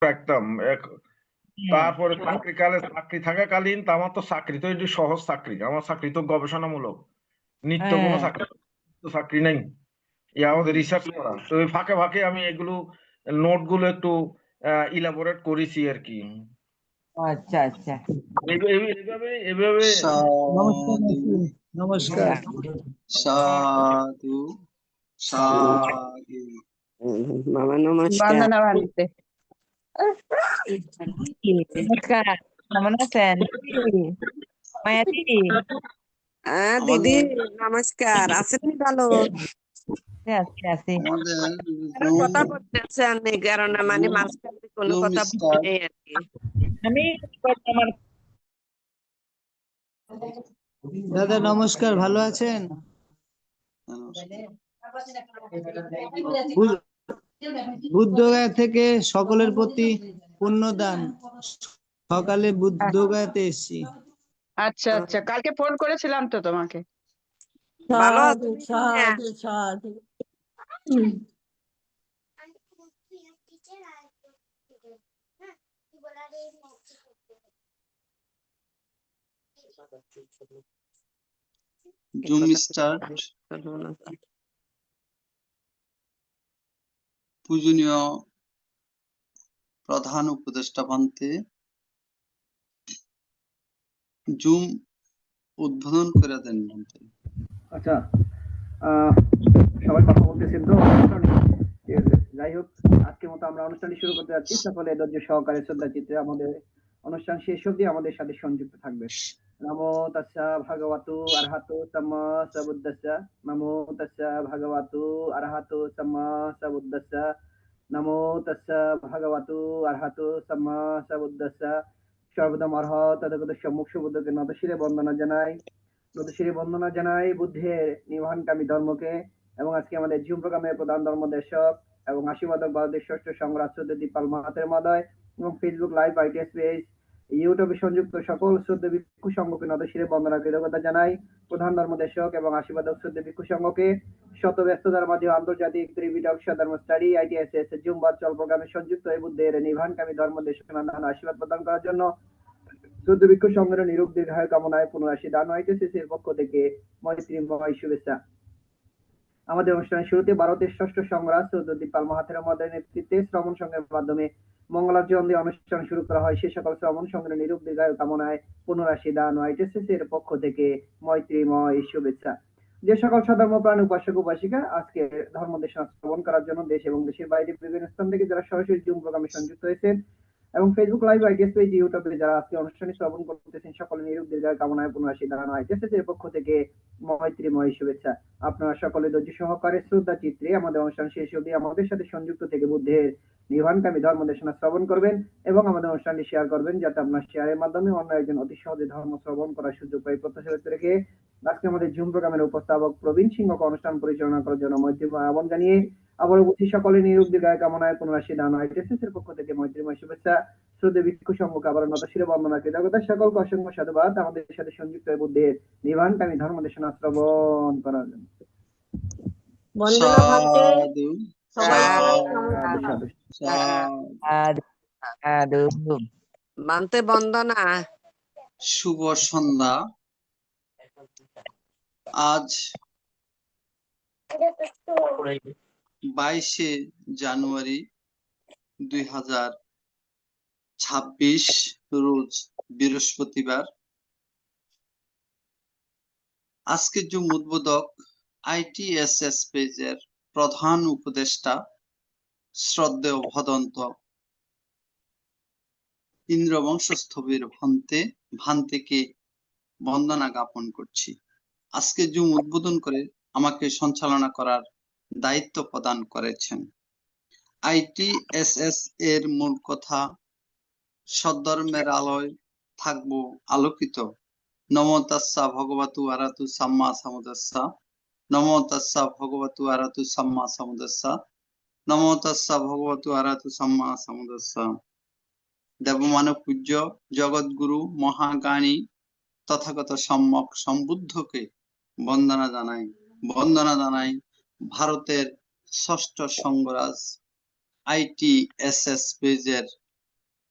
একদম তারপরে চাকরি থাকাকালীন তো আমার তো চাকরি তো একটু সহজ চাকরি, আমার চাকরি তো গবেষণামূলক, নিত্য কোনো হ্যাঁ। চাকরি চাকরি নেই, আমাদের রিসার্চ করা। তো ওই ফাঁকে ফাঁকে আমি এগুলো নোট গুলো একটু ইলাবোরেট করেছি আর কি। আচ্ছা আচ্ছা। এভাবে এভাবে সাধু নমস্কার। সাধু সাধু। মামা নমস্কার। বন্দনা ভান্তে। নমস্কার, কেমন আছেন মায়াদি? দিদি নমস্কার, আছেন ভালো? আছি আছি। আমাদের কথা বলতেছে আপনি, কারণ মানে মাঝখানে কোনো জুম কথা বলতে স্টার নেই আর কি। আমি আমার দাদা নমস্কার, ভালো আছেন? বুদ্ধগয়া থেকে সকলের প্রতি পুণ্যদান, সকালে বুদ্ধগয়াতে এসেছি। আচ্ছা আচ্ছা, কালকে ফোন করেছিলাম তো তোমাকে। ভালো সাধু আছেন? সাধু সাধু। জুম স্টার পূজনীয় প্রধান উপদেষ্টা পান্তে জুম উদ্বোধন করে দেন মন্ত্রী। আচ্ছা, সবাই কথা বলতেছেন তো, ঠিক আছে। যাই হোক, আজকের মতো আমরা অনুষ্ঠানটি শুরু করতে যাচ্ছি। সকলে ধৈর্য সহকারে শ্রদ্ধা চিত্রে আমাদের অনুষ্ঠান শেষ অবধি আমাদের সাথে সংযুক্ত থাকবে। নমো তাস্সা ভগবতু আরহাতু সাম্মা সাম্বুদ্দাস্সা। নমো তাস্সা ভগবতু আরহাতু সাম্মা সাম্বুদ্দাস্সা। নমো তাস্সা ভগবতু আরহাতু সাম্মা সাম্বুদ্দাস্সা। সর্বদম অর্হৎ তথাগত সম্মুখ সুবুদ্ধকে নতশিরে বন্দনা জানাই। নতশিরে বন্দনা জানাই বুদ্ধের নির্বাণকামী ধর্মকে। এবং আজকে আমাদের জুম প্রোগ্রামের প্রধান ধর্মদেশক এবং আশীর্বাদক ভারতের ষষ্ঠ সংগ্রাম দীপাল মাহাতের মহোদয় এবং ফেসবুক লাইভ আইটিএস পেজ ইউটিউবে সংযুক্ত সকল শ্রদ্ধ ভিক্ষু সংঘকে নতশিরে বন্দনা কৃতজ্ঞতা জানাই। প্রধান ধর্মদেশক এবং আশীর্বাদক শ্রদ্ধ ভিক্ষু সংঘকে শত ব্যস্ততার মাঝে আন্তর্জাতিক ত্রিপিটক ধর্ম স্টাডি আইটিএস জুম ভার্চুয়াল প্রোগ্রামে সংযুক্ত এই বুদ্ধের নির্বাণকামী ধর্মদেশক আশীর্বাদ প্রদান করার জন্য শুদ্ধ ভিক্ষু সংঘের নিরোগ দীর্ঘায়ু কামনায় পুনরাশি দান আইটিএসএস এর পক্ষ থেকে মৈত্রীময় শুভেচ্ছা। আমাদের অনুষ্ঠানের শুরুতে ভারতের ষষ্ঠ সংগ্রাম চৌধুরী দীপাল মাহাতের মহোদয়ের নেতৃত্বে শ্রবণ সংঘের মাধ্যমে মঙ্গলাচরণ দিয়ে অনুষ্ঠান শুরু করা হয়। সে সকল শ্রবণ সংঘের নিরোগ দীর্ঘায়ু কামনায় পুনরাশি দান আইটিএসএস এর পক্ষ থেকে মৈত্রীময় শুভেচ্ছা। যে সকল সধর্ম প্রাণ উপাসক উপাসিকা আজকে ধর্ম দেশনা শ্রবণ করার জন্য দেশ এবং দেশের বাইরে বিভিন্ন স্থান থেকে যারা সরাসরি জুম প্রোগ্রামে সংযুক্ত হয়েছেন এবং ফেসবুক লাইভ আইটিএস পেজ ইউটিউবে যারা আজকে অনুষ্ঠানে শ্রবণ করতেছেন, সকলে নিরোগ দীর্ঘায়ু কামনায় পুনরাশি দান আইটিএসএস এর পক্ষ থেকে মৈত্রীময় শুভেচ্ছা। আপনারা সকলে ধৈর্য সহকারে শ্রদ্ধা চিত্রে আমাদের অনুষ্ঠান শেষ অবধি আমাদের সাথে সংযুক্ত থেকে বুদ্ধের নির্বাণকামী ধর্ম দেশনা শ্রবণ করবেন এবং আমাদের অনুষ্ঠানটি শেয়ার করবেন, যাতে আপনার শেয়ারের মাধ্যমে অন্য একজন অতি সহজে ধর্ম শ্রবণ করার সুযোগ পাই প্রত্যাশা ব্যক্ত রেখে আজকে আমাদের জুম প্রোগ্রামের উপস্থাপক প্রবীণ সিংহকে অনুষ্ঠান পরিচালনা করার জন্য মৈত্রীময় আহ্বান জানিয়ে আবার উপস্থিত সকলে নিরোগ দীর্ঘায়ু কামনায় পুনরাশি দান আইটিএসএস এর পক্ষ থেকে মৈত্রীময় শুভেচ্ছা। শ্রদ্ধেয় ভিক্ষু সংঘকে আবার নতশিরে বন্দনা কৃতজ্ঞতা। সকলকে অসংখ্য সাধুবাদ আমাদের সাথে সংযুক্ত হয়ে বুদ্ধের নির্বাণকামী ধর্ম দেশনা শ্রবণ করার জন্য। বন্দনা ভাবতে সাধু সবাইকে সাধু সাধু সাধু। মানতে বন্দনা। শুভ সন্ধ্যা। আজ 22শে জানুয়ারি 2026 রোজ বৃহস্পতিবার। আজকের জুম উদ্বোধক আইটিএসএস পেজের প্রধান উপদেষ্টা শ্রদ্ধেয় ভদন্ত ইন্দ্রবংশস্থবির ভান্তেকে বন্দনা জ্ঞাপন করছি। আজকে জুম উদ্বোধন করে আমাকে সঞ্চালনা করার দায়িত্ব প্রদান করেছেন। আইটিএসএস এর মূল কথা, সদ্ধর্মের আলোয় থাকবো আলোকিত। নমো তাস্সা ভগবতু আরহাতু সাম্মা সাম্বুদ্দাস্সা। নমো তাস্সা ভগবতু আরহাতু সাম্মা সাম্বুদ্দাস্সা। নমো তাস্সা ভগবতু আরহাতু সাম্মা সাম্বুদ্দাস্সা। দেবমানব পূজ্য জগৎগুরু মহাজ্ঞানী তথাগত সম্যক সম্বুদ্ধকে বন্দনা জানাই ভারতের ষষ্ঠ সংঘরাজ আইটিএসএস পেজের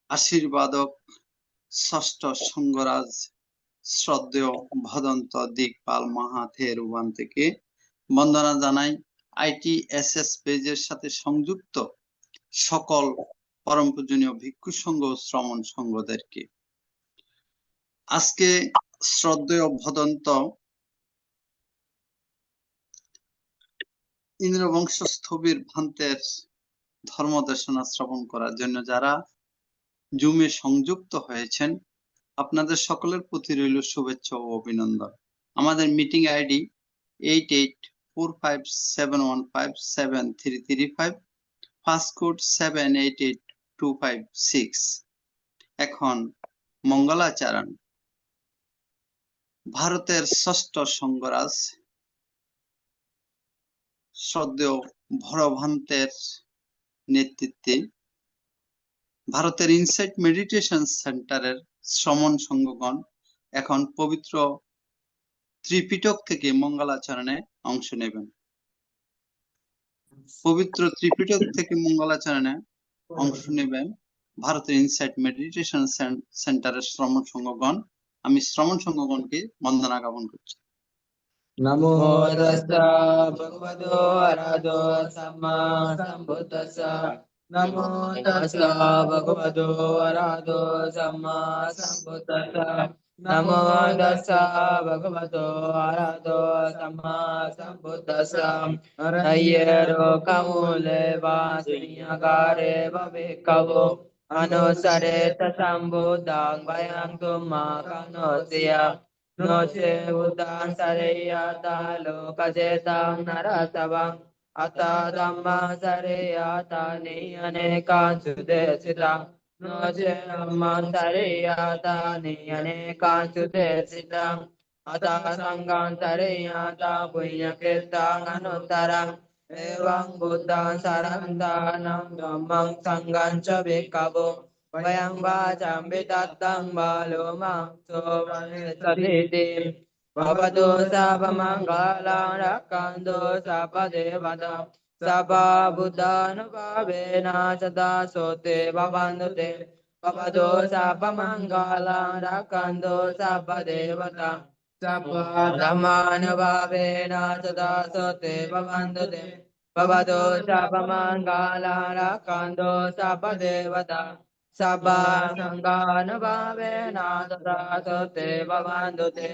আশীর্বাদক ষষ্ঠ সঙ্গরাজ শ্রদ্ধেয় ভদন্ত দিকপাল মহাথেরুবান থেকে বন্দনা জানাই। ITSS পেজের সাথে সংযুক্ত সকল পরম পূজনীয় ভিক্ষু সংঘ ও শ্রমণ সংঘদেরকে আজকে শ্রদ্ধেয় ভদন্ত ইন্দ্রবংশ স্থবির ভান্তের ধর্মদেশনা শ্রবণ করার জন্য যারা জুমে সংযুক্ত হয়েছেন, আপনাদের সকলের প্রতি রইল শুভেচ্ছা ও অভিনন্দন। আমাদের মিটিং আইডি 884571573335, ফাস্ট কোড 788256। এখন মঙ্গলাচরণ ভারতের ষষ্ঠ সঙ্গরাজ শ্রদ্ধেয় ভরভান্তের নেতৃত্বে ভারতের ইনসাইট মেডিটেশন সেন্টারের শ্রমণ সংঘগণ এখন পবিত্র ত্রিপিটক থেকে মঙ্গলাচরণে অংশ নেবেন। পবিত্র ত্রিপিটক থেকে মঙ্গলাচরণে অংশ নেবেন ভারতের ইনসাইট মেডিটেশন সেন্টারের শ্রমণ সংঘগণ। আমি শ্রমণ সংঘগণকে বন্দনা জ্ঞাপন করছি। নমো তাস্সা ভগবতো আরহাতো সাম্মা সাম্বুদ্দাস্সা। নমো তাস্সা ভগবতো আরহাতো সাম্মা সাম্বুদ্দাস্সা। নমো তাস্সা ভগবতো আরহাতো Samaa সাম্বুদ্দাস্সা। হরয়েরো কামুলে বাসিয়াকারে ভবিক্খবো অনুসরে তসম্বুদ্ধাং ভয়ং তুম্মা কানোসিয়া। Noche udan sareyata lokajeta narasavang ata dhamma sareyata niyanekan sudesita. Noche dhamma sareyata niyanekan sudesita. Ata sangham sareyata punyakirtan anuttarang evang buddhang sarantanam dhammang sangham ca bhikkhavu. Vayang vacam vitattam balomang sovanesaditi. Bhavatu sabha mangalang rakkantu sabha devata. Sabha buddhanubhavena sada sote bhavantu te. Bhavatu sabha mangalang rakkantu sabha devata. Sabha dhammanubhavena sada sote bhavantu te. Bhavatu sabha mangalang rakkantu sabha devata. Sabha sanganubhavena tadasate bhavantu te.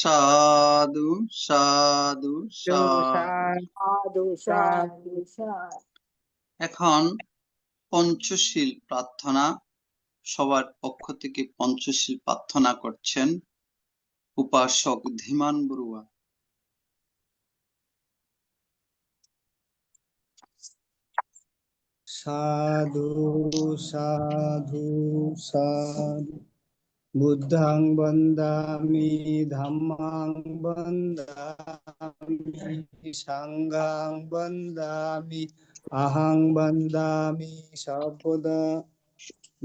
সাধু সাধু সাধু। এখন পঞ্চশীল প্রার্থনা, সবার পক্ষ থেকে পঞ্চশীল প্রার্থনা করছেন উপাসক ধীমান বড়ুয়া। সাধু সাধু সাধু। বুদ্ধাং বন্দামি ধাম্মাং বন্দামি সাঙ্গাং বন্দামি আহং বন্দামি সর্বদা।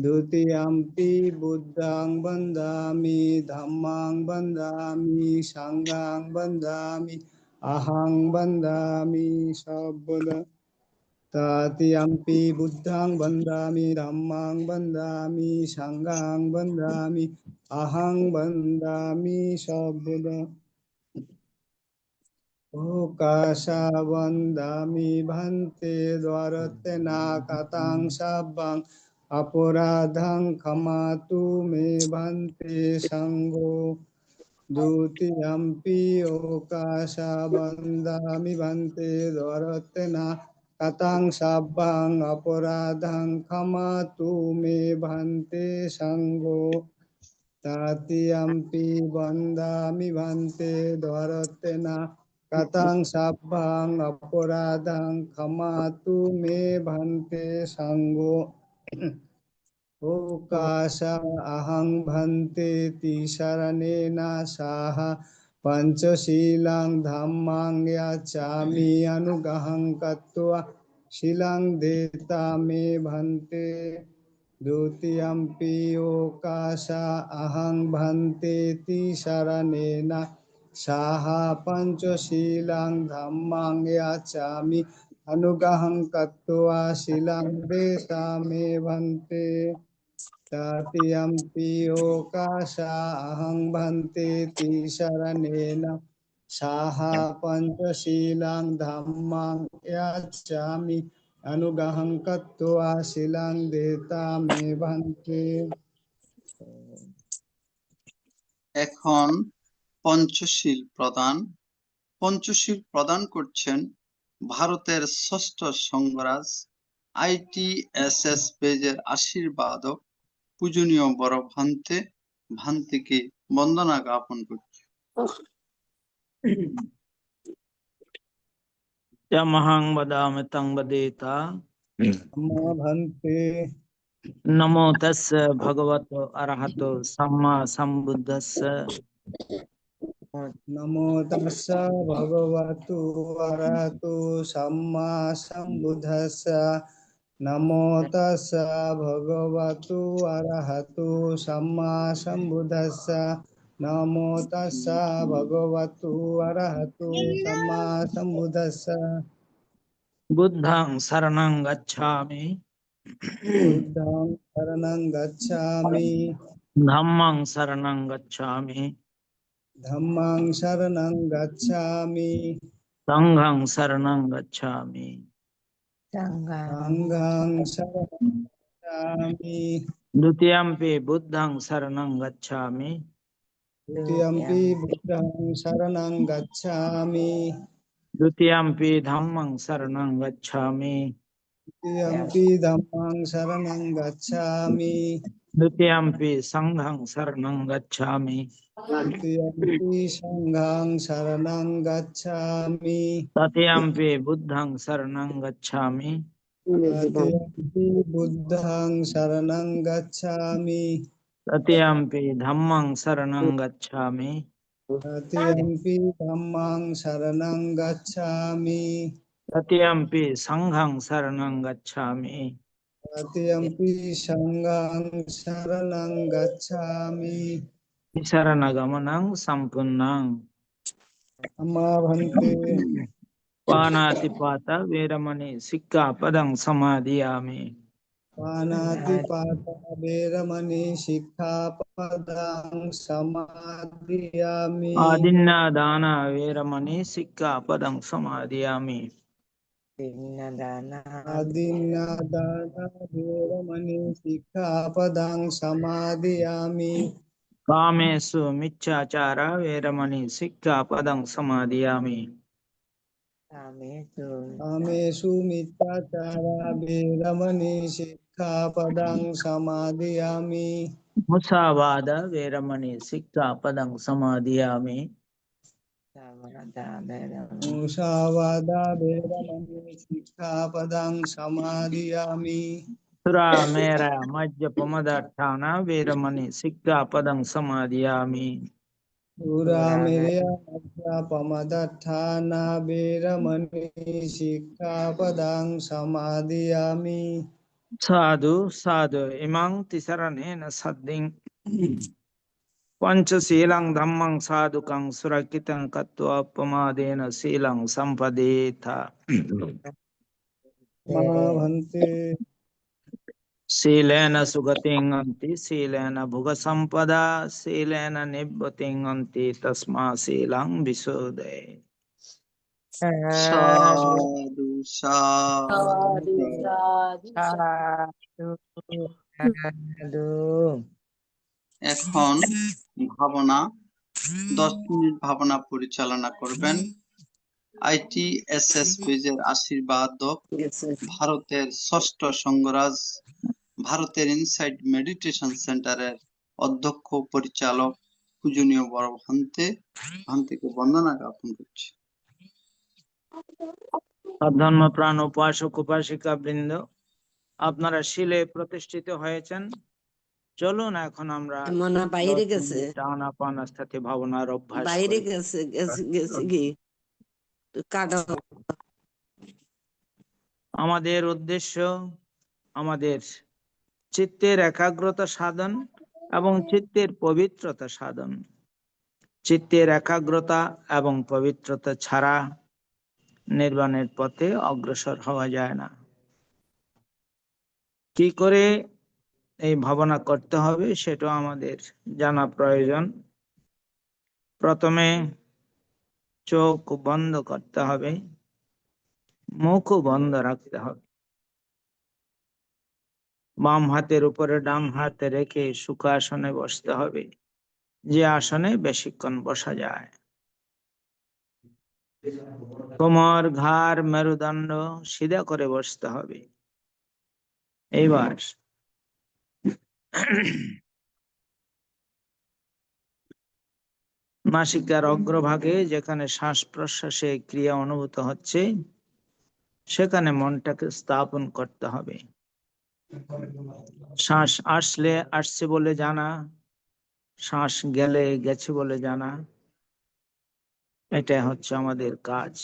দ্বিতীয়াম্পি বুদ্ধাং বন্দামি ধাম্মাং বন্দামি সাঙ্গাং বন্দামি আহং বন্দামি সর্বদা। তৃতীয়াম্পি বুদ্ধাং বন্দামি ধাম্মাং বন্দামি সাঙ্গাং বন্দামি আহং বন্দামি সর্বদা। ওকাশা বন্দামি ভান্তে দ্বারতেনা কাতাং সাব্বাং অপরাধং ক্ষমাতু মে ভান্তে সঙ্গো। দ্বিতীয়াম্পি ওকাশা বন্দামি ভান্তে দ্বারতেনা কাতাং সাব্বাং অপরাধং ক্ষমাতু মে ভান্তে সঙ্গো। তৃতীয়াম্পি বন্দামি ভান্তে দ্বারতেনা কাতাং সাব্বাং অপরাধং ক্ষমাতু মে ভান্তে সঙ্গো। ওকাশা অহং ভান্তে তিসরণেনা সাহ পঞ্চশীলাং ধাম্মাং ইয়াচামি অনুগ্রহং কত্বা শীলাং দেতা মে ভান্তে। দ্বিতীয়াম্পি ওকাশা অহং ভান্তে তিসরণেনা সাহ পঞ্চশীলাং ধাম্মাং ইয়াচামি अनुग्रहं कृत्वा शिलां देशामि भन्ते तृतीयम्पि ओकाशा अहं भन्ते तिसरणेन साह पञ्चशीलां धम्मां याच्चामि अनुग्रहं कृत्वा शिलां देतामि भन्ते। এখন পঞ্চশীল প্রদান করছেন ভারতের ষষ্ঠ সংঘরাজ ITSS পেজের আশীর্বাদক পূজনীয় বড় ভান্তিকে বন্দনা জ্ঞাপন করছি। यमहं वदामि तं वदेता नमो भन्ते नमो तस्य भगवतो अरहतो सम्मा सम्बुद्धस्य नमो तस्स भगवतु अरहतु सम्मा सम्बुद्धस्स नमो तस्स भगवतु अरहतु सम्मा सम्बुद्धस्स नमो तस्स भगवतु अरहतु सम्मा सम्बुद्धस्स बुद्धं शरणं गच्छामि बुद्धं शरणं गच्छामि धम्मं शरणं गच्छामि धम्मं शरणं गच्छामि संघं शरणं गच्छामि संघं शरणं गच्छामि द्वितीयम्पि बुद्धं शरणं गच्छामि द्वितीयम्पि बुद्धं शरणं गच्छामि द्वितीयम्पि धम्मं शरणं गच्छामि द्वितीयम्पि धम्मं शरणं गच्छामि द्वितीयम्पि संघं शरणं गच्छामि द्वितीयम्पि संघं शरणं गच्छामि तृतीयम्पि बुद्धं शरणं गच्छामि तृतीयम्पि बुद्धं शरणं गच्छामि तृतीयम्पि धम्मं शरणं गच्छामि तृतीयम्पि धम्मं शरणं गच्छामि तृतीयम्पि संघं शरणं गच्छामि तृतीयम्पि संघं शरणं गच्छामि शरणगमनं सम्पूर्णं अम्मा भन्ते पानातिपाता वेरमणि सिक्खापदं समादियामि पानातिपाता वेरमणि सिक्खापदं समादियामि आदिन्नादाना वेरमणि सिक्खापदं समादियामि आदिन्नादाना वेरमणि सिक्खापदं समादियामि कामेषु मिच्छाचारा वेरमणि सिक्खापदं समादियामि कामेषु मिथ्याचारा वेरमणि सिक्खापदं समादियामि मुसावाद वेरमणि सिक्खापदं समादियामि मुसावादा वेरमणि सिक्खापदं समादियामि सुरामेर मज्जपमदर्थाना वेरमणि सिक्खापदं समादियामि पुरामेरमध्यापमदत्थाना वेरमणि सिक्खापदं समादियामि साधु साधु इमं तिसरणेन सद्दिं पंचशीलं धम्मं साधुकं सुरक्षितं कृत्वा अपमादेन शीलं संपदेथ मा भन्ते शीलेन सुगतिं अन्ति शीलेन भुगसम्पदा शीलेन निब्बतिं अन्ति तस्मात् शीलं विशोधये সাধু সাধু এখন ভাবনা 10 মিনিট ভাবনা পরিচালনা করবেন ITSS পেজের আশীর্বাদক ভারতের ষষ্ঠ সংঘরাজ ভারতের ইনসাইট মেডিটেশন সেন্টারের অধ্যক্ষ পরিচালক পূজনীয় বড় ভান্তিকে বন্দনা জ্ঞাপন করছি। ধর্ম প্রাণ উপাসক উপাসিকা বৃন্দ, আপনারা শিলে প্রতিষ্ঠিত হয়েছেন। চলুন এখন আমরা মনে বাইরে গেছে আনাপানসতি ভাবনার অভ্যাস বাইরে করি। গেছে কি কাটা আমাদের উদ্দেশ্য আমাদের চিত্তের একাগ্রতা সাধন এবং চিত্তের পবিত্রতা সাধন। চিত্তের একাগ্রতা এবং পবিত্রতা ছাড়া নির্বাণের পথে অগ্রসর হওয়া যায় না। কি করে এই ভাবনা করতে হবে সেটাও আমাদের জানা প্রয়োজন। প্রথমে চোখ বন্ধ করতে হবে, মুখও বন্ধ রাখতে হবে। বাম হাতের উপরে ডান হাতে রেখে সুখাসনে বসতে হবে, যে আসনে বেশিক্ষণ বসা যায়। কোমর, ঘাড়, মেরুদণ্ড সিধা করে বসতে হবে। এইবার নাসিকার অগ্রভাগে যেখানে শ্বাস প্রশ্বাসে ক্রিয়া অনুভূত হচ্ছে সেখানে মনটাকে স্থাপন করতে হবে। শ্বাস আসলে আসছে বলে জানা, শ্বাস গেলে গেছে বলে জানা, এটা হচ্ছে আমাদের কাজ।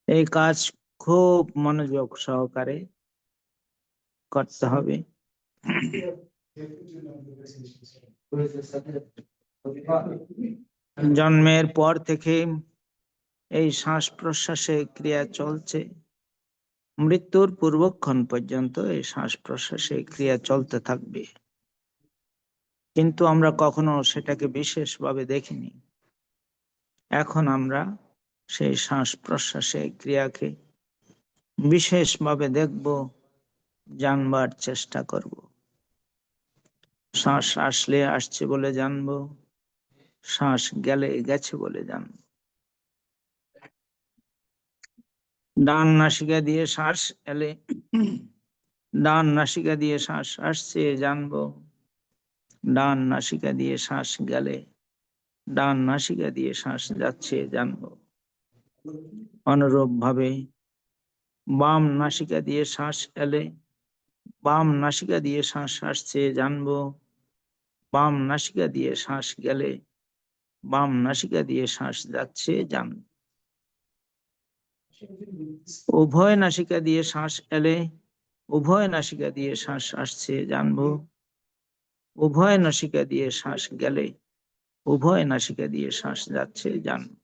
এই কাজ খুব মনোযোগ সহকারে করতে হবে। জন্মের পর থেকে এই শ্বাস প্রশ্বাসে ক্রিয়া চলছে, মৃত্যুর পূর্বক্ষণ পর্যন্ত এই শ্বাস প্রশ্বাসে ক্রিয়া চলতে থাকবে, কিন্তু আমরা কখনো সেটাকে বিশেষভাবে দেখিনি। এখন আমরা সেই শ্বাস প্রশ্বাসে ক্রিয়াকে বিশেষভাবে দেখব, জানবার চেষ্টা করব। শ্বাস আসলে আসছে বলে জানবো, শ্বাস গেলে গেছে বলে জানবো। ডান নাসিকা দিয়ে শ্বাস এলে ডান নাসিকা দিয়ে শ্বাস আসছে জানবো, ডান নাসিকা দিয়ে শ্বাস গেলে ডান নাসিকা দিয়ে শ্বাস যাচ্ছে জানবো। অনুরূপ ভাবে বাম নাসিকা দিয়ে শ্বাস এলে বাম নাসিকা দিয়ে শ্বাস আসছে জানবো, বাম নাসিকা দিয়ে শ্বাস গেলে বাম নাসিকা দিয়ে শ্বাস যাচ্ছে জানবো। উভয় নাসিকা দিয়ে শ্বাস এলে উভয় নাসিকা দিয়ে শ্বাস আসছে জানবো, উভয় নাসিকা দিয়ে শ্বাস গেলে উভয় নাসিকা দিয়ে শ্বাস যাচ্ছে জানবো।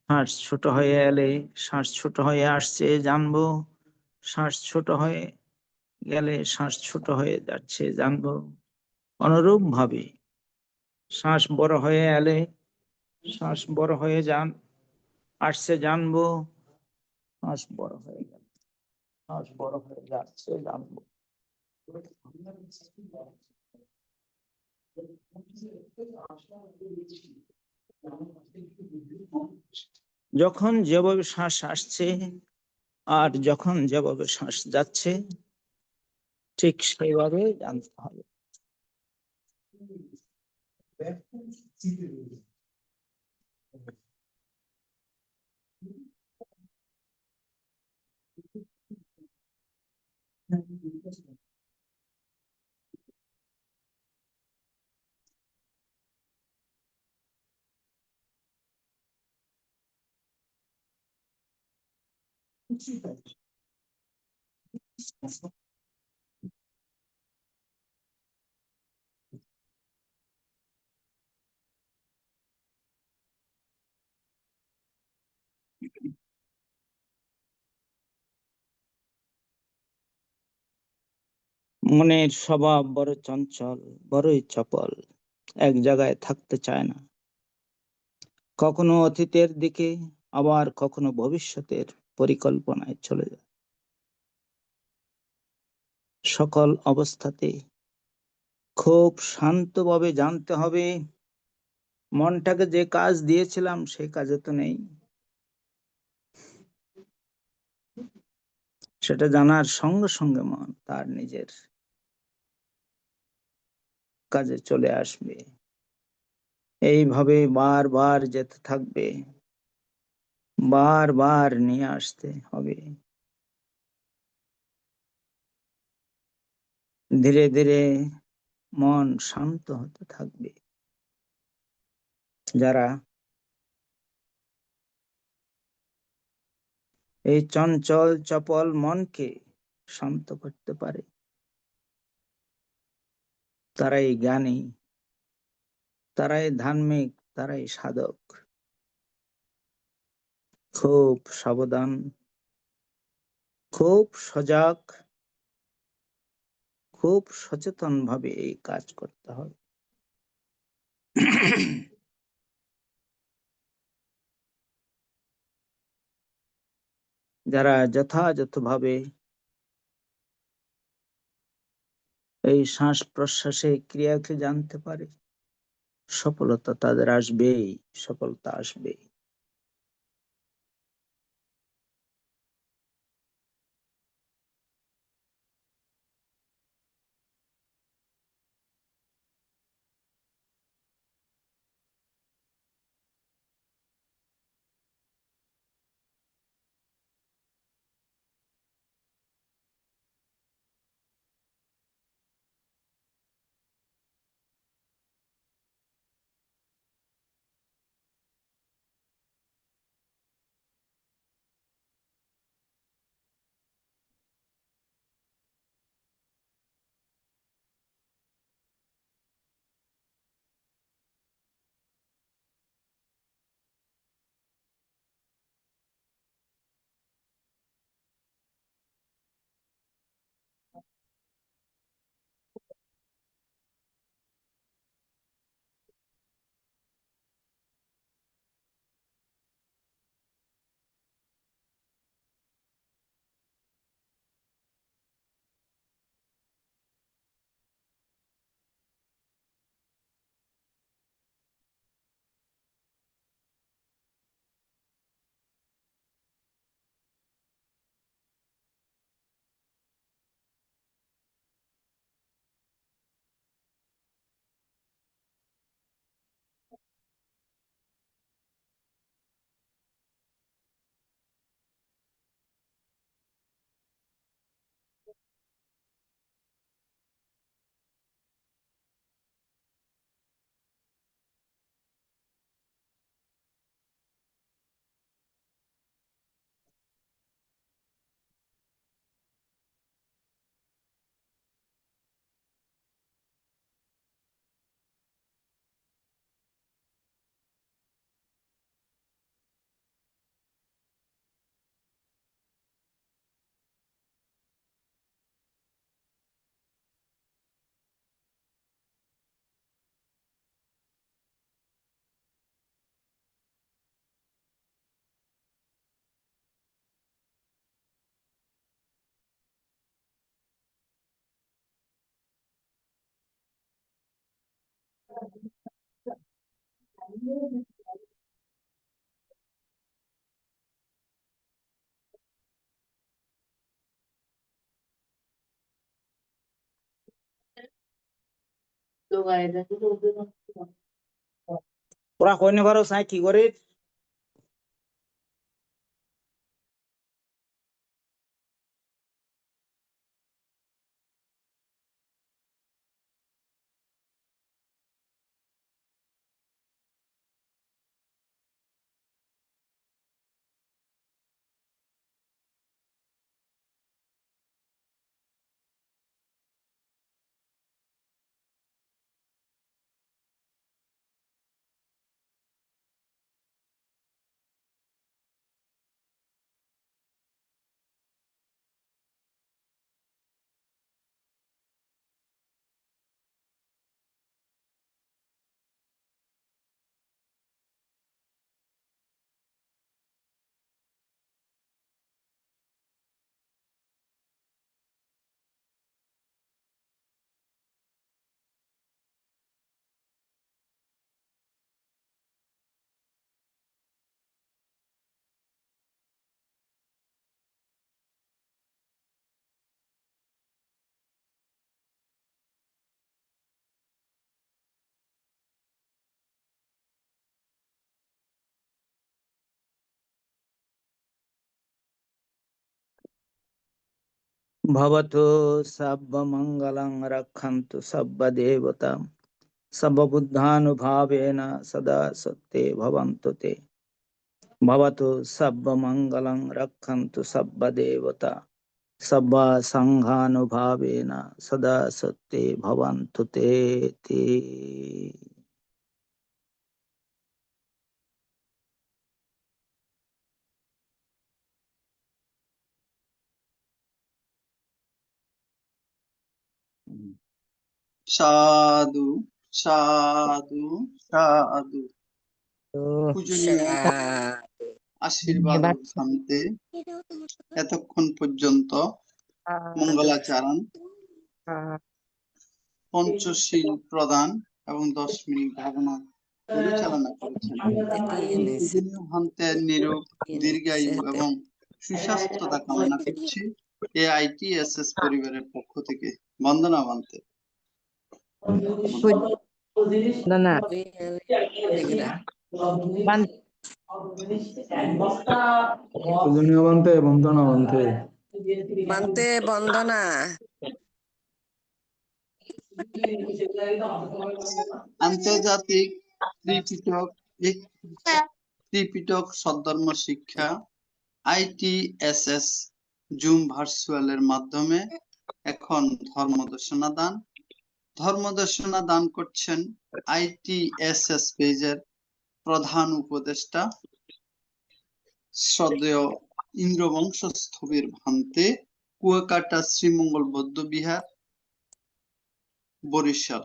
শ্বাস ছোট হয়ে এলে শ্বাস ছোট হয়ে আসছে জানবো, শ্বাস ছোট হয়ে গেলে শ্বাস ছোট হয়ে যাচ্ছে জানবো। অনুরূপ ভাবে শ্বাস বড় হয়ে এলে শ্বাস বড় হয়ে আসছে জানবো, শ্বাস বড় হয়ে গেল শ্বাস বড় হয়ে যাচ্ছে জানবো। যখন যেভাবে শ্বাস আসছে আর যখন যেভাবে শ্বাস যাচ্ছে ঠিক সেইভাবে জানতে হবে। মনের স্বভাব বড় চঞ্চল, বড়ই চপল, এক জায়গায় থাকতে চায় না। কখনো অতীতের দিকে আবার কখনো ভবিষ্যতের পরিকল্পনায় চলে যায়। সকল অবস্থাতে খুব শান্তভাবে জানতে হবে মনটাকে যে কাজ দিয়েছিলাম সেই কাজে তো নেই। সেটা জানার সঙ্গে সঙ্গে মন তার নিজের কাজে চলে আসবে। এইভাবে বারবার যেতে থাকবে, বারবার নিয়ে আসতে হবে। ধীরে ধীরে মন শান্ত হতে থাকবে। যারা এই চঞ্চল চপল মনকে শান্ত করতে পারে তারাই জ্ঞানী, তারাই ধার্মিক, তারাই সাধক। খুব সাবধান, খুব সজাগ, খুব সচেতন ভাবে এই কাজ করতে হবে। যারা যথাযথভাবে এই শ্বাস প্রশ্বাসের ক্রিয়াকে জানতে পারে, সফলতা তাদের আসবেই, সফলতা আসবে। ওরা কইনে পারো চাই কি করে? ভবতু সর্বমঙ্গলং রক্ষন্তু সর্বদেবতাম সর্ববুদ্ধানুভাবেন সদা সত্তে ভবন্তু তে। ভবতু সর্বমঙ্গলং রক্ষন্তু সর্বদেবতা सब्बा संघानुभावेन सदा सत्ते भवन्तु ते। সাধু সাধু সাধু। পূজনীয় আশীর্বাদ ও ভান্তে এতক্ষণ পর্যন্ত মঙ্গলাচরণ, পঞ্চশীল প্রদান এবং 10 মিনিট ভাবনা পরিচালনা করেছেন। আমি পূজনীয় ভান্তের নিরোগ, দীর্ঘায়ু এবং সুস্বাস্থ্যতা কামনা করছি AITSS পরিবারের পক্ষ থেকে। বন্দনা ভান্তে। পূজনীয় বন্তে বন্দনা বন্তে। বান্তে বন্দনা। আন্তর্জাতিক ত্রিপিটক সদ্ধর্ম শিক্ষা ITSS জুম ভার্চুয়ালের মাধ্যমে এখন ধর্মদর্শনা দান করছেন ITSS পেজের প্রধান উপদেষ্টা শ্রদ্ধেয় ইন্দ্রবংশ স্থবির ভান্তে, কুয়াকাটা শ্রীমঙ্গল বৌদ্ধ বিহার, বরিশাল।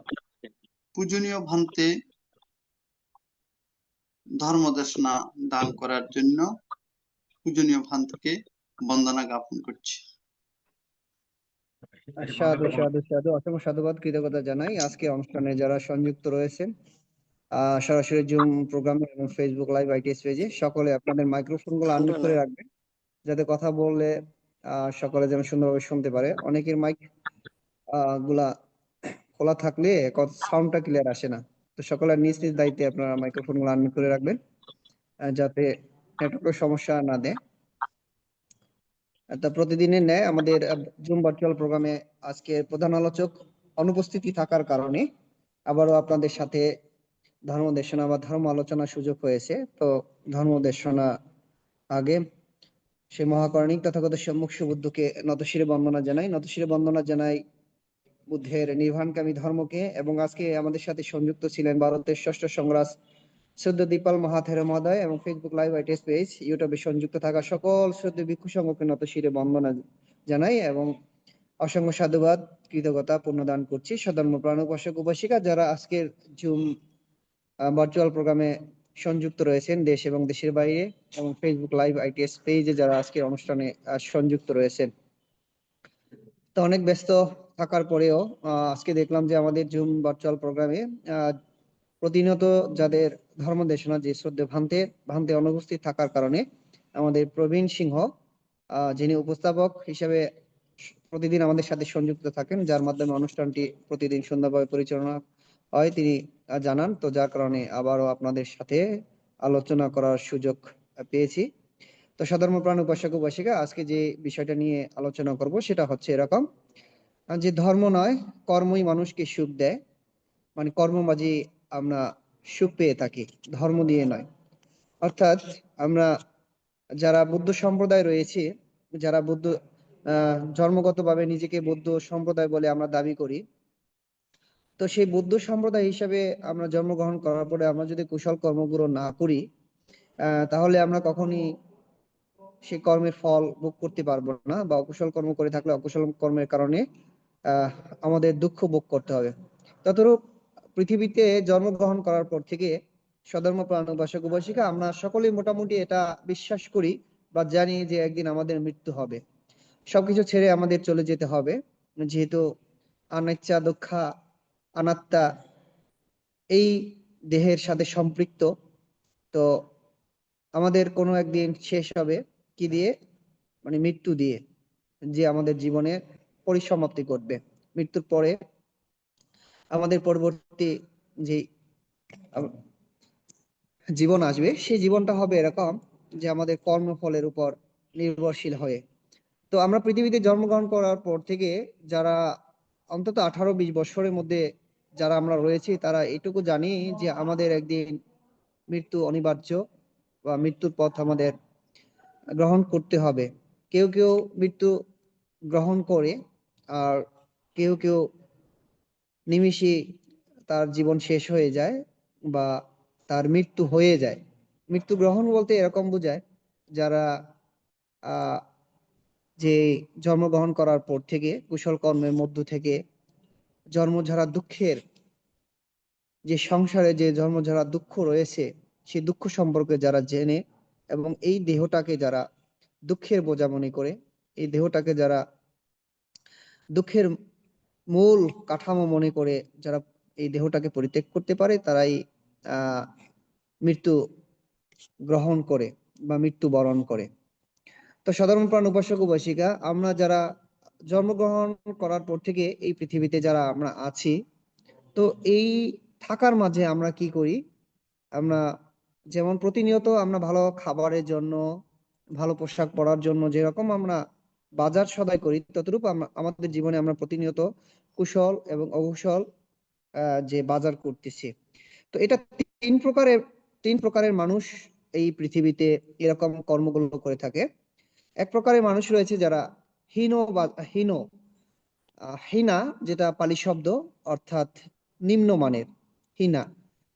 পূজনীয় ভান্তে ধর্মদেশনা দান করার জন্য পূজনীয় ভান্তকে বন্দনা জ্ঞাপন করছি। সাধু সাধু সাধু, অসংখ্য সাধুবাদ, কৃতজ্ঞতা জানাই। আজকে অনুষ্ঠানে যারা সংযুক্ত রয়েছেন সরাসরি জুম প্রোগ্রামে এবং ফেসবুক লাইভ ITS পেজে, সকলে আপনাদের মাইক্রোফোন গুলো আনমিউট করে রাখবেন, যাতে কথা বললে সকলে যেন সুন্দরভাবে শুনতে পারে। অনেকের মাইক গুলা খোলা থাকলে সাউন্ডটা ক্লিয়ার আসে না। তো সকলের নিজ নিজ দায়িত্বে আপনারা মাইক্রোফোন গুলো আনমিউট করে রাখবেন, যাতে নেটওয়ার্কের সমস্যা না দেয়। তা প্রতিদিনের ন্যায় আমাদের জুম ভার্চুয়াল প্রোগ্রামে আজকে প্রধান আলোচক অনুপস্থিতি থাকার কারণে আবারও আপনাদের সাথে ধর্ম দেশনা বা ধর্ম আলোচনার সুযোগ হয়েছে। তো ধর্ম দেশনা আগে সেই মহাকরণিক তথাগত সম্মুখ সুবুদ্ধকে নতশিরে বন্দনা জানাই বুদ্ধের নির্বাণকামী ধর্মকে। এবং আজকে আমাদের সাথে সংযুক্ত ছিলেন ভারতের ষষ্ঠ সংগ্রাস শ্রদ্ধেয় দীপাল মহাথের মহোদয়, এবং ফেসবুক লাইভ ITS পেজ, ইউটিউবে সংযুক্ত থাকা সকল শ্রদ্ধেয় ভিক্ষু সংঘকে নতশিরে বন্দনা জানাই এবং অসংখ্য সাধুবাদ, কৃতজ্ঞতা পুণ্যদান করছি। সধর্ম প্রাণ উপাসক উপাসিকা যারা আজকের জুম ভার্চুয়াল প্রোগ্রামে সংযুক্ত রয়েছেন দেশ এবং দেশের বাইরে, এবং ফেসবুক লাইভ ITS পেজে যারা আজকের অনুষ্ঠানে সংযুক্ত রয়েছেন। তো অনেক ব্যস্ত থাকার পরেও আজকে দেখলাম যে আমাদের জুম ভার্চুয়াল প্রোগ্রামে প্রতিনিয়ত যাদের ধর্ম দেশনা, যে শ্রদ্ধেয় ভান্তে অনুপস্থিত থাকার কারণে আমাদের প্রবীণ সিংহ, যিনি উপস্থাপক হিসেবে প্রতিদিন আমাদের সাথে সংযুক্ত থাকেন, যার মাধ্যমে অনুষ্ঠানটি প্রতিদিন সুন্দরভাবে পরিচালনা হয়, তিনি জানান। তো যার কারণে আবারও আপনাদের সাথে আলোচনা করার সুযোগ পেয়েছি। তো সধর্ম প্রাণ উপাসক উপাসিকা, আজকে যে বিষয়টা নিয়ে আলোচনা করব সেটা হচ্ছে এরকম, যে ধর্ম নয় কর্মই মানুষকে সুখ দেয়, মানে কর্ম মাঝে আমরা সুখ পেয়ে থাকি, ধর্ম দিয়ে নয়। অর্থাৎ আমরা যারা বৌদ্ধ সম্প্রদায় রয়েছে, যারা বৌদ্ধ জন্মগতভাবে নিজেকে বৌদ্ধ সম্প্রদায় বলে আমরা দাবি করি, তো সেই বৌদ্ধ সম্প্রদায় হিসাবে আমরা জন্মগ্রহণ করার পরে আমরা যদি কুশল কর্মগুলো না করি, তাহলে আমরা কখনই সেই কর্মের ফল ভোগ করতে পারবো না, বা অকুশল কর্ম করে থাকলে অকুশল কর্মের কারণে আমাদের দুঃখ ভোগ করতে হবে। ততরূপ পৃথিবীতে জন্মগ্রহণ করার পর থেকে সধর্ম প্রাণ উপাসক উপাসিকা আমরা সকলেই মোটামুটি এটা বিশ্বাস করি বা জানি যে একদিন আমাদের মৃত্যু হবে, সবকিছু ছেড়ে আমাদের চলে যেতে হবে, যেহেতু অনিচ্ছা দুঃখা অনাত্মা এই দেহের সাথে সম্পৃক্ত। তো আমাদের কোনো একদিন শেষ হবে কি দিয়ে, মানে মৃত্যু দিয়ে, যে আমাদের জীবনের পরিসমাপ্তি ঘটবে। মৃত্যুর পরে আমাদের পরবর্তী যে জীবন আসবে, সেই জীবনটা হবে এরকম যে আমাদের কর্মফলের উপর নির্ভরশীল হয়ে। তো আমরা পৃথিবীতে জন্মগ্রহণ করার পর থেকে যারা অন্তত 18-20 বছরের মধ্যে যারা আমরা রয়েছি, তারা এটুকু জানি যে আমাদের একদিন মৃত্যু অনিবার্য, বা মৃত্যুর পথ আমাদের গ্রহণ করতে হবে। কেউ কেউ মৃত্যু গ্রহণ করে, আর কেউ কেউ নিমিষে তার জীবন শেষ হয়ে যায় বা তার মৃত্যু হয়ে যায়। মৃত্যু গ্রহণ বলতে এরকম বোঝায় যারা আহ যে জন্মগ্রহণ করার পর থেকে কুশল কর্মের মধ্য থেকে জন্মঝরা দুঃখের যে সংসারে যে জন্মঝরা দুঃখ রয়েছে সেই দুঃখ সম্পর্কে যারা জেনে এবং এই দেহটাকে যারা দুঃখের বোঝা মনে করে, এই দেহটাকে যারা দুঃখের মূল কাঠামো মনে করে যারা এই দেহটাকে পরিত্যাগ করতে পারে, তারাই মৃত্যু গ্রহণ করে বা মৃত্যুবরণ করে। তো সাধারণ প্রাণ উপাসক উপাসিকা, আমরা যারা জন্মগ্রহণ করার পর থেকে এই পৃথিবীতে যারা আমরা আছি, তো এই থাকার মাঝে আমরা কি করি? আমরা যেমন প্রতিনিয়ত আমরা ভালো খাবারের জন্য, ভালো পোশাক পরার জন্য যেরকম আমরা বাজার সদাই করি, ততরূপ আমাদের জীবনে আমরা প্রতিনিয়ত কুশল এবং অকুশল যে বাজার করতেছি। তো এটা তিন প্রকারের মানুষ এই পৃথিবীতে এরকম কর্মগুলো করে থাকে। এক প্রকারের মানুষ রয়েছে যারা হীনা, যেটা পালি শব্দ, অর্থাৎ নিম্নমানের।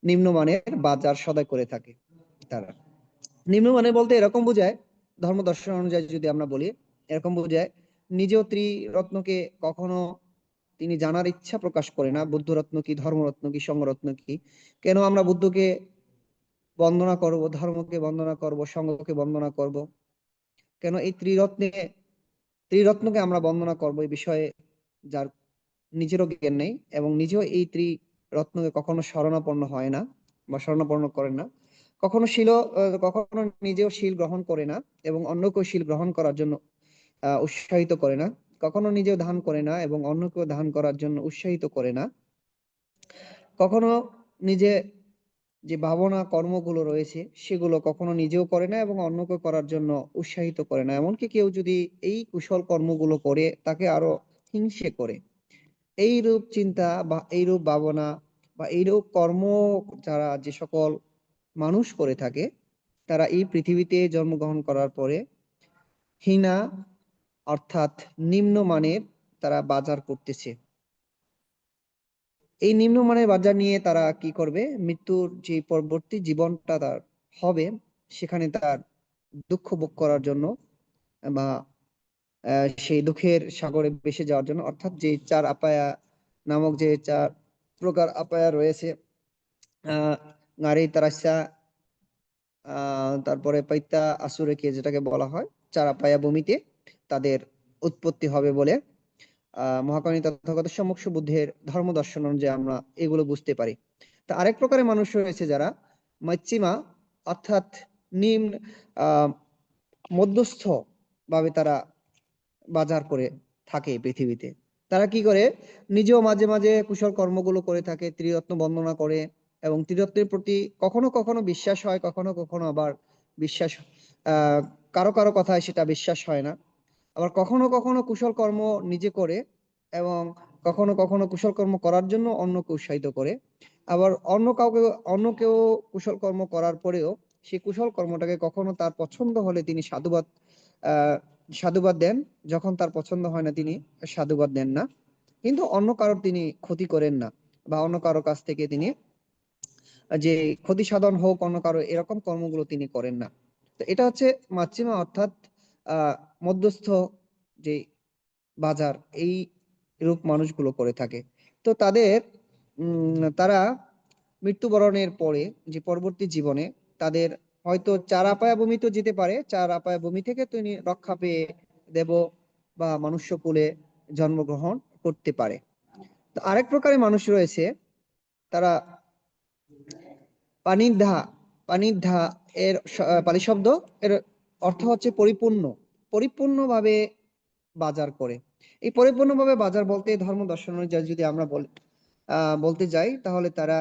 নিম্নমানের বাজার সদাই করে থাকে তারা। নিম্নমানের বলতে এরকম বোঝায়, ধর্ম দর্শন অনুযায়ী যদি আমরা বলি, এরকম বোঝায় নিজেও ত্রিরত্নকে কখনো তিনি জানার ইচ্ছা প্রকাশ করে না। বুদ্ধরত্ন কি, ধর্মরত্ন কি, সংঘরত্ন কি, কেন আমরা বুদ্ধকে বন্দনা করব, ধর্মকে বন্দনা করব, সংঘকে বন্দনা করব, কেন এই ত্রিরত্নকে আমরা বন্দনা করব, এই বিষয়ে যার নিজেরও জ্ঞান নেই এবং নিজেও এই ত্রিরত্নকে কখনো শরণাপন্ন হয় না বা শরণাপন্ন করেন না, কখনো নিজেও শীল গ্রহণ করে না এবং অন্যকেও শীল গ্রহণ করার জন্য উৎসাহিত করে না, কখনো নিজেও ধান করে না এবং অন্যকেও ধান করার জন্য উৎসাহিত করে না, কখনো নিজে যে ভাবনা কর্মগুলো রয়েছে সেগুলো কখনো নিজেও করে না এবং অন্যকে করার জন্য উৎসাহিত করে না। এমনকি কেউ যদি এই কুশল কর্মগুলো করে, তাকে আরো হিংসে করে। এইরূপ চিন্তা বা এইরূপ ভাবনা বা এইরূপ কর্ম যারা যে সকল মানুষ করে থাকে, তারা এই পৃথিবীতে জন্মগ্রহণ করার পরে হীনা অর্থাৎ নিম্নমানের তারা বাজার করতেছে। এই নিম্নমানের বাজার নিয়ে তারা কি করবে? মৃত্যুর যে পরবর্তী জীবনটা তার হবে, সেখানে তার দুঃখ ভোগ করার জন্য বা সেই দুঃখের সাগরে ভেসে যাওয়ার জন্য, অর্থাৎ যে চার আপায়া নামক যে চার প্রকার আপায়া রয়েছে, নারী তারাসা, তারপরে পৈত্যা আসুরেকে যেটাকে বলা হয়, চার আপায়া ভূমিতে তাদের উৎপত্তি হবে বলে মহাকারণী তথাগত সম্মুখ বুদ্ধের ধর্ম দর্শন অনুযায়ী আমরা এগুলো বুঝতে পারি। তা আরেক প্রকারের মানুষ রয়েছে যারা মৈচ্ছিমা, অর্থাৎ নিম্ন মধ্যস্থ ভাবে তারা বাজার করে থাকে পৃথিবীতে। তারা কি করে? নিজেও মাঝে মাঝে কুশল কর্মগুলো করে থাকে, ত্রিরত্ন বন্দনা করে এবং ত্রিরত্নের প্রতি কখনো কখনো বিশ্বাস হয়, কখনো কখনো আবার বিশ্বাস কারো কারো কথায় সেটা বিশ্বাস হয় না। আবার কখনো কখনো কুশল কর্ম নিজে করে এবং কখনো কখনো কুশল কর্ম করার জন্য অন্যকে উৎসাহিত করে। আবার অন্য কেউ কুশল কর্ম করার পরেও সেই কুশল কর্মটাকে কখনো তার পছন্দ হলে তিনি সাধুবাদ দেন, যখন তার পছন্দ হয় না তিনি সাধুবাদ দেন না। কিন্তু অন্য কারোর তিনি ক্ষতি করেন না বা অন্য কারোর কাছ থেকে তিনি যে ক্ষতি সাধন হোক অন্য কারো, এরকম কর্মগুলো তিনি করেন না। তো এটা হচ্ছে মাচ্ছিমা, অর্থাৎ মধ্যস্থ যে বাজার, এই রূপ মানুষগুলো করে থাকে। তো তারা মৃত্যুবরণের পরে যে পরবর্তী জীবনে তাদের হয়তো চার আপায়া ভূমি তো যেতে পারে, চার আপায়া ভূমি থেকে তিনি রক্ষা পেয়ে দেব বা মনুষ্য কুলে জন্মগ্রহণ করতে পারে। তো আরেক প্রকারের মানুষ রয়েছে, তারা পানিদ্ধা এর পালি শব্দ, এর অর্থ হচ্ছে পরিপূর্ণভাবে বাজার করে। এই পরিপূর্ণভাবে বাজার বলতে ধর্ম দর্শন অনুযায়ী যদি আমরা বলতে যাই, তাহলে তারা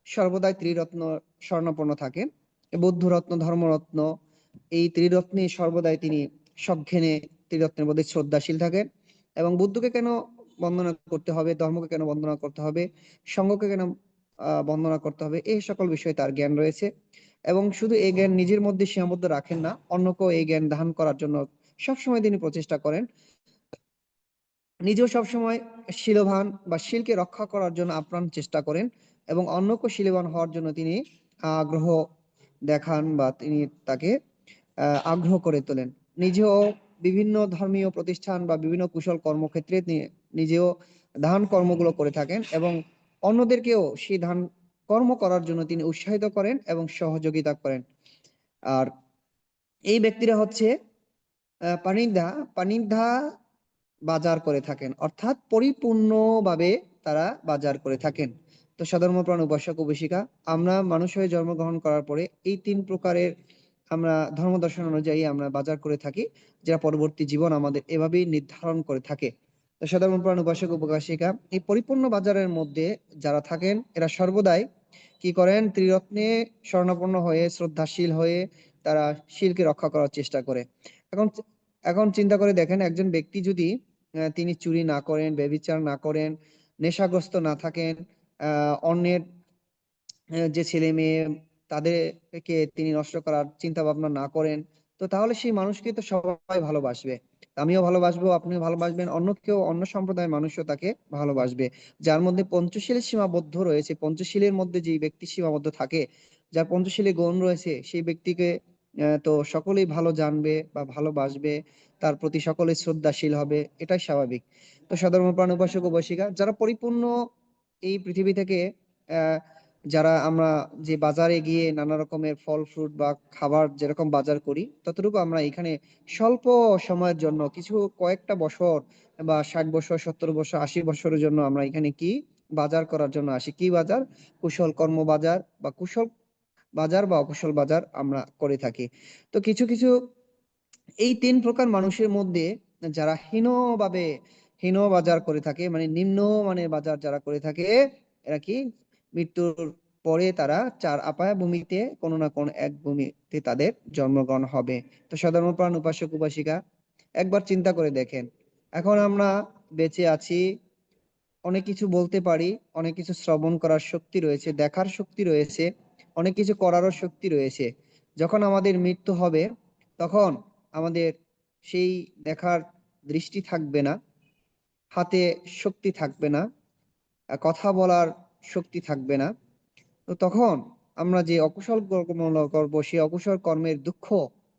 সর্বদাই ত্রিরত্ন স্বর্ণাপন্ন থাকে। বুদ্ধরত্ন, ধর্মরত্ন, এই ত্রিরত্নে সর্বদাই তিনি সজ্ঞানে ত্রিরত্নের প্রতি শ্রদ্ধাশীল থাকেন এবং বুদ্ধকে কেন বন্দনা করতে হবে, ধর্মকে কেন বন্দনা করতে হবে, সংঘকে কেন বন্দনা করতে হবে, এই সকল বিষয়ে তার জ্ঞান রয়েছে এবং শুধু এই জ্ঞান নিজের মধ্যে সীমাবদ্ধ রাখেন না, অন্যকেও এই জ্ঞান দান করার জন্য সবসময় তিনি প্রচেষ্টা করেন। নিজেও সবসময় শীলবান বা শীলকে রক্ষা করার জন্য আপ্রাণ চেষ্টা করেন এবং অন্যকে শীলবান হওয়ার জন্য তিনি আগ্রহ দেখান বা তিনি তাকে আগ্রহ করে তোলেন। নিজেও বিভিন্ন ধর্মীয় প্রতিষ্ঠান বা বিভিন্ন কুশল কর্মক্ষেত্রে নিজেও দান কর্মগুলো করে থাকেন এবং অন্যদেরকেও সেই দান কর্ম করার জন্য তিনি উৎসাহিত করেন এবং সহযোগিতা করেন। আর এই ব্যক্তিরা হচ্ছে পানিদ্ধা বাজার করে থাকেন, অর্থাৎ পরিপূর্ণভাবে তারা বাজার করে থাকেন। তো সাধর্মপ্রাণ উপাসক উপাসিকা, আমরা মানুষ হয়ে জন্মগ্রহণ করার পরে এই 3 প্রকারের আমরা ধর্ম দর্শন অনুযায়ী আমরা বাজার করে থাকি, যা পরবর্তী জীবন আমাদের এভাবেই নির্ধারণ করে থাকে। তো সাধর্মপ্রাণ উপাসক উপাসিকা এই পরিপূর্ণ বাজারের মধ্যে যারা থাকেন এরা সর্বদাই কি করেন? ত্রিরত্নে শরণাপন্ন হয়ে শ্রদ্ধাশীল হয়ে তারা শীলকে রক্ষা করার চেষ্টা করে। এখন এখন চিন্তা করে দেখেন, একজন ব্যক্তি যদি তিনি চুরি না করেন, ব্যভিচার না করেন, নেশাগ্রস্ত না থাকেন, অন্যের যে ছেলে মেয়ে তাদেরকে তিনি নষ্ট করার চিন্তা ভাবনা না করেন, তো তাহলে সেই মানুষকে তো সবাই ভালোবাসবে। আমিও ভালোবাসবো, আপনিও ভালোবাসবেন, অন্য কেউ অন্য সম্প্রদায়ের মানুষও তাকে ভালোবাসবে। যার মধ্যে পঞ্চশীল সীমাবদ্ধ রয়েছে, পঞ্চশীলের মধ্যে যে ব্যক্তি সীমাবদ্ধ থাকে, যার পঞ্চশীলে গুণ রয়েছে, সেই ব্যক্তিকে তো সকলেই ভালো জানবে বা ভালোবাসবে, তার প্রতি সকলেই শ্রদ্ধাশীল হবে, এটাই স্বাভাবিক। তো সাধর্মপ্রাণ উপাসক উপাসিকা যারা পরিপূর্ণ এই পৃথিবী থেকে যারা আমরা যে বাজারে গিয়ে নানা রকমের ফল ফ্রুট বা খাবার যেরকম বাজার করি, ততটুকু আমরা এখানে স্বল্প সময়ের জন্য কিছু কয়েকটা বছর বা 60 বছর, 70 বছর, 80 বছরের জন্য আমরা এখানে কি বাজার করার জন্য আসি। কি বাজার? কুশল কর্ম বাজার বা কুশল বাজার বা অকুশল বাজার আমরা করে থাকি। তো কিছু কিছু এই 3 প্রকার মানুষের মধ্যে যারা হীন বাজার করে থাকে, মানে নিম্ন মানের বাজার যারা করে থাকে, এরা কি মৃত্যুর পরে তারা 4 আপায় ভূমিতে কোনো না কোনো এক ভূমিতে তাদের জন্মগ্রহণ হবে। তো সাধর্মপ্রাণ উপাসক উপাসিকা, একবার চিন্তা করে দেখেন, এখন আমরা বেঁচে আছি, অনেক কিছু বলতে পারি, অনেক কিছু শ্রবণ করার শক্তি রয়েছে, দেখার শক্তি রয়েছে, অনেক কিছু করারও শক্তি রয়েছে। যখন আমাদের মৃত্যু হবে তখন আমাদের সেই দেখার দৃষ্টি থাকবে না, হাতে শক্তি থাকবে না, কথা বলার শক্তি থাকবে না। তো তখন আমরা যে অকুশল কর্ম করবো, সেই অকুশল কর্মের দুঃখ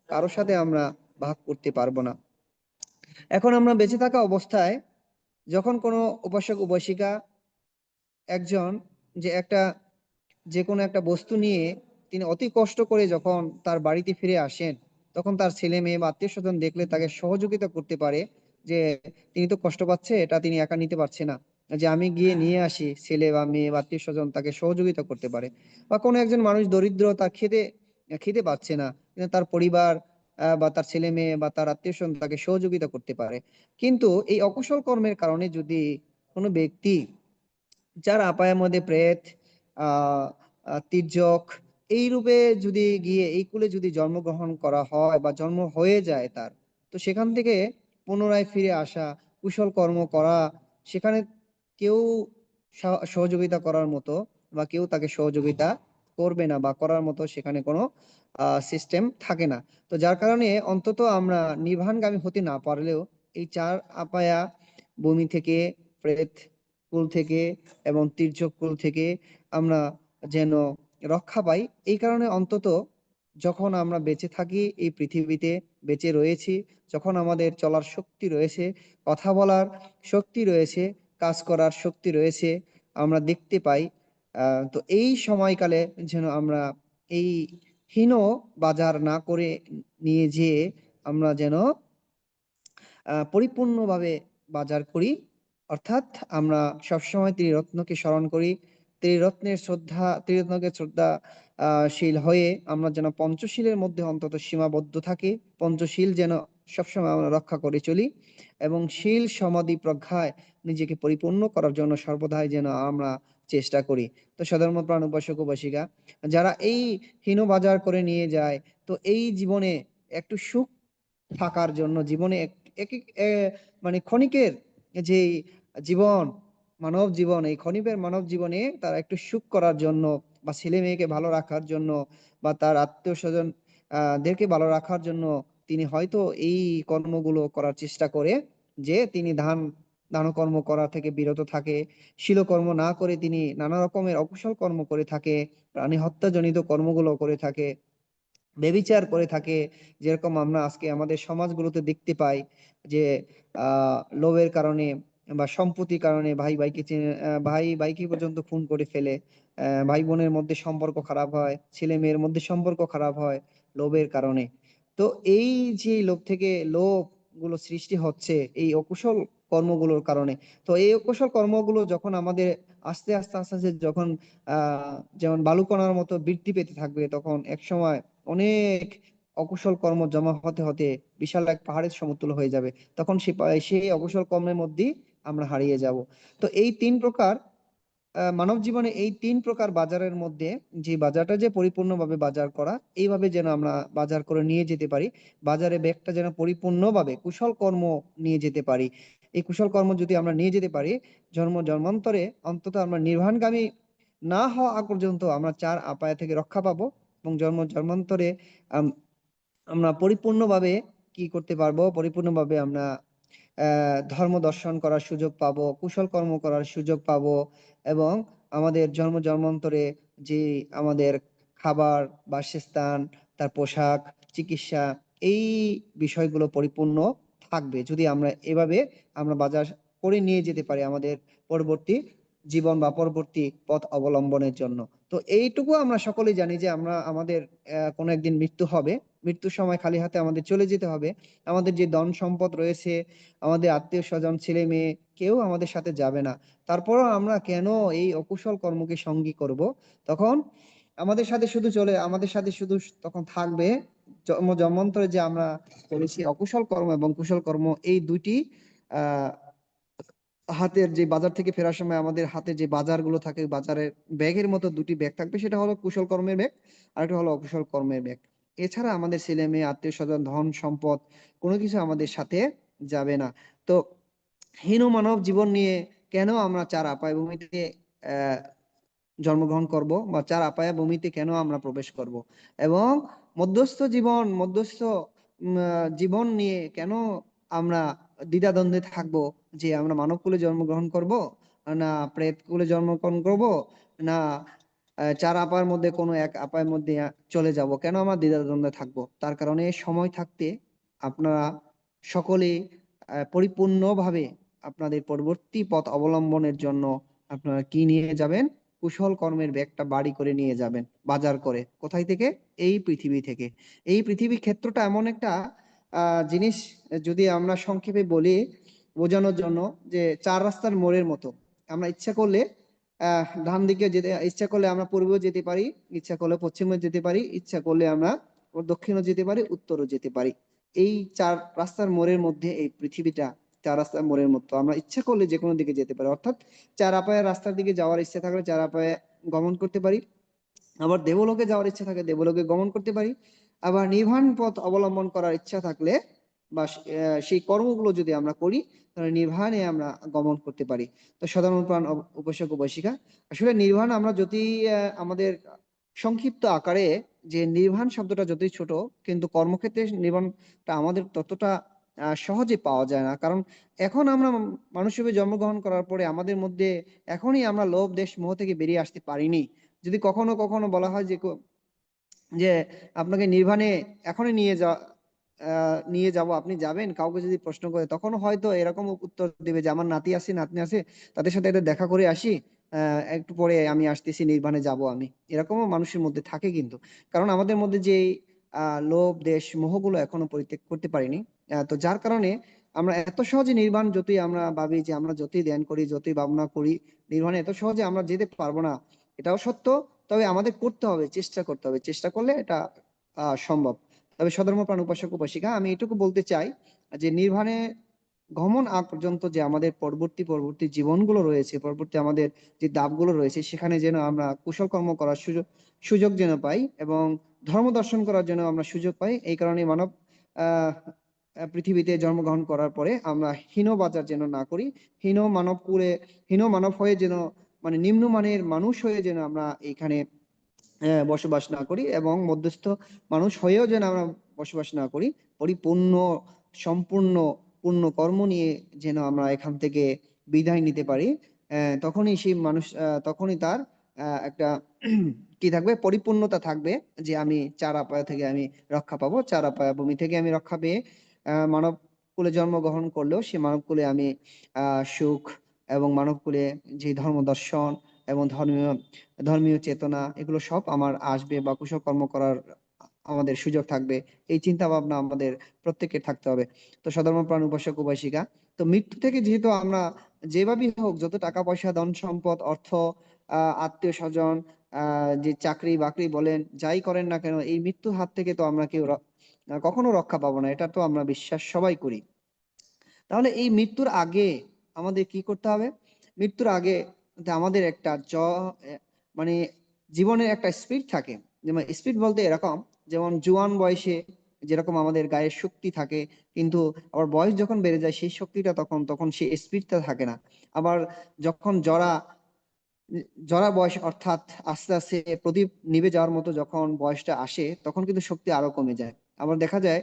কারোর সাথে আমরা ভাগ করতে পারবো না। এখন আমরা বেঁচে থাকা অবস্থায় যখন কোনো উপাসক উপাসিকা একজন যে কোনো একটা বস্তু নিয়ে তিনি অতি কষ্ট করে যখন তার বাড়িতে ফিরে আসেন, তখন তার ছেলে মেয়ে বা আত্মীয় স্বজন দেখলে তাকে সহযোগিতা করতে পারে যে তিনি তো কষ্ট পাচ্ছে, এটা তিনি একা নিতে পারছে না, যে আমি গিয়ে নিয়ে আসি, ছেলে বা মেয়ে বা আত্মীয় স্বজন তাকে সহযোগিতা করতে পারে। বা কোনো একজন মানুষ দরিদ্র, তার খেতে পাচ্ছে না, কিন্তু তার পরিবার বা তার ছেলে মেয়ে বা তার আত্মীয় স্বজন তাকে সহযোগিতা করতে পারে। কিন্তু এই অকুশল কর্মের কারণে যদি কোনো ব্যক্তি, যার আপায়ের মধ্যে প্রেত, তির্যক, এই রূপে যদি গিয়ে এই কুলে যদি জন্মগ্রহণ করা হয় বা জন্ম হয়ে যায় তার, তো সেখান থেকে পুনরায় ফিরে আসা, কুশল কর্ম করা, সেখানে কেউ সহযোগিতা করার মতো বা কেউ তাকে সহযোগিতা করবে না বা করার মতো সেখানে কোনো সিস্টেম থাকে না। তো যার কারণে অন্তত আমরা নির্বাণগামী হতে না পারলেও এই 4 আপায়া ভূমি থেকে, প্রেত কুল থেকে এবং তির্যক কুল থেকে আমরা যেন রক্ষা পাই। এই কারণে অন্তত যখন আমরা বেঁচে থাকি, এই পৃথিবীতে বেঁচে রয়েছি, যখন আমাদের চলার শক্তি রয়েছে, কথা বলার শক্তি রয়েছে, কাজ করার শক্তি রয়েছে, আমরা দেখতে পাই, তো এই সময়কালে যেন আমরা এই হীন বাজার না করে নিয়ে যেয়ে আমরা যেন পরিপূর্ণভাবে বাজার করি। অর্থাৎ আমরা সবসময় ত্রিরত্নকে স্মরণ করি, ত্রিরত্নকে শ্রদ্ধাশীল হয়ে আমরা যেন পঞ্চশীলের মধ্যে অন্তত সীমাবদ্ধ থাকি, পঞ্চশীল যেন সবসময় আমরা রক্ষা করে চলি এবং শীল সমাধি প্রজ্ঞায় নিজেকে পরিপূর্ণ করার জন্য সর্বদাই যেন আমরা চেষ্টা করি। তো সাধর্মপ্রাণ উপাসক উপাসিকা যারা এই হীন বাজার করে নিয়ে যায়, তো এই জীবনে একটু সুখ থাকার জন্য, জীবনে মানে ক্ষণিকের যে জীবন, মানব জীবন, এই ক্ষণিকের মানব জীবনে তারা একটু সুখ করার জন্য বা ছেলে মেয়েকে ভালো রাখার জন্য বা তার আত্মীয় স্বজন দেরকে ভালো রাখার জন্য তিনি হয়তো এই কর্মগুলো করার চেষ্টা করে, যে তিনি দানকর্ম করা থেকে বিরত থাকে, শিলকর্ম না করে তিনি নানা রকমের অকুশল কর্ম করে থাকে, প্রাণী হত্যাজনিত কর্মগুলো করে থাকে, ব্যভিচার করে থাকে। যেরকম আমরা আজকে আমাদের সমাজগুলোতে দেখতে পাই যে লোভের কারণে বা সম্পত্তির কারণে ভাই ভাইকে পর্যন্ত খুন করে ফেলে, ভাই বোনের মধ্যে সম্পর্ক খারাপ হয়, ছেলে মেয়ের মধ্যে সম্পর্ক খারাপ হয় লোভের কারণে। তো এই যে লোভ থেকে লোভ গুলো সৃষ্টি হচ্ছে এই অকুশল কর্মগুলোর কারণে। তো এই অকুশল কর্মগুলো যখন আমাদের আস্তে আস্তে আস্তে আস্তে যখন যেমন বালুকণার মতো বৃদ্ধি পেতে থাকবে, তখন এক সময় অনেক অকুশল কর্ম জমা হতে হতে বিশাল এক পাহাড়ের সমতুল্য হয়ে যাবে। তখন সেই অকুশল কর্মের মধ্যেই আমরা হারিয়ে যাব। তো এই 3 প্রকার মানব জীবনে এই 3 প্রকার বাজারের মধ্যে যে বাজারটা যে পরিপূর্ণভাবে বাজার করা, এইভাবে যেন আমরা বাজার করে নিয়ে যেতে পারি, বাজারে ব্যাগটা যেন পরিপূর্ণভাবে কুশল কর্ম নিয়ে যেতে পারি। এই কুশল কর্ম যদি আমরা নিয়ে যেতে পারি, জন্মান্তরে অন্তত আমরা নির্বাণগামী না হওয়া আগ পর্যন্ত আমরা 4 আপায় থেকে রক্ষা পাবো, এবং জন্মান্তরে আমরা পরিপূর্ণভাবে কি করতে পারবো, পরিপূর্ণভাবে আমরা ধর্ম দর্শন করার সুযোগ পাবো, কুশল কর্ম করার সুযোগ পাবো, এবং আমাদের জন্মান্তরে যে আমাদের খাবার, বাসস্থান, তার পোশাক, চিকিৎসা, এই বিষয়গুলো পরিপূর্ণ থাকবে যদি আমরা এভাবে আমরা বাজার করে নিয়ে যেতে পারি আমাদের পরবর্তী জীবন বা পরবর্তী পথ অবলম্বনের জন্য। তো এইটুকু আমরা সকলেই জানি যে আমাদের কোনো একদিন মৃত্যু হবে, মৃত্যুর সময় খালি হাতে আমাদের চলে যেতে হবে। আমাদের যে ধন সম্পদ রয়েছে, আমাদের আত্মীয় স্বজন, ছেলে মেয়ে, কেউ আমাদের সাথে যাবে না। তারপরও আমরা কেন এই অকুশল কর্মকে সঙ্গী করব? তখন আমাদের সাথে শুধু তখন থাকবে জন্মান্তরে যে আমরা করেছি অকুশল কর্ম এবং কুশল কর্ম, এই দুইটি আহ হাতের যে বাজার থেকে ফেরার সময় আমাদের হাতে যে বাজারগুলো থাকে, বাজারের ব্যাগের মতো দুটি ব্যাগ থাকবে, সেটা হলো কুশল কর্মের ব্যাগ আর একটা হলো অকুশল কর্মের ব্যাগ। এছাড়া আমাদের ছেলে মেয়ে, আত্মীয় স্বজন, ধন সম্পদ কোনো কিছু আমাদের সাথে যাবে না। তো হীন মানব জীবন নিয়ে কেন আমরা 4 আপায় ভূমিতে আহ জন্মগ্রহণ করব, বা 4 আপায়া ভূমিতে কেন আমরা প্রবেশ করব, এবং মধ্যস্থ জীবন নিয়ে কেন আমরা দ্বিধাদ্বন্দ্বে থাকবো যে আমরা মানব কুলে জন্মগ্রহণ করব না প্রেত কুলে জন্মগ্রহণ করব, না 4 আপার মধ্যে কোনো এক আপায়ের মধ্যে চলে যাব? কেন আমরা দ্বিধাদ্বন্দ্বে থাকবো? তার কারণে সময় থাকতে আপনারা সকলে পরিপূর্ণভাবে আপনাদের পরবর্তী পথ অবলম্বনের জন্য আপনারা কি নিয়ে যাবেন? কুশল কর্মের ব্যাগটা বাড়ি করে নিয়ে যাবেন, বাজার করে। কোথায় থেকে? এই পৃথিবী থেকে। এই পৃথিবী ক্ষেত্রটা এমন একটা জিনিস, যদি আমরা সংক্ষেপে বলি বোঝানোর জন্য, যে 4 রাস্তার মোড়ের মতো। আমরা ইচ্ছা করলে ডান দিকে যেতে, ইচ্ছা করলে আমরা পূর্বেও যেতে পারি, ইচ্ছা করলে পশ্চিমে যেতে পারি, ইচ্ছা করলে আমরা দক্ষিণও যেতে পারি, উত্তরও যেতে পারি। এই 4 রাস্তার মোড়ের মধ্যে এই পৃথিবীটা 4 রাস্তার মোড়ের মতো। আমরা ইচ্ছা করলে যে কোনো দিকে যেতে পারি, অর্থাৎ 4 আপায়ের রাস্তার দিকে যাওয়ার ইচ্ছা থাকলে 4 আপায়ে গমন করতে পারি, আবার দেবলোকে যাওয়ার ইচ্ছা থাকে দেবলোকে গমন করতে পারি, আবার নির্বাণ পথ অবলম্বন করার ইচ্ছা থাকলে বা সেই কর্মগুলো যদি আমরা করি তাহলে নির্বাণে আমরা গমন করতে পারি। তো সাধারণ প্রাণ উপাসক উপাসিকা, আসলে নির্বাণ আমরা যদি আমাদের সংক্ষিপ্ত আকারে, যে নির্বাণ শব্দটা যতই ছোট, কিন্তু কর্মক্ষেত্রে নির্বাণটা আমাদের ততটা সহজে পাওয়া যায় না। কারণ এখন আমরা মানুষ হিসেবে জন্মগ্রহণ করার পরে আমাদের মধ্যে এখনই আমরা লোভ, দেশ, মোহ থেকে বেরিয়ে আসতে পারিনি। যদি কখনো কখনো বলা হয় যে আপনাকে নির্বাণে এখনই নিয়ে যাব, আপনি যাবেন, কাউকে যদি প্রশ্ন করে, তখন হয়তো এরকম উত্তর দেবে যে আমার নাতি আছে, নাতনি আছে, তাদের সাথে একটু দেখা করে আসি, একটু পরে আমি আসতেছি, নির্বাণে যাব আমি। এরকমও মানুষের মধ্যে থাকে কিন্তু, কারণ আমাদের মধ্যে যে লোভ, দেশ, মোহগুলো এখনো পরিত্যাগ করতে পারিনি। তো যার কারণে আমরা এত সহজে নির্বাণ, যতই আমরা ভাবি যে আমরা যতই ধ্যান করি, যতই ভাবনা করি, নির্বাণে এত সহজে আমরা যেতে পারবো না, এটাও সত্য। তবে আমাদের করতে হবে, চেষ্টা করতে হবে, চেষ্টা করলে এটা সম্ভব। তবে সধর্ম প্রাণ উপাসক উপাসিকা, আমি এটুকু বলতে চাই যে নির্বাণে গমন আগ পর্যন্ত যে আমাদের পরবর্তী জীবনগুলো রয়েছে, পরবর্তী আমাদের যে ধাপগুলো রয়েছে, সেখানে যেন আমরা কুশল কর্ম করার সুযোগ যেন পাই, এবং ধর্ম দর্শন করার জন্য আমরা সুযোগ পাই। এই কারণে মানব পৃথিবীতে জন্মগ্রহণ করার পরে আমরা হীন বাজার যেন না করি, হীন মানব হয়ে যেন, মানে নিম্নমানের মানুষ হয়ে যেন আমরা এখানে বসবাস না করি, এবং মধ্যস্থ মানুষ হয়েও যেন আমরা বসবাস না করি। পরিপূর্ণ, সম্পূর্ণ পূর্ণ কর্ম নিয়ে যেন আমরা এখান থেকে বিদায় নিতে পারি, তখনই সেই মানুষ তখনই তার একটা কি থাকবে, পরিপূর্ণতা থাকবে, যে আমি 4 আপায় থেকে আমি রক্ষা পাবো, 4 আপায় ভূমি থেকে আমি রক্ষা পেয়ে মানব কুলে জন্মগ্রহণ করলেও সে মানব কুলে আমি সুখ এবং মানব কুলে যে ধর্ম দর্শন এবং ধর্মীয় চেতনা এগুলো সব আমার আসবে, বা কুশল কর্ম করার আমাদের সুযোগ থাকবে। এই চিন্তা ভাবনা আমাদের প্রত্যেকের থাকতে হবে। তো সধর্মপ্রাণ উপাসক উপাসিকা, তো মৃত্যু থেকে যেহেতু আমরা যেভাবেই হোক, যত টাকা পয়সা ধন সম্পদ অর্থ আত্মীয় স্বজন যে চাকরি বাকরি বলেন যাই করেন না কেন, এই মৃত্যুর হাত থেকে তো আমরা কেউ কখনো রক্ষা পাবো না, এটা তো আমরা বিশ্বাস সবাই করি। তাহলে এই মৃত্যুর আগে আমাদের কি করতে হবে? মৃত্যুর আগে আমাদের একটা মানে জীবনের একটা স্পিড থাকে। যেমন স্পিড বলতে এরকম, যেমন জোয়ান বয়সে যেরকম আমাদের গায়ের শক্তি থাকে, কিন্তু আবার বয়স যখন বেড়ে যায় সেই শক্তিটা তখন সেই স্পিডটা থাকে না। আবার যখন জরা বয়স, অর্থাৎ আস্তে আস্তে প্রদীপ নিভে যাওয়ার মতো যখন বয়সটা আসে, তখন কিন্তু শক্তি আরো কমে যায়। আবার দেখা যায়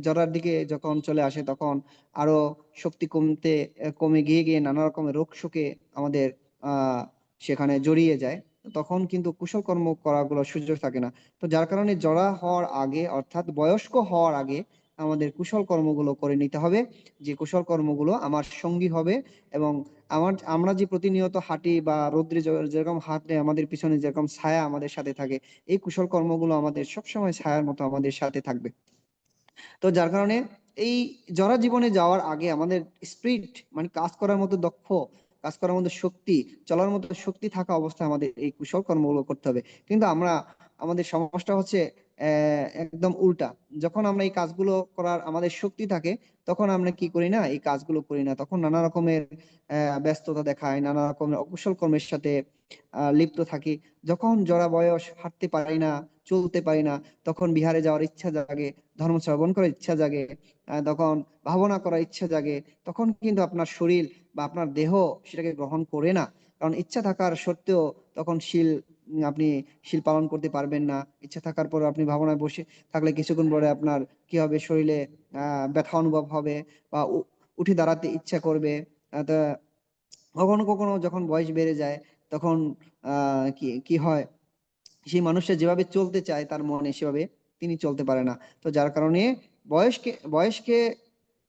জরার দিকে যখন চলে আসে তখন আরো শক্তি কমে গিয়ে গিয়ে নানা রকমের রোগ শোকে আমাদের সেখানে জড়িয়ে যায়। তখন কিন্তু কুশল কর্ম করাগুলো সুযোগ থাকে না। তো যার কারণে জরা হওয়ার আগে, অর্থাৎ বয়স্ক হওয়ার আগে আমাদের কুশল কর্মগুলো করে নিতে হবে, যে কুশল কর্মগুলো আমার সঙ্গী হবে। এবং আমরা যে প্রতিনিয়ত হাঁটি বা রৌদ্রে যেরকম হাঁটলে আমাদের পিছনে যেরকম ছায়া আমাদের সাথে থাকে, এই কুশল কর্মগুলো আমাদের সবসময় ছায়ার মতো আমাদের সাথে থাকবে। তো যার কারণে এই জরা জীবনে যাওয়ার আগে আমাদের স্পিরিট, মানে কাজ করার মতো দক্ষ, কাজ করার মতো শক্তি, চলার মতো শক্তি থাকা অবস্থায় আমাদের এই কুশল কর্মগুলো করতে হবে। কিন্তু আমাদের সমস্যা হচ্ছে একদম উল্টা। যখন আমরা এই কাজগুলো করার আমাদের শক্তি থাকে, তখন আমরা কি করি না, এই কাজগুলো করি না। তখন নানা রকমের ব্যস্ততা দেখায়, নানা রকমের অকুশল কর্মের সাথে লিপ্ত থাকি। যখন জরা বয়স, হাঁটতে পারি না, চলতে পারি না, তখন বিহারে যাওয়ার ইচ্ছা জাগে, ধর্ম শ্রবণ করার ইচ্ছা জাগে, তখন ভাবনা করার ইচ্ছা জাগে। তখন কিন্তু আপনার শরীর বা আপনার দেহ সেটাকে গ্রহণ করে না। কারণ ইচ্ছা থাকার সত্ত্বেও তখন আপনি শীল পালন করতে পারবেন না। ইচ্ছা থাকার পর আপনি ভাবনায় বসে থাকলে কিছুক্ষণ পরে আপনার কি হবে, শরীরে ব্যথা অনুভব হবে বা উঠে দাঁড়াতে ইচ্ছা করবে। তা কখনো কখনো যখন বয়স বেড়ে যায় তখন কি কি হয়, সেই মানুষটা যেভাবে চলতে চায় তার মনে সেভাবে তিনি চলতে পারে না। তো যার কারণে বয়সকে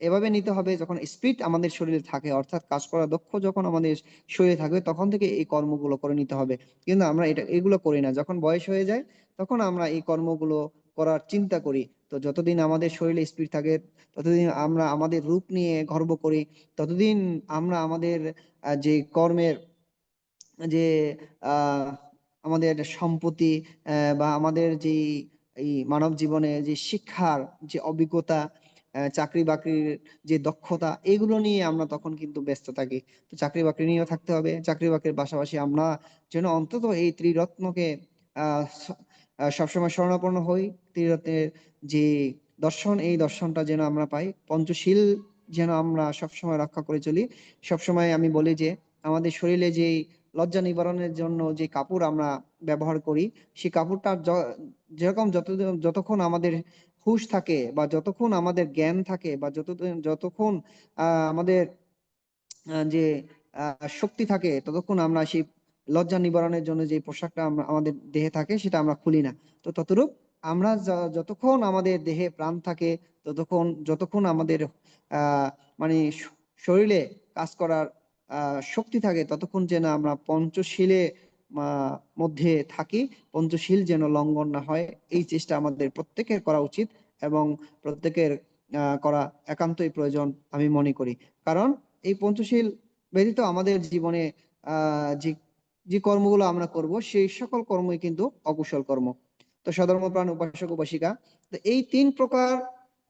এভাবে নিতে হবে, যখন স্পিড আমাদের শরীরে থাকে, অর্থাৎ কাজ করা দক্ষ যখন আমাদের শরীরে থাকবে, তখন থেকে এই কর্মগুলো করে নিতে হবে। কিন্তু আমরা এগুলো করি না। যখন বয়স হয়ে যায় তখন আমরা এই কর্মগুলো করার চিন্তা করি। তো যতদিন আমাদের শরীরে স্পিড থাকে, ততদিন আমরা আমাদের রূপ নিয়ে গর্ব করি, ততদিন আমরা আমাদের যে কর্মের যে আহ আমাদের সম্পত্তি বা আমাদের যে এই মানব জীবনে যে শিক্ষার যে অভিজ্ঞতা, চাকরি বাকরির যে দক্ষতা, এগুলো নিয়ে আমরা তখন কিন্তু ব্যস্ত থাকি। তো চাকরি বাকরি নিয়েও থাকতে হবে। চাকরি বাকরির পাশাপাশি আমরা যেন অন্তত এই ত্রিরত্নকে সবসময় শরণাপন্ন হই। ত্রিরত্নের যে দর্শন, এই দর্শনটা যেন আমরা পাই। পঞ্চশীল যেন আমরা সবসময় রক্ষা করে চলি। সবসময় আমি বলি যে আমাদের শরীরে যে লজ্জা নিবারণের জন্য যে কাপড় আমরা ব্যবহার করি, সেই কাপড়টা যেরকম যতক্ষণ আমাদের হুঁশ থাকে বা যতক্ষণ আমাদের জ্ঞান থাকে বা যতক্ষণ আমাদের যে শক্তি থাকে, ততক্ষণ আমরা সেই লজ্জা নিবারণের জন্য যে পোশাকটা আমাদের দেহে থাকে সেটা আমরা খুলি না। তো ততরূপ আমরা যতক্ষণ আমাদের দেহে প্রাণ থাকে, যতক্ষণ আমাদের মানে শরীরে কাজ করার শক্তি থাকে, ততক্ষণ যেন আমরা পঞ্চশীলে মধ্যে থাকি, পঞ্চশীল যেন লঙ্ঘন না হয়, এই চেষ্টা আমাদের প্রত্যেকের করা উচিত এবং প্রত্যেকের করা একান্তই প্রয়োজন আমি মনে করি। কারণ এই পঞ্চশীল ব্যতীত আমাদের জীবনে যে যে কর্মগুলো আমরা করব, সেই সকল কর্মই কিন্তু অকুশল কর্ম। তো সধর্মপ্রাণ উপাসক উপাসিকা, তো এই 3 প্রকার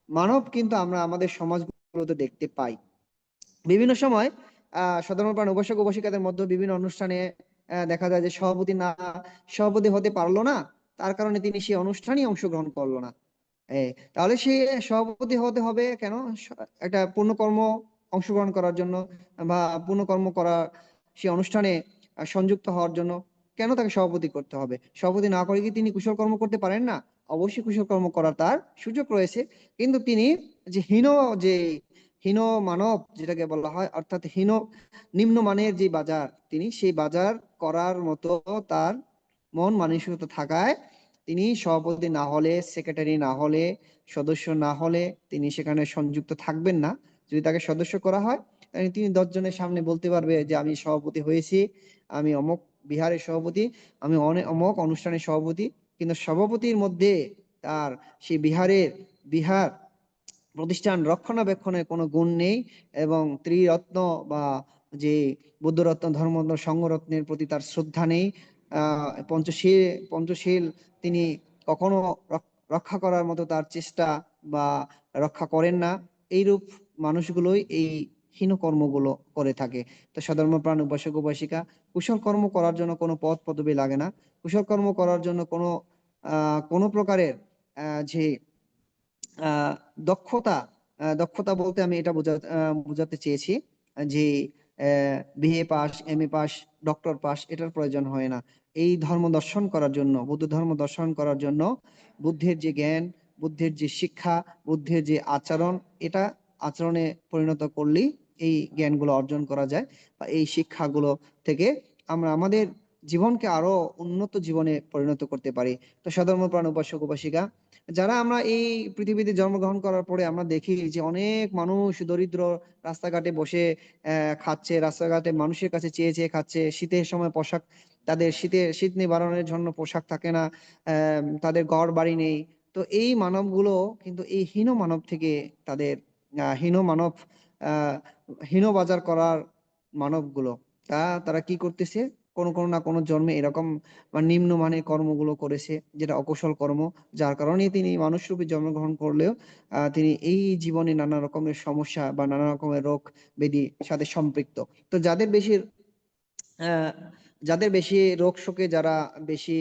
মানব কিন্তু আমরা আমাদের সমাজগুলোতে দেখতে পাই। বিভিন্ন সময় সধর্মপ্রাণ উপাসক উপাসিকাদের মধ্যে বিভিন্ন অনুষ্ঠানে দেখা যায় যে সভাপতি হতে পারলো না, তার কারণে তিনি সেই অনুষ্ঠানেই অংশগ্রহণ করলো না। তাহলে সে সভাপতি হতে হবে কেন? একটা পূর্ণকর্ম অংশগ্রহণ করার জন্য বা পূর্ণকর্ম করা সেই অনুষ্ঠানে সংযুক্ত হওয়ার জন্য। কেন তাকে সভাপতি করতে হবে? সভাপতি না করে কি তিনি কুশল কর্ম করতে পারেন না? অবশ্যই কুশল কর্ম করার তার সুযোগ রয়েছে, কিন্তু তিনি যে হীন যে হীন মানব যেটাকে বলা হয়, অর্থাৎ নিম্নমানের যে বাজার, তিনি সেই বাজার করার মতো তার মন মানসিকতা থাকায় তিনি সভাপতি না হলে, সেক্রেটারি না হলে, সদস্য না হলে তিনি সেখানে সংযুক্ত থাকবেন না। যদি তাকে সদস্য করা হয় তাহলে তিনি 10 জনের সামনে বলতে পারবে যে আমি সভাপতি হয়েছি, আমি অমুক বিহারের সভাপতি, আমি অমুক অনুষ্ঠানের সভাপতি। কিন্তু সভাপতির মধ্যে তার সেই বিহার প্রতিষ্ঠান রক্ষণাবেক্ষণের কোনো গুণ নেই, এবং ত্রিরত্ন বা যে বুদ্ধরত্ন, ধর্মরত্ন, সংঘরত্নের প্রতি তার শ্রদ্ধা নেই। পঞ্চশীল তিনি কখনো রক্ষা করার মতো তার চেষ্টা বা রক্ষা করেন না। এইরূপ মানুষগুলোই এই হীন কর্মগুলো করে থাকে। তো সধর্মপ্রাণ উপাসক উপাসিকা, কুশল কর্ম করার জন্য কোনো পদ পদবি লাগে না। কুশল কর্ম করার জন্য কোনো প্রকারের যে আহ দক্ষতা বলতে আমি এটা বোঝাতে চেয়েছি যে BA pass, MA pass, doctor pass এটার প্রয়োজন হয় না। এই ধর্ম দর্শন করার জন্য, বুদ্ধ ধর্ম দর্শন করার জন্য বুদ্ধের যে জ্ঞান, বুদ্ধের যে শিক্ষা, বুদ্ধের যে আচরণ, এটা আচরণে পরিণত করলেই এই জ্ঞানগুলো অর্জন করা যায়, বা এই শিক্ষাগুলো থেকে আমরা আমাদের জীবনকে আরো উন্নত জীবনে পরিণত করতে পারি। তো সধর্মপ্রাণ উপাসক উপাসিকা, যারা আমরা এই পৃথিবীতে জন্মগ্রহণ করার পরে আমরা দেখি যে অনেক মানুষ দরিদ্র রাস্তাঘাটে বসে খাচ্ছে, রাস্তাঘাটে মানুষের কাছে চেয়ে চেয়ে খাচ্ছে। শীতের সময় পোশাক, তাদের শীত নিবারণের জন্য পোশাক থাকে না, তাদের ঘর বাড়ি নেই। তো এই মানবগুলো কিন্তু এই হীন মানব থেকে তাদের হীন মানব আহ হীন বাজার করার মানবগুলো তারা কি করতেছে, কোনো না কোনো জন্মে এরকম বা নিম্নমানের কর্মগুলো করেছে, যেটা অকুশল কর্ম, যার কারণে তিনি মানুষরূপে জন্মগ্রহণ করলেও তিনি এই জীবনে নানা রকমের সমস্যা বা নানা রকমের রোগ ব্যাধির সাথে সম্পৃক্ত। তো যাদের বেশি রোগ শোকে, যারা বেশি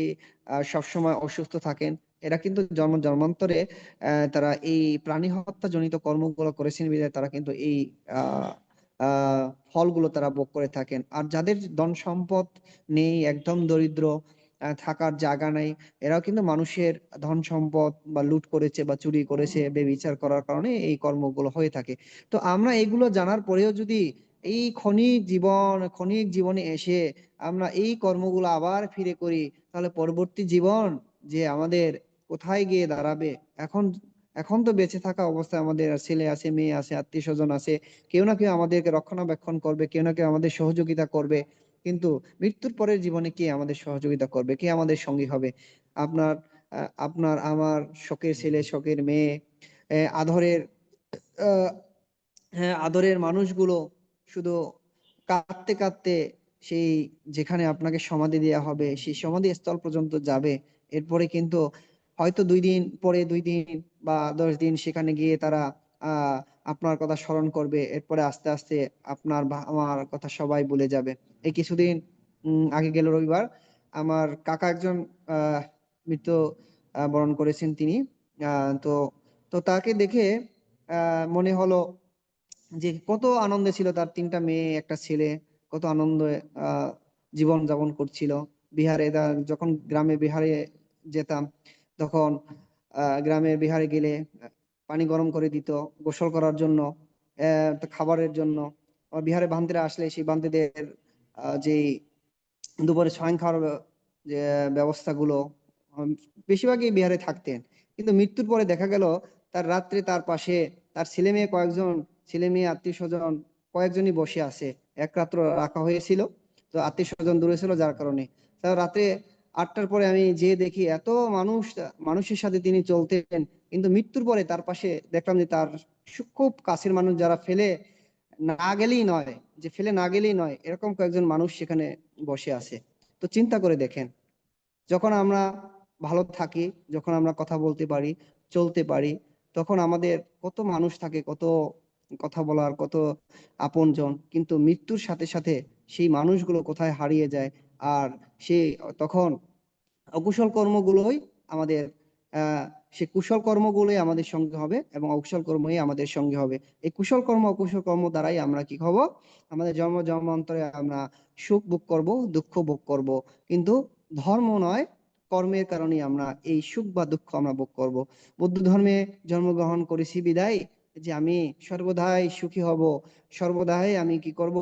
সবসময় অসুস্থ থাকেন, এরা কিন্তু জন্মান্তরে তারা এই প্রাণী হত্যা জনিত কর্মগুলো করেছেন বিধায় তারা কিন্তু এই আহ আহ ফলগুলো তারা ভোগ করে থাকেন। আর যাদের ধন সম্পদ নেই, একদম দরিদ্র, থাকার জায়গা নাই, এরাও কিন্তু মানুষের ধন সম্পদ বা লুট করেছে বা চুরি করেছে, বেবিচার করার কারণে এই কর্মগুলো হয়ে থাকে। তো আমরা এগুলো জানার পরেও যদি এই ক্ষণিক জীবনে এসে আমরা এই কর্মগুলো আবার ফিরে করি, তাহলে পরবর্তী জীবন যে আমাদের কোথায় গিয়ে দাঁড়াবে। এখন এখন তো বেঁচে থাকা অবস্থায় আমাদের ছেলে আছে, মেয়ে আছে, আত্মীয় স্বজন আছে, কেউ না কেউ আমাদেরকে রক্ষণাবেক্ষণ করবে, কেউ না কেউ আমাদের সহযোগিতা করবে। কিন্তু মৃত্যুর পরের জীবনে কে আমাদের সহযোগিতা করবে, কে আমাদের সঙ্গী হবে? আপনার আমার শখের ছেলে, শখের মেয়ে, আদরের আহ হ্যাঁ, আদরের মানুষগুলো শুধু কাঁদতে কাঁদতে সেই যেখানে আপনাকে সমাধি দেওয়া হবে সেই সমাধি স্থল পর্যন্ত যাবে। এরপরে কিন্তু হয়তো 2 দিন পরে, 2 দিন বা 10 দিন সেখানে গিয়ে তারা আপনার কথা স্মরণ করবে। এরপরে আস্তে আস্তে আপনার বা আমার কথা সবাই ভুলে যাবে। এই কিছুদিন আগে গেল রবিবার আমার কাকা একজন মৃত্যু বরণ করেছেন তিনি। তো তো তাকে দেখে মনে হলো যে কত আনন্দে ছিল, তার 3টা মেয়ে, একটা ছেলে, কত আনন্দে জীবন যাপন করছিল বিহারে। যখন গ্রামে বিহারে যেতাম, তখন গ্রামে বিহারে গেলে পানি গরম করে দিত গোসল করার জন্য, খাবারের জন্য। বিহারে বান্দিরা আসলে সেই বান্দিদের যে দুপুরে স্বয়ং খাওয়ার যে ব্যবস্থাগুলো, বেশিরভাগই বিহারে থাকতেন। কিন্তু মৃত্যুর পরে দেখা গেল তার রাত্রে তার পাশে তার ছেলে মেয়ে আত্মীয় স্বজন কয়েকজনই বসে আছে। এক রাত্র রাখা হয়েছিল, তো আত্মীয় স্বজন দূরে ছিল যার কারণে। তার রাত্রে 8টার পরে আমি যে দেখি এত মানুষের সাথে তিনি চলতেন, কিন্তু মৃত্যুর পরে তার পাশে দেখলাম যে তার খুব কাছের মানুষ, যারা ফেলে না গেলেই নয় এরকম কয়েকজন মানুষ সেখানে বসে আছে। তো চিন্তা করে দেখেন, যখন আমরা ভালো থাকি, যখন আমরা কথা বলতে পারি, চলতে পারি, তখন আমাদের কত মানুষ থাকে, কত কথা বলার, কত আপনজন। কিন্তু মৃত্যুর সাথে সাথে সেই মানুষগুলো কোথায় হারিয়ে যায়। আর সে তখন অকুশল কর্মগুলোই আমাদের সে কুশল কর্মগুলোই আমাদের সঙ্গে হবে এবং অকুশল কর্মই আমাদের সঙ্গে হবে। এই কুশল কর্ম অকুশল কর্ম দ্বারাই আমরা কি হব, আমাদের জন্মান্তরে আমরা সুখ ভোগ করব, দুঃখ ভোগ করব। কিন্তু ধর্ম নয়, কর্মের কারণে আমরা এই সুখ বা দুঃখ আমরা ভোগ করব। বুদ্ধ ধর্মে জন্মগ্রহণ করেছি বিদায় যে আমি সর্বদাই সুখী হব, সর্বদাই আমি কি করব,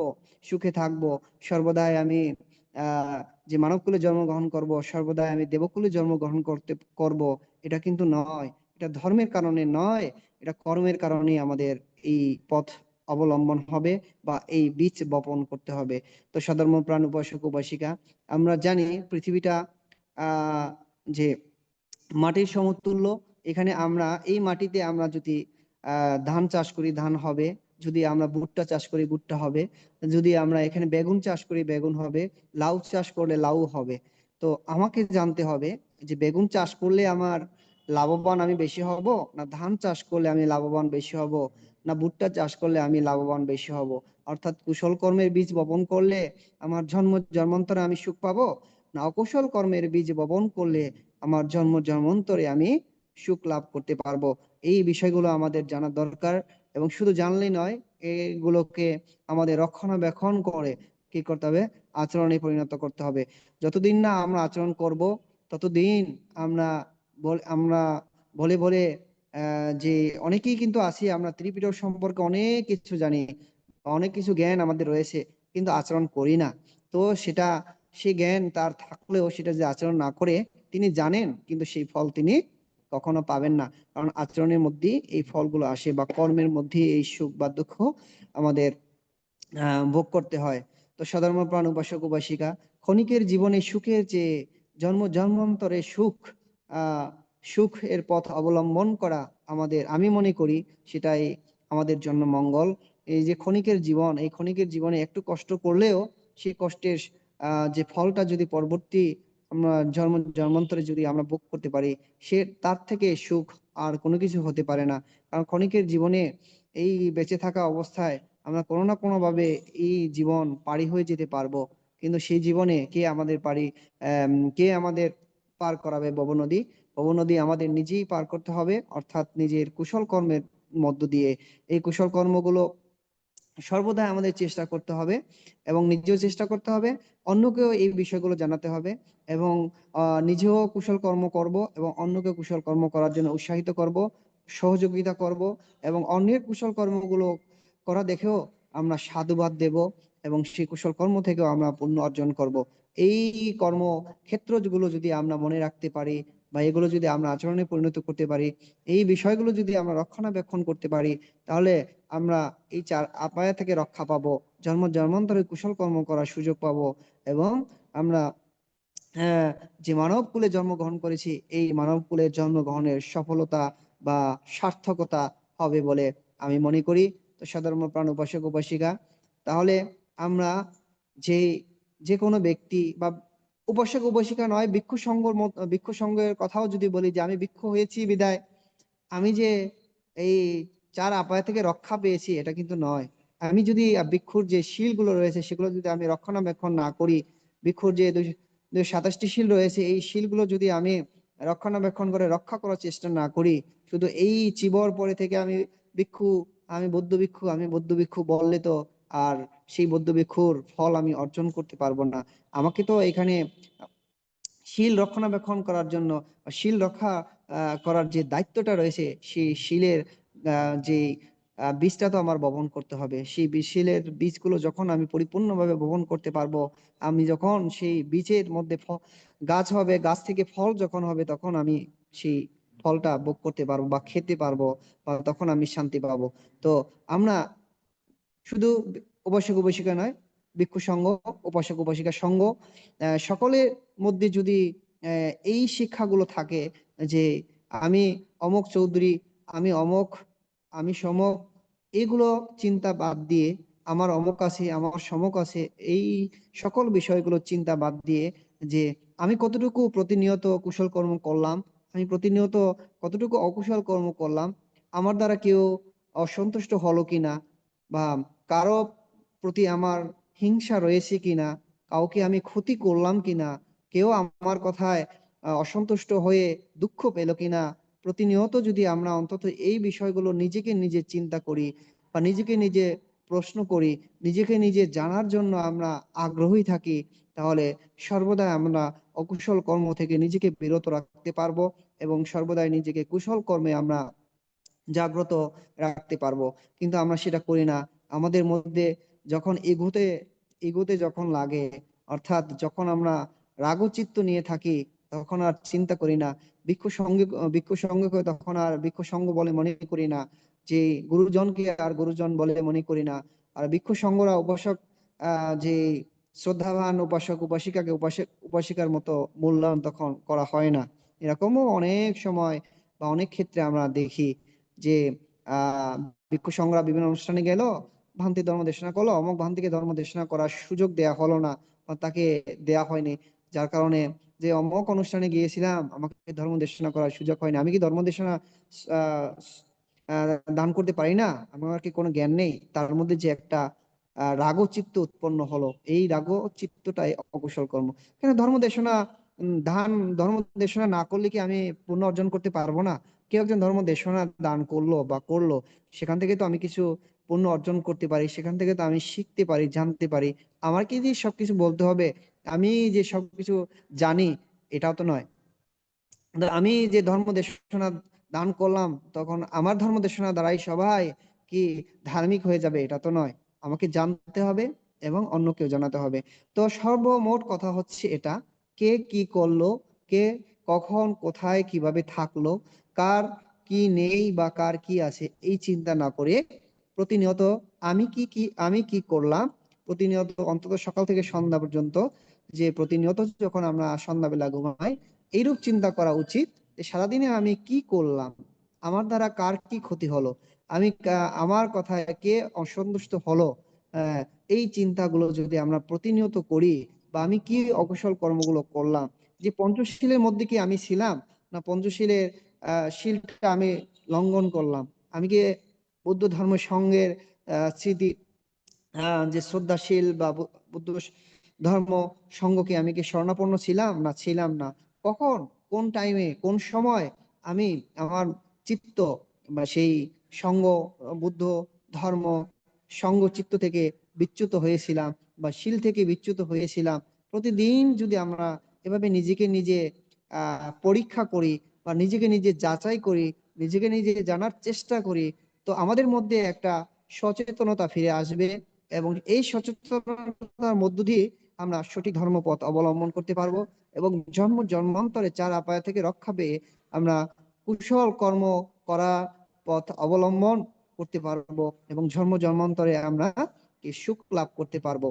সুখে থাকব, সর্বদাই আমি যে মানবকুলে জন্মগ্রহণ করব, সর্বদাই আমি দেবকুলে জন্মগ্রহণ করব, এটা কিন্তু নয়। এটা ধর্মের কারণে নয়, এটা কর্মের কারণে আমাদের এই পথ অবলম্বন হবে বা এই বীজ বপন করতে হবে। তো সধর্ম প্রাণ উপাসক উপাসিকা, আমরা জানি পৃথিবীটা যে মাটির সমতুল্য। এখানে আমরা এই মাটিতে আমরা যদি ধান চাষ করি ধান হবে, যদি আমরা ভুট্টা চাষ করি ভুট্টা হবে, যদি আমরা এখানে বেগুন চাষ করি বেগুন হবে, লাউ চাষ করলে লাউ হবে। তো আমাকে জানতে হবে যে বেগুন চাষ করলে আমার লাভবান আমি বেশি হব, না ধান চাষ করলে আমি লাভবান বেশি হব, না ভুট্টা চাষ করলে আমি লাভবান বেশি হব। অর্থাৎ কুশল কর্মের বীজ বপন করলে আমার জন্মান্তরে আমি সুখ পাবো, না অকুশল কর্মের বীজ বপন করলে আমার জন্মান্তরে আমি সুখ লাভ করতে পারবো। এই বিষয়গুলো আমাদের জানা দরকার, এবং শুধু জানলেই নয়, এগুলোকে আমাদের রক্ষণাবেক্ষণ করে কি করতে হবে, আচরণে পরিণত করতে হবে। যতদিন না আমরা আচরণ করব ততদিন আমরা আমরা বলে বলে যে অনেকেই কিন্তু আছি, আমরা ত্রিপিটক সম্পর্কে অনেক কিছু জানি, অনেক কিছু জ্ঞান আমাদের রয়েছে, কিন্তু আচরণ করি না। তো সেটা সেই জ্ঞান তার থাকলেও সেটা যে আচরণ না করে তিনি জানেন, কিন্তু সেই ফল তিনি কখনো পাবেন না। কারণ আচরণের মধ্যে এই ফলগুলো আসে, বা কর্মের মধ্যে এই সুখ বা দুঃখ আমাদের ভোগ করতে হয়। তো সধর্ম প্রাণ উপাসক উপাসিকা, ক্ষণিকের জীবনে সুখের যে জন্মান্তরে সুখ, সুখ এর পথ অবলম্বন করা আমাদের, আমি মনে করি সেটাই আমাদের জন্য মঙ্গল। এই যে ক্ষণিকের জীবন, এই ক্ষণিকের জীবনে একটু কষ্ট করলেও সেই কষ্টের যে ফলটা যদি পরবর্তী আমরা জন্মান্তরে যদি আমরা ভোগ করতে পারি, সে তার থেকে সুখ আর কোনো কিছু হতে পারে না। কারণ ক্ষণিকের জীবনে এই বেঁচে থাকা অবস্থায় আমরা কোনো না কোনো ভাবে এই জীবন পাড়ি হয়ে যেতে পারবো, কিন্তু সেই জীবনে কে আমাদের পার করাবে ভবনদী? ভবনদী আমাদের নিজেই পার করতে হবে, অর্থাৎ নিজের কুশল কর্মের মধ্য দিয়ে। এই কুশল কর্মগুলো সর্বদা আমাদের চেষ্টা করতে হবে, এবং নিজেও চেষ্টা করতে হবে, অন্যকেও এই বিষয়গুলো জানাতে হবে, এবং নিজেও কুশল কর্ম করব এবং অন্যকে কুশল কর্ম করার জন্য উৎসাহিত করব, সহযোগিতা করব, এবং অন্যের কুশল কর্মগুলো করা দেখেও আমরা সাধুবাদ দেব, এবং সেই কুশল কর্ম থেকেও আমরা পুণ্য অর্জন করব। এই কর্মক্ষেত্রগুলো যদি আমরা মনে রাখতে পারি, বা এগুলো যদি আমরা আচরণে পরিণত করতে পারি, এই বিষয়গুলো যদি আমরা রক্ষণাবেক্ষণ করতে পারি, তাহলে আমরা এই চার আপায়া থেকে রক্ষা পাবো, জন্মান্তরে কুশল কর্ম করার সুযোগ পাবো, এবং আমরা যে মানব কুলে জন্মগ্রহণ করেছি এই মানব কুলের জন্মগ্রহণের সফলতা বা সার্থকতা হবে বলে আমি মনে করি। তো সধর্ম প্রাণ উপাসক উপাসিকা, তাহলে আমরা যে যে কোনো ব্যক্তি বা উপাসক উপাসিকা নয়, ভিক্ষু সংঘের কথাও যদি বলি, যে আমি ভিক্ষু হয়েছি বিদায় আমি যে এই চার আপায় থেকে রক্ষা পেয়েছি, এটা কিন্তু নয়। আমি যদি ভিক্ষুর যে শীলগুলো রয়েছে সেগুলো যদি আমি রক্ষণাবেক্ষণ না করি, ভিক্ষুর যে 227টি শীল রয়েছে, এই শীলগুলো যদি আমি রক্ষণাবেক্ষণ করে রক্ষা করার চেষ্টা না করি, শুধু এই চিবর পরে থেকে আমি ভিক্ষু, আমি বৌদ্ধ ভিক্ষু বললে তো আর সেই বৌদ্ধ ভিক্ষুর ফল আমি অর্জন করতে পারবো না। আমাকে তো এখানে শীল রক্ষণাবেক্ষণ করার জন্য, শীল রক্ষা করার যে দায়িত্বটা রয়েছে, সেই শীলের যে বীজটা তো আমার বপন করতে হবে। সেই শীলের বীজগুলো যখন আমি পরিপূর্ণভাবে বপন করতে পারবো, আমি যখন সেই বীজের মধ্যে গাছ হবে, গাছ থেকে ফল যখন হবে, তখন আমি সেই ফলটা ভোগ করতে পারবো বা খেতে পারবো, বা তখন আমি শান্তি পাবো। তো আমরা শুধু উপাসক উপাসিকা নয়, ভিক্ষু সংঘ, উপাসক উপাসিকা সংঘ, সকলের মধ্যে যদি এই শিক্ষাগুলো থাকে, যে আমি অমুক চৌধুরী, আমি অমুক, আমি সমক, এগুলো চিন্তা বাদ দিয়ে আমার অমুক আছে, আমার সমক আছে, এই সকল বিষয়গুলো চিন্তা বাদ দিয়ে, যে আমি কতটুকু প্রতিনিয়ত কুশল কর্ম করলাম, আমি প্রতিনিয়ত কতটুকু অকুশল কর্ম করলাম, আমার দ্বারা কেউ অসন্তুষ্ট হলো কিনা, বা কারো প্রতি আমার হিংসা রয়েছে কিনা, কাউকে আমি ক্ষতি করলাম কিনা, কেউ আমার কথায় অসন্তুষ্ট হয়ে দুঃখ পেল কিনা, প্রতিনিয়ত যদি আমরা অন্তত এই বিষয়গুলো নিজেকে নিজে চিন্তা করি, বা নিজেকে নিজে প্রশ্ন করি, নিজেকে নিজে জানার জন্য আমরা আগ্রহী থাকি, তাহলে সর্বদাই আমরা অকুশল কর্ম থেকে নিজেকে বিরত রাখতে পারবো, এবং সর্বদাই নিজেকে কুশল কর্মে আমরা জাগ্রত রাখতে পারবো, কিন্তু আমরা সেটা করি না। আমাদের মধ্যে যখন এগোতে যখন লাগে, অর্থাৎ যখন আমরা রাগচিত্ত নিয়ে থাকি, তখন আর চিন্তা করি না। ভিক্ষু সঙ্গকে তখন আর ভিক্ষু সঙ্গ বলে মনে করি না, যে গুরুজনকে আর গুরুজন বলে মনে করি না। আর ভিক্ষু সঙ্গরা যে শ্রদ্ধাবান উপাসক উপাসিকাকে উপাসিকার মতো মূল্যায়ন তখন করা হয় না। এরকমও অনেক সময় বা অনেক ক্ষেত্রে আমরা দেখি যে আহ ভিক্ষু সংঘরা বিভিন্ন অনুষ্ঠানে গেল, ভ্রান্তি ধর্ম দেশনা করলো, অমুক ভ্রান্তিকে ধর্ম দেশনা করার সুযোগ দেয়া হলো না বা তাকে দেয়া হয়নি, যার কারণে যে অমুক অনুষ্ঠানে গিয়েছিলাম আমাকে ধর্ম দেশনা করার সুযোগ হয়নি, আমি কি ধর্ম দেশনা আহ আহ দান করতে পারি না? আমার কি কোনো জ্ঞান নেই? তার মধ্যে যে একটা রাগ চিত্ত উৎপন্ন হলো, এই রাগ চিত্তটাই অকুশল কর্ম। কেন ধর্ম দেশনা ধর্ম দেশনা না করলে কি আমি পুণ্য অর্জন করতে পারবো না? কেউ একজন ধর্ম দেশনা দান করলো বা করলো, সেখান থেকে তো আমি কিছু পুণ্য অর্জন করতে পারি, সেখান থেকে তো আমি শিখতে পারি, জানতে পারি। আমার কি যে সবকিছু বলতে হবে, আমি যে সবকিছু জানি, এটাও তো নয়। আমি যে ধর্ম দেশনা দান করলাম, তখন আমার ধর্ম দেশনা দ্বারাই সবাই কি ধার্মিক হয়ে যাবে, এটা তো নয়। আমাকে জানতে হবে এবং অন্যকেও জানাতে হবে। তো সর্বমোট কথা হচ্ছে এটা, কে কি করলো, কে কখন কোথায় কিভাবে থাকলো, কার কি নেই বা কার কি আছে, এই চিন্তা না করে প্রতিনিয়ত আমি কি করলাম, প্রতিনিয়ত অন্তত সকাল থেকে সন্ধ্যা পর্যন্ত, যে প্রতিনিয়ত যখন আমরা সন্ধ্যাবেলা ঘুমাই, এইরূপ চিন্তা করা উচিত যে সারাদিনে আমি কি করলাম, আমার দ্বারা কার কি ক্ষতি হলো, আমার কথায় কে অসন্তুষ্ট হলো। আহ, এই চিন্তাগুলো যদি আমরা প্রতিনিয়ত করি, বা আমি কি অকুশল কর্মগুলো করলাম, যে পঞ্চশীলের মধ্যে কি আমি ছিলাম, না পঞ্চশীলের শীলটা আমি লঙ্ঘন করলাম, আমি কি বৌদ্ধ ধর্ম সঙ্গের স্মৃতি যে শ্রদ্ধাশীল বা বুদ্ধ ধর্ম সঙ্গকে আমি কি শরণাপন্ন ছিলাম না ছিলাম না, কখন কোন টাইমে কোন সময় আমি আমার চিত্ত বা সেই সঙ্গ বুদ্ধ ধর্ম সঙ্গ চিত্ত থেকে বিচ্যুত হয়েছিলাম বা শীল থেকে বিচ্যুত হয়েছিলাম। প্রতিদিন যদি আমরা এভাবে নিজেকে নিজে পরীক্ষা করি বা নিজেকে নিজে যাচাই করি, নিজেকে নিজে জানার চেষ্টা করি, তো আমাদের মধ্যে একটা সচেতনতা ফিরে আসবে, এবং এই সচেতনতার মধ্য দিয়ে আমরা সঠিক ধর্মপথ অবলম্বন করতে পারবো, এবং জন্মান্তরে চার আপায় থেকে রক্ষা পেয়ে আমরা কুশল কর্ম করা পথ অবলম্বন করতে পারবো, এবং জন্মান্তরে আমরা কি সুখ লাভ করতে পারবো।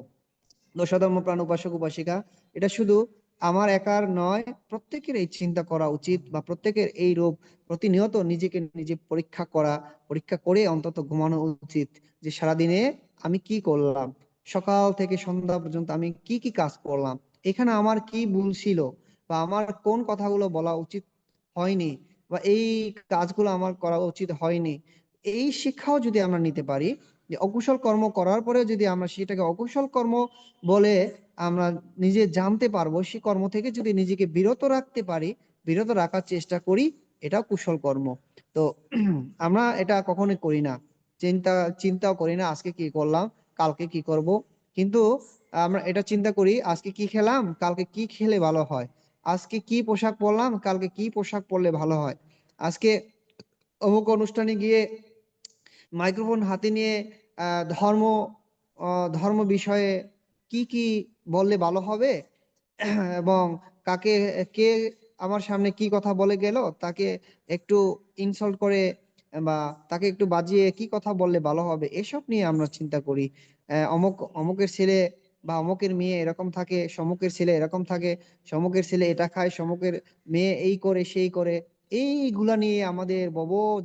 দশধর্ম প্রাণ উপাসক উপাসিকা, এটা শুধু আমার একার নয়, প্রত্যেকের এই চিন্তা করা উচিত, বা প্রত্যেকের এই রূপ প্রতিনিয়ত নিজেকে নিজে পরীক্ষা করে অন্তত ঘুমানো উচিত, যে সারাদিনে আমি কি করলাম, সকাল থেকে সন্ধ্যা পর্যন্ত আমি কি কি কাজ করলাম, এখানে আমার কি ভুল ছিল, বা আমার কোন কথাগুলো বলা উচিত হয়নি, বা এই কাজগুলো আমার করা উচিত হয়নি। এই শিক্ষাও যদি আমরা নিতে পারি, যে অকুশল কর্ম করার পরে যদি আমরা সেটাকে অকুশল কর্ম বলে আমরা নিজে জানতে পারবো, সেই কর্ম থেকে যদি নিজেকে বিরত রাখতে পারি, বিরত রাখার চেষ্টা করি, এটাও কুশল কর্ম। তো আমরা এটা কখনোই করি না, চিন্তাও করি না আজকে কি করলাম, কালকে কি করব, কিন্তু আমরা এটা চিন্তা করি আজকে কি খেলাম, কালকে কি খেলে ভালো হয়, আজকে কি পোশাক পরলাম, কালকে কি পোশাক পরলে ভালো হয়, আজকে অমুক অনুষ্ঠানে গিয়ে মাইক্রোফোন হাতে নিয়ে ধর্ম বিষয়ে কি কি বললে ভালো হবে, এবং কে আমার সামনে কি কথা বলে গেল, তাকে একটু ইনসাল্ট করে বা তাকে একটু বাজিয়ে কি কথা বললে ভালো হবে, এসব নিয়ে আমরা চিন্তা করি। অমুকের ছেলে বা অমুকের মেয়ে এরকম থাকে, সমুকের ছেলে এরকম থাকে, সমুকের ছেলে এটা খায়, সমুকের মেয়ে এই করে সেই করে, এইগুলা নিয়ে আমাদের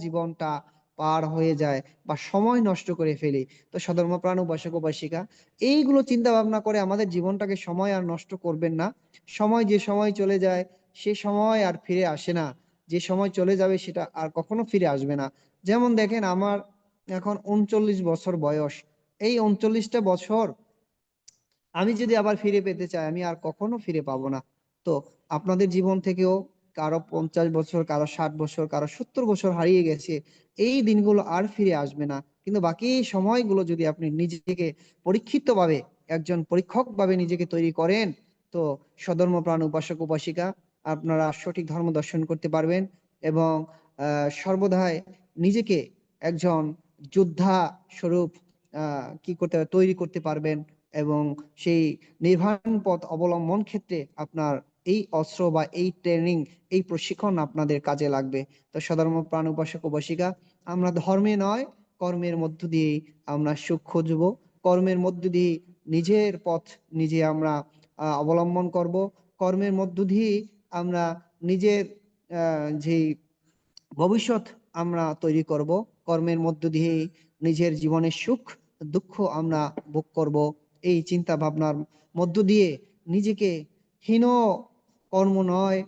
জীবনটা পার হয়ে যায় বা সময় নষ্ট করে ফেলি। তো সধর্মপ্রাণ উপাসক উপাসিকা, এইগুলো চিন্তা ভাবনা করে আমাদের জীবনটাকে সময় আর নষ্ট করবেন না। যে সময় চলে যায় সে সময় আর ফিরে আসে না, যে সময় চলে যাবে সেটা আর কখনো ফিরে আসবে না। যেমন দেখেন, আমার এখন 39 বছর বয়স, এই 39টা বছর আমি যদি আবার ফিরে পেতে চাই, আমি আর কখনো ফিরে পাবো না। তো আপনাদের জীবন থেকেও কারো 50 বছর, কারো 60 বছর, কারো 70 বছর হারিয়ে গেছে, এই দিনগুলো আর ফিরে আসবে না। কিন্তু বাকি সময়গুলো যদি আপনি নিজেকে পরীক্ষিত ভাবে, একজন পরীক্ষক ভাবে নিজেকে তৈরি করেন, তো সধর্মপ্রাণ উপাসক উপাসিকা আপনারা সঠিক ধর্ম দর্শন করতে পারবেন, এবং সর্বদাই নিজেকে একজন যোদ্ধা স্বরূপ কি করতে তৈরি করতে পারবেন, এবং সেই নির্বাণ পথ অবলম্বন ক্ষেত্রে আপনার এই অস্ত্র বা এই ট্রেনিং, এই প্রশিক্ষণ আপনাদের কাজে লাগবে। তো সধর্ম প্রাণ উপাসক উপাসিকা, আমরা ধর্মে নয় কর্মের মধ্য দিয়ে আমরা সুখ খুঁজব, কর্মের মধ্য দিয়ে নিজের পথ নিজে আমরা অবলম্বন করব, কর্মের মধ্য দিয়ে আমরা নিজের যে ভবিষ্যৎ আমরা তৈরি করব, কর্মের মধ্য দিয়ে নিজের জীবনের সুখ দুঃখ আমরা ভোগ করব। এই চিন্তা ভাবনার মধ্য দিয়ে নিজেকে হীন কর্ম নয়,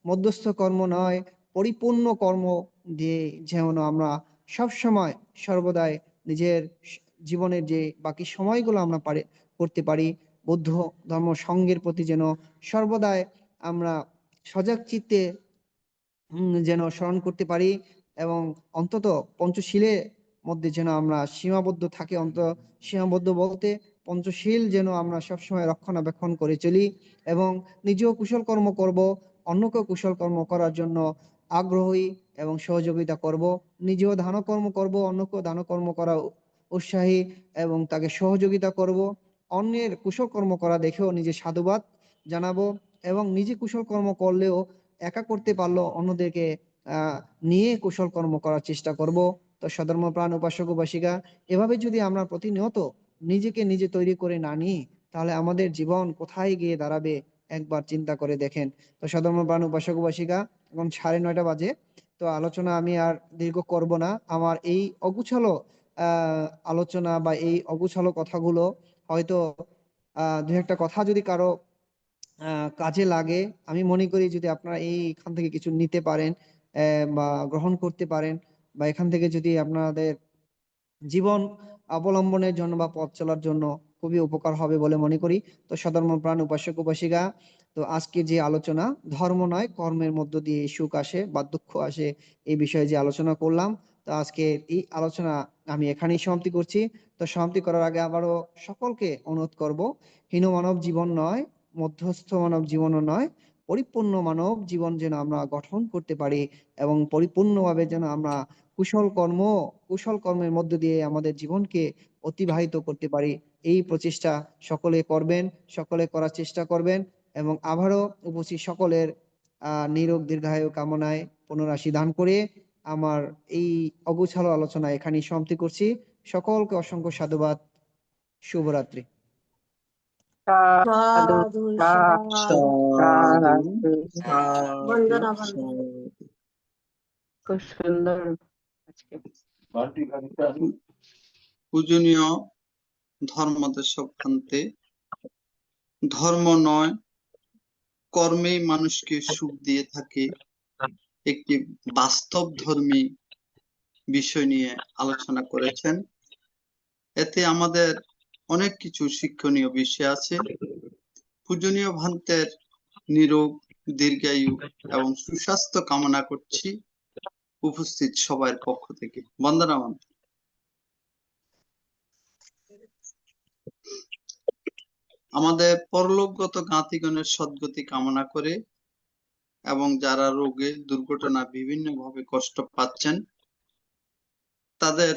মধ্যস্থ কর্ম নয়, পরিপূর্ণ কর্ম দিয়ে যেন আমরা সব সময় সর্বদাই নিজের জীবনের যে বাকি সময়গুলো আমরা করতে পারি, বৌদ্ধ ধর্ম সঙ্গের প্রতি যেন সর্বদাই আমরা সজাগ চিত্তে যেন স্মরণ করতে পারি, এবং অন্তত পঞ্চশীলের মধ্যে যেন আমরা সীমাবদ্ধ থাকি। সীমাবদ্ধ বলতে পঞ্চশীল যেন আমরা সবসময় রক্ষণাবেক্ষণ করে চলি, এবং নিজেও কুশল কর্ম করব, অন্যকেও কুশল কর্ম করার জন্য আগ্রহী এবং সহযোগিতা করব, নিজেও দান কর্ম করব, অন্যকেও দান কর্ম করা উৎসাহী এবং তাকে সহযোগিতা করব, অন্যের কুশল কর্ম করা দেখেও নিজে সাধুবাদ জানাবো, এবং নিজে কুশল কর্ম করলেও একা করতে পারলো অন্যদেরকে নিয়ে কুশল কর্ম করার চেষ্টা করব। তো সধর্ম প্রাণ উপাসক উপাসিকা, এভাবে যদি আমরা প্রতিনিয়ত নিজেকে নিজে তৈরি করে না নিই, তাহলে আমাদের জীবন কোথায় গিয়ে দাঁড়াবে একবার চিন্তা করে দেখেন। তো সধর্ম প্রাণ উপাসক উপাসিকা, এখন 9:30 বাজে, তো আলোচনা আমি আর দীর্ঘ করব না। আমার এই অগুছালো আলোচনা বা এই অগুছালো কথাগুলো হয়তো দু একটা কথা যদি কারো কাজে লাগে, আমি মনে করি যদি আপনারা এইখান থেকে কিছু নিতে পারেন বা গ্রহণ করতে পারেন, বা এখান থেকে যদি আপনাদের জীবন অবলম্বনের জন্য বা পথ চলার জন্য খুবই উপকার হবে বলে মনে করি। তো সধর্ম প্রাণ উপাসক উপাসিকা, তো আজকে যে আলোচনা, ধর্ম নয় কর্মের মধ্য দিয়ে সুখ আসে বা দুঃখ আসে, এই বিষয়ে যে আলোচনা করলাম, তো আজকে এই আলোচনা আমি এখানেই সমাপ্তি করছি। তো সমাপ্তি করার আগে আবারও সকলকে অনুরোধ করব, হীন মানব জীবন নয়, মধ্যস্থ মানব জীবনও নয়, পরিপূর্ণ মানব জীবন যেন আমরা গঠন করতে পারি, এবং পরিপূর্ণভাবে যেন আমরা কুশল কর্মের মধ্য দিয়ে আমাদের জীবনকে অতিবাহিত করতে পারি। এই প্রচেষ্টা সকলে করবেন, সকলে করার চেষ্টা করবেন, এবং আবারও উপস্থিত সকলের নিরোগ দীর্ঘায়ু কামনায় পুনরাশি দান করে আমার এই অগোছালো আলোচনা এখানেই সমাপ্তি করছি। সকলকে অসংখ্য সাধুবাদ। শুভরাত্রি। সাধু সাধু সাধু সাধু। বন্দনা বন্দনা, খুব সুন্দর আজকে। পূজনীয় ধর্মদেশক ভান্তে, ধর্ম নয় কর্মেই মানুষকে সুখ দিয়ে থাকে, একটি বাস্তব ধর্মী বিষয় নিয়ে আলোচনা করেছেন। এতে আমাদের অনেক কিছু শিক্ষণীয় বিষয় আছে। পূজনীয় ভান্তের নিরোগ দীর্ঘায়ু এবং সুস্বাস্থ্য কামনা করছি উপস্থিত সবার পক্ষ থেকে। বন্দনা। আমাদের পরলোকগত জ্ঞাতিগণের সদ্গতি কামনা করে এবং যারা রোগে দুর্ঘটনা বিভিন্নভাবে কষ্ট পাচ্ছেন তাদের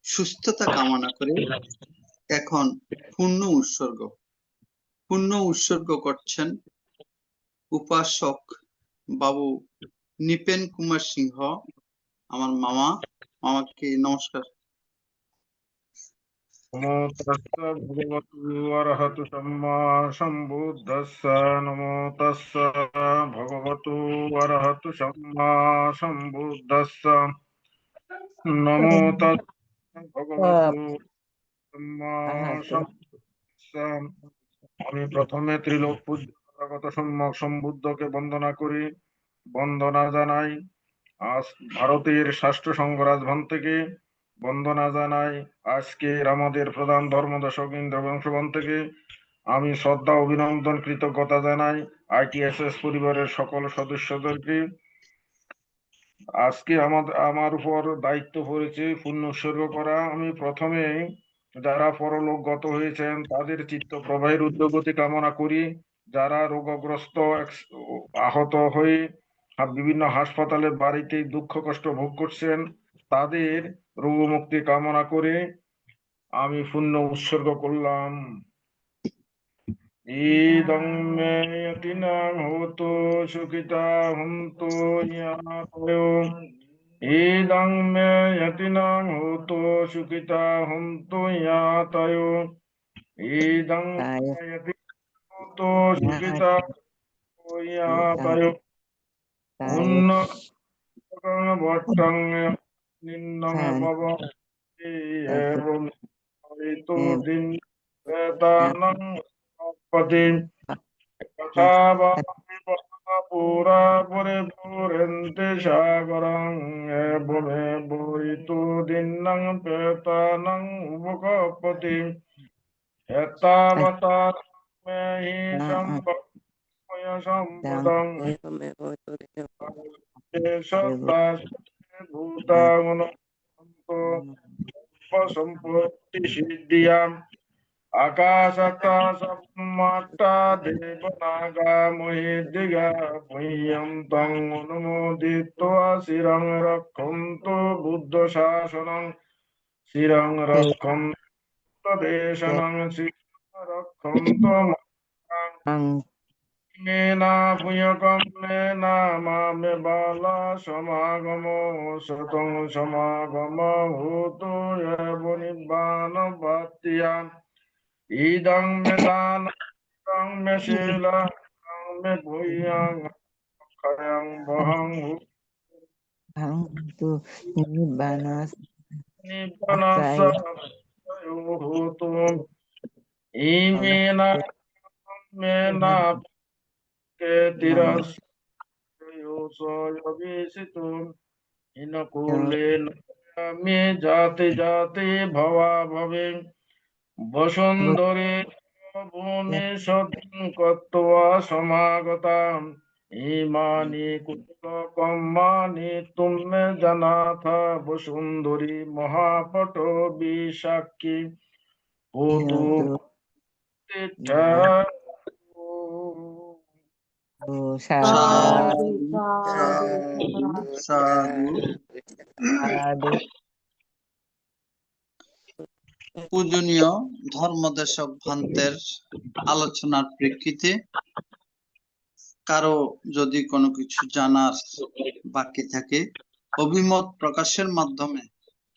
সুস্থতা কামনা করে এখন পূর্ণ উৎসর্গ করছেন উপাসক বাবু নিপেন কুমার সিংহ, আমার মামাকে নমস্কার। নমো তস্য ভগবতু অরহতু সম্মা সম্বুদ্ধস্য। নমো তস্য ভগবতু অরহতু সম্মা সম্বুদ্ধস্য। নমো তস্য ভগবতু সম্মা সম্বুদ্ধস্য। আমি প্রথমে ত্রিলোক পূজ্য তথাগত সম্যক সম্বুদ্ধকে বন্দনা করি, বন্দনা জানাই। আজ ভারতের ষষ্ঠ সংঘরাজ থেকে বন্দনা জানাই। আজকের আমাদের প্রধান ধর্মদেশক ইন্দ্রবংশবন থেকে আমি শ্রদ্ধা অভিনন্দন কৃতজ্ঞতা জানাই ITSS পরিবারের সকল সদস্যদেরকে। আজকে আমার উপর দায়িত্ব পড়েছে পুণ্য উৎসর্গ করা। আমি প্রথমে যারা পরলোকগত হয়েছেন তাদের চিত্ত প্রবাহের উদ্যোগতি কামনা করি, যারা রোগগ্রস্ত আহত হয়ে বিভিন্ন হাসপাতালে বাড়িতে দুঃখ কষ্ট ভোগ করছেন, তাদের রোগ মুক্তি কামনা করে আমি পুণ্য উৎসর্গ করলাম। ইদং মে যতিনাং হোতু সুখিতা হন্তু ইয়াতয়ো। ইদং মে যতিনাং হোতু সুখিতা হন্তু ইয়াতয়ো। ইদং মে যতিনাং হোতু সুখিতা হন্তু ইয়াতয়ো। উন্নতং ভট্টং নিন্নং ভবতি এবং হরিতো দিন বেদানং পতি যথা ভাবি পুরা পরে পুরেন্তে সাগরং এবমে বহিতো দিন্নং বেদানং উপকপতি এতাবতা মে হি সম্পয় সম্পদং ভূতাং সম্পত্তি সিদ্ধিয়াম আকাশাকাশমাত্তা দেবনাগা মহিদিগা মহ্যন্তং অনুমোদিত্বা শিরং রক্ষন্তু বুদ্ধ শাসনং শিরং রক্ষন্তু দেশনং শিরং রক্ষন্তু মেনা পুয়কম মেনা মামে বালা সমাগমো সতং সমাগম ভূতো এব নিব্বান বাত্তিয়াম ইদং মে দানং মে শীলং মে ভূয়াং ক্ষয়ং বহং নিব্বানাস্ස ভূতো ইমেনা মেনা কে তিরস মে জাতি জাতি ভবা ভবে বসুন্ধরে ভূমি সদিং কত্বা সমাগতাম ইমানি কুলকম্মানি তুমে জানাথ বসুন্ধরি মহাপট বিশাক্ষী ভূতু সাধু সাধু। পূজনীয় ধর্মদেশক ভান্তের আলোচনার প্রেক্ষিতে কারো যদি কোনো কিছু জানার বাকি থাকে অভিমত প্রকাশের মাধ্যমে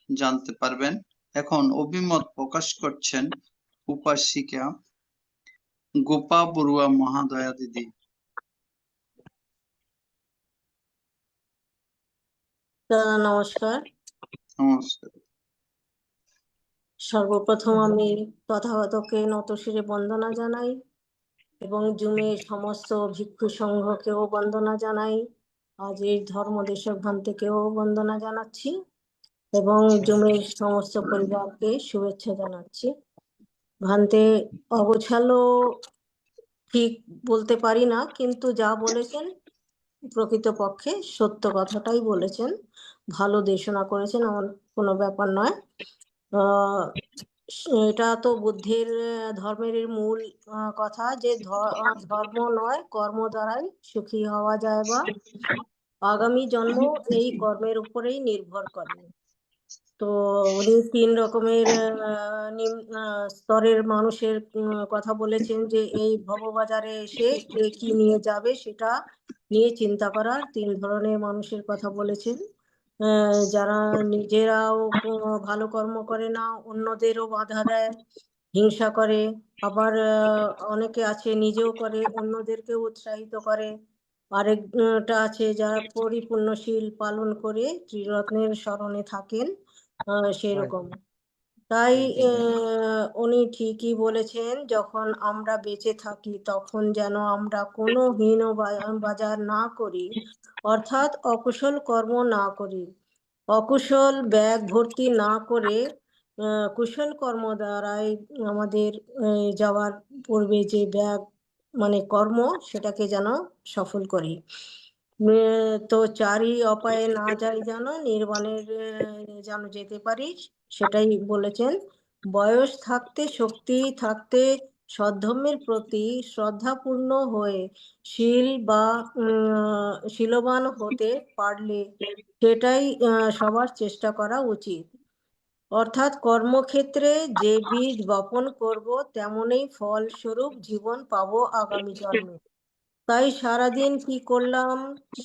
জানতে পারবেন। এখন অভিমত প্রকাশ করছেন উপাসিকা গোপা বড়ুয়া মহাদয়া দিদি। নমস্কার। নমস্কার। সর্বপ্রথম আমি তথাগতকে নতশিরে বন্দনা জানাই এবং জুমের সমস্ত ভিক্ষু সংঘকেও বন্দনা জানাই। আজ এই ধর্মদেশক ভান্তেকেও বন্দনা জানাচ্ছি এবং জুমের সমস্ত পরিবারকে শুভেচ্ছা জানাচ্ছি। ভান্তে অগোছালো ঠিক বলতে পারি না, কিন্তু যা বলেছেন প্রকৃতপক্ষে সত্য কথাটাই বলেছেন। ভালো দেশনা করেছেন, এমন কোনো ব্যাপার নয়। এটা তো বুদ্ধির ধর্মের মূল কথা যে ধর্ম নয় কর্ম দ্বারাই সুখী হওয়া যায় বা আগামী জন্ম এই কর্মের উপরেই নির্ভর করে। তো উনি 3 রকমের স্তরের মানুষের কথা বলেছেন, যে এই ভববাজারে এসে কে কি নিয়ে যাবে সেটা নিয়ে চিন্তা করার 3 ধরনের মানুষের কথা বলেছেন। যারা নিজেরাও ভালো কর্ম করে না, অন্যদেরও বাধা দেয়, হিংসা করে, আবার অনেকে আছে নিজেও করে অন্যদেরকে উৎসাহিত করে। আরেকটা আছে যারা পরিপূর্ণশীল পালন করে ত্রিরত্নের স্মরণে থাকেন, সেরকম। তাই উনি ঠিকই বলেছেন, যখন আমরা বেঁচে থাকি তখন যেন আমরা কোনো হীন বাজার না করি, অর্থাৎ অকুশল কর্ম না করি, অকুশল ব্যাগ ভর্তি না করে কুশল কর্ম দ্বারাই আমাদের যাওয়ার পূর্বে যে ব্যাগ মানে কর্ম সেটাকে যেন সফল করি। তো চারি অপায়ে না যাই যেন নির্বাণের যেন যেতে পারি, সেটাই বলেছেন। বয়স থাকতে শক্তি থাকতে সদ্ধর্মের প্রতি শ্রদ্ধাপূর্ণ হয়ে শীলবান হতে পারলে সেটাই সবার চেষ্টা করা উচিত। অর্থাৎ কর্মক্ষেত্রে যে বীজ বপন করব তেমনই ফলস্বরূপ জীবন পাবো আগামী জন্মে। তাই সারাদিন কি করলাম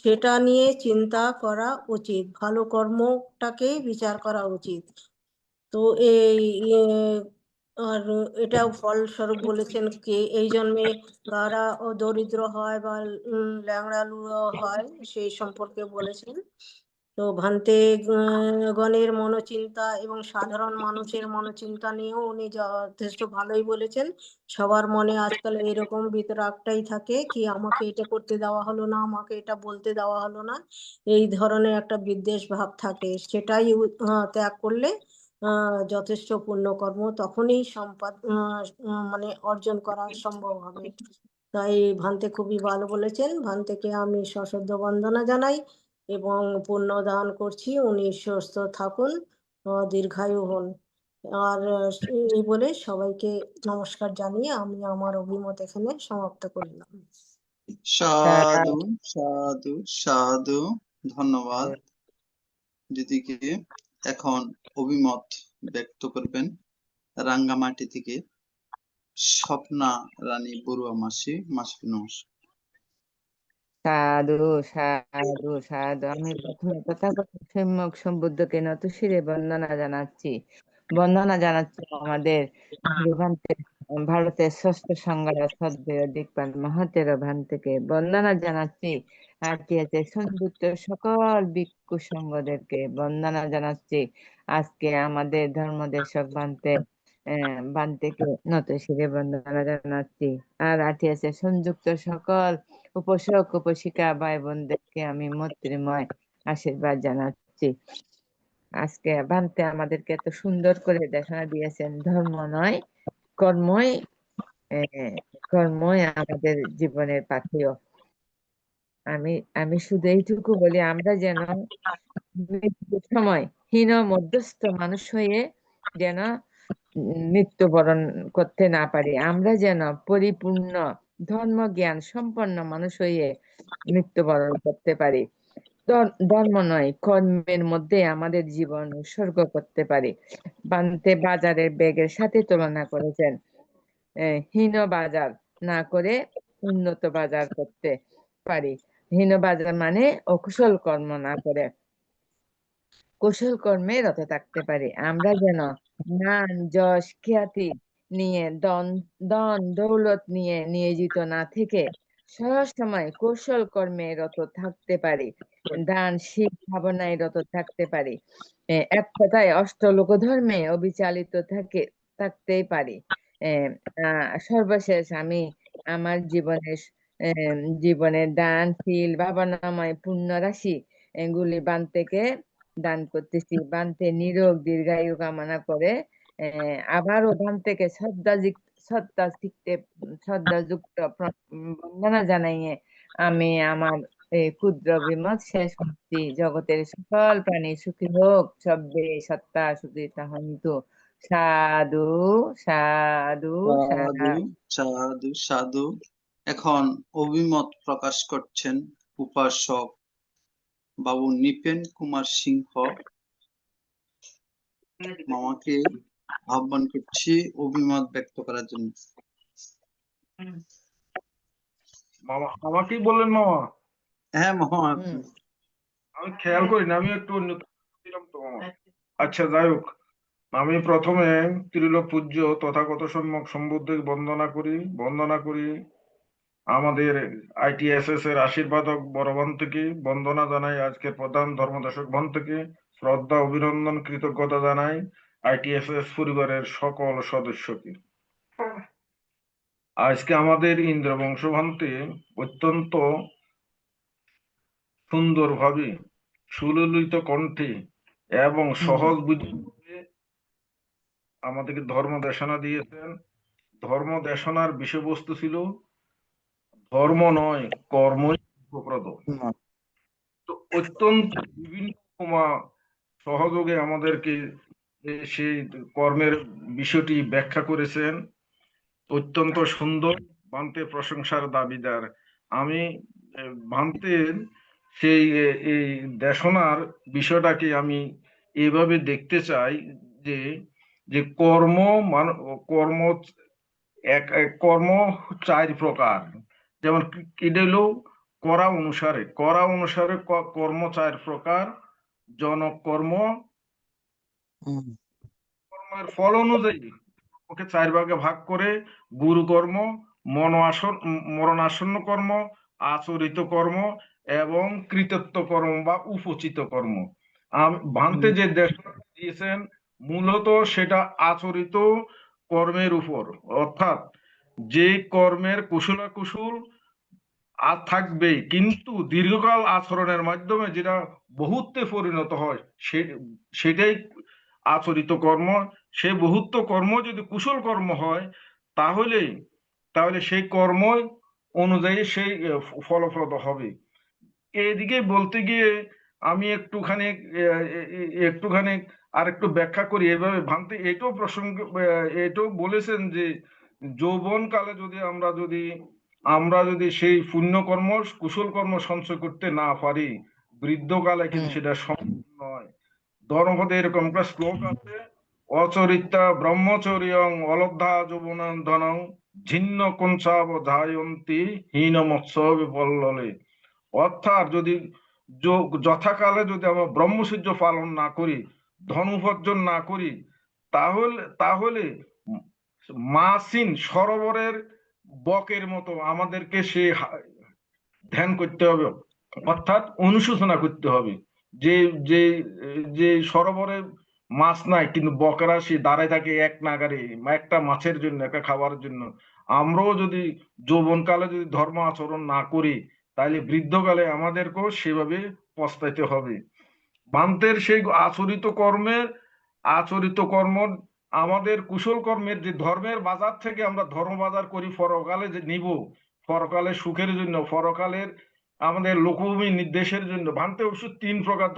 সেটা নিয়ে চিন্তা করা উচিত, ভালো কর্মটাকেই বিচার করা উচিত। তো এই আর এটাও ফলস্বরূপ বলেছেন কে এই জন্মে কারা দরিদ্র হয় বা ল্যাংড়া লুলো হয় সেই সম্পর্কে বলেছেন। তো ভান্তে গণের মনোচিন্তা এবং সাধারণ মানুষের মনোচিন্তা নিয়েও উনি যথেষ্ট ভালোই বলেছেন। সবার মনে আজকাল এরকম বিতরাগটাই থাকে কি আমাকে এটা করতে দেওয়া হলো না, আমাকে এটা বলতে দেওয়া হলো না, এই ধরনের একটা বিদ্বেষ ভাব থাকে। সেটাই ত্যাগ করলে যথেষ্ট পুণ্যকর্ম তখনই মানে অর্জন করা সম্ভব হবে। তাই ভান্তে খুবই ভালো বলেছেন। ভান্তেকে আমি সশ্রদ্ধ বন্দনা জানাই এবং পুণ্য দান করছি। উনি সুস্থ থাকুন, দীর্ঘায়ু হন। আর এই বলে সবাইকে নমস্কার জানিয়ে আমি আমার অভিমত এখানে সমাপ্ত করলাম। সাধু সাধু সাধু, ধন্যবাদ দিদিকে। এখন অভিমত ব্যক্ত করবেন রাঙ্গামাটি থেকে স্বপ্না রানী বড়ুয়া মাসি। মাসিকে নমস্কার। সাধু সাধু সাধু। আমি প্রথমে তথাগত সম্যক সম্বুদ্ধকে নত শিরে বন্দনা জানাচ্ছি। বন্দনা জানাচ্ছি আমাদের ভারতের ষষ্ঠ সংজ্ঞা সদ্বয় দিকপাল মহাতের ভান্তিকে বন্দনা জানাচ্ছি। আর কি আছে সংযুক্ত সকল ভিক্ষু সংঘদেরকে বন্দনা জানাচ্ছি। আজকে আমাদের ধর্মদেশক ভান্তেকে নত শিরে বন্দনা জানাচ্ছি। আর আটি আছে সংযুক্ত সকল উপাসক উপাসিকা ভাই বোনদেরকে আমি মৈত্রীময় আশীর্বাদ জানাচ্ছি। আজকে ভান্তে আমাদেরকে এত সুন্দর করে দেখা দিয়েছেন, ধর্ম নয় কর্মই কর্মই আমাদের জীবনের পাথেয়। আমি শুধু এইটুকু বলি, আমরা যেন মৃত্যুর সময় হীন মধ্যস্থ মানুষ হয়ে যেন মৃত্যুবরণ করতে না পারি। আমরা যেন পরিপূর্ণ ধর্ম জ্ঞান সম্পন্ন মানুষ হয়ে মৃত্যুবরণ করতে পারি। ধর্ম নয় কর্মের মধ্যে আমাদের জীবন উৎসর্গ করতে পারি। বান্তে বাজারের ব্যাগের সাথে তুলনা করেছেন। হীন বাজার না করে উন্নত বাজার করতে পারি। হীন বাজার মানে অকুশল কর্ম না করে কুশল কর্মে রত থাকতে পারি। আমরা যেন মান যশ খ্যাতি নিয়ে ধন দৌলত নিয়ে নিয়োজিত না থেকে সবসময় কৌশল কর্মে রত থাকতে পারি, দান শিখ ভাবনায় রত থাকতে পারি। এক কথায় অষ্টলোক ধর্মে অবিচালিত থাকতেই পারি। সর্বশেষ আমি আমার জীবনের দান শীল ভাবনাময় পুণ্য রাশি এগুলি বান্তেকে দান করতেছি। বান্তে নিরোগ দীর্ঘায়ু কামনা করে আবারও বান্তেকে শ্রদ্ধাযুক্ত বন্দনা জানাইয়ে আমি আমার ক্ষুদ্র অভিমত শেষ করছি। জগতের সকল প্রাণী সুখী হোক, সব্বে সত্তা সুখিতা হন্তু। সাধু সাধু সাধু সাধু সাধু। এখন অভিমত প্রকাশ করছেন উপাসক বাবু নিপেন কুমার সিংহ। মামাকে আহ্বান করছি অভিমত ব্যক্ত করার জন্য। মামা আমাকেই বললেন মামা? হ্যাঁ মামা, আমি খেয়াল করি না, আমি একটু ছিলাম তো মামা। আচ্ছা যাই হোক, আমি প্রথমে ত্রিলোক পূজ্য তথাগত সম্যক সম্বুদ্ধকে বন্দনা করি আমাদের ITSS এর আশীর্বাদক বড় থেকে বন্দনা জানাই। আজকের প্রধান ধর্মদেশক থেকে শ্রদ্ধা অভিনন্দন কৃতজ্ঞতা জানাই ITSS পরিবারের সকল সদস্যকে। আজকে আমাদের ইন্দ্রবংশ ভান্তে অত্যন্ত সুন্দরভাবে সুললিত কণ্ঠে এবং সহজ বুঝে আমাদেরকে ধর্ম দেশনা দিয়েছেন। ধর্ম দেশনার বিষয়বস্তু ছিল ধর্ম নয় কর্মই সুখপ্রদ। তো অত্যন্ত বিভিন্ন সহযোগে আমাদেরকে সেই কর্মের বিষয়টি ব্যাখ্যা করেছেন। অত্যন্ত সুন্দর, ভান্তের প্রশংসার দাবিদার। আমি ভান্তের সেই এই দেশনার বিষয়টাকে আমি এভাবে দেখতে চাই যে যে কর্ম কর্ম কর্ম 4 প্রকার। যেমন এটা হলো করা অনুসারে কর্ম 4 প্রকার। জনক কর্ম, কর্মের ফল অনুযায়ী ওকে 4 ভাগে ভাগ করে গুরু কর্ম, মরণাসন্ন কর্ম, আচরিত কর্ম এবং কৃতত্ব কর্ম বা উপচিত কর্ম। ভান্তে যে দেশ দিয়েছেন মূলত সেটা আচরিত কর্মের উপর, অর্থাৎ যে কর্মের কুশলাকুশল আর থাকবেই, কিন্তু দীর্ঘকাল আচরণের মাধ্যমে যেটা বহুত্বে পরিণত হয় সেটাই আচরিত কর্ম। সেই বহুত্ব কর্ম যদি কুশল কর্ম হয় তাহলে তাহলে সেই কর্ম অনুযায়ী সেই ফলপ্রদ হবে। এদিকে বলতে গিয়ে আমি একটুখানি আর একটু ব্যাখ্যা করি এভাবে। ভান্তে এটাও বলেছেন যে যৌবন কালে যদি আমরা যদি সেই পুণ্যকর্ম কুশল কর্ম সঞ্চয় করতে না পারি, বৃদ্ধকালে কিন্তু সেটা সম্ভব নয়। ধর্মপদে এরকম একটা শ্লোক আছে, অচরিতা ব্রহ্মচর্যং অলব্ধা যৌবনং ধনং ঝিন্ন কঞ্চাবধায়ন্তি হীন মৎস্য বিপল্ললে। অর্থাৎ যদি যথাকালে যদি আমরা ব্রহ্মচর্য পালন না করি, ধন উপার্জন না করি, তাহলে মাসিন সরোবরের বকের মতো আমাদেরকে সে ধ্যান করতে হবে, অর্থাৎ অনুশোচনা করতে হবে। যে যে যে সরোবরে মাছ নাই কিন্তু বকেরা সে দাঁড়ায় থাকে এক নাগারে একটা মাছের জন্য, একটা খাবারের জন্য। আমরাও যদি যৌবনকালে যদি ধর্ম আচরণ না করি তাহলে বৃদ্ধকালে আমাদেরকেও সেভাবে পস্তাইতে হবে। ভান্তের সেই আচরিত কর্ম আমাদের কুশল কর্মের যে ধর্মের বাজার থেকে আমরা ধর্ম বাজার করি পরকালে যে নিব, পরকালে সুখের জন্য, পরকালের আমাদের লোকভূমি নির্দেশের জন্য। ভান্তে অবশ্য 3 প্রকার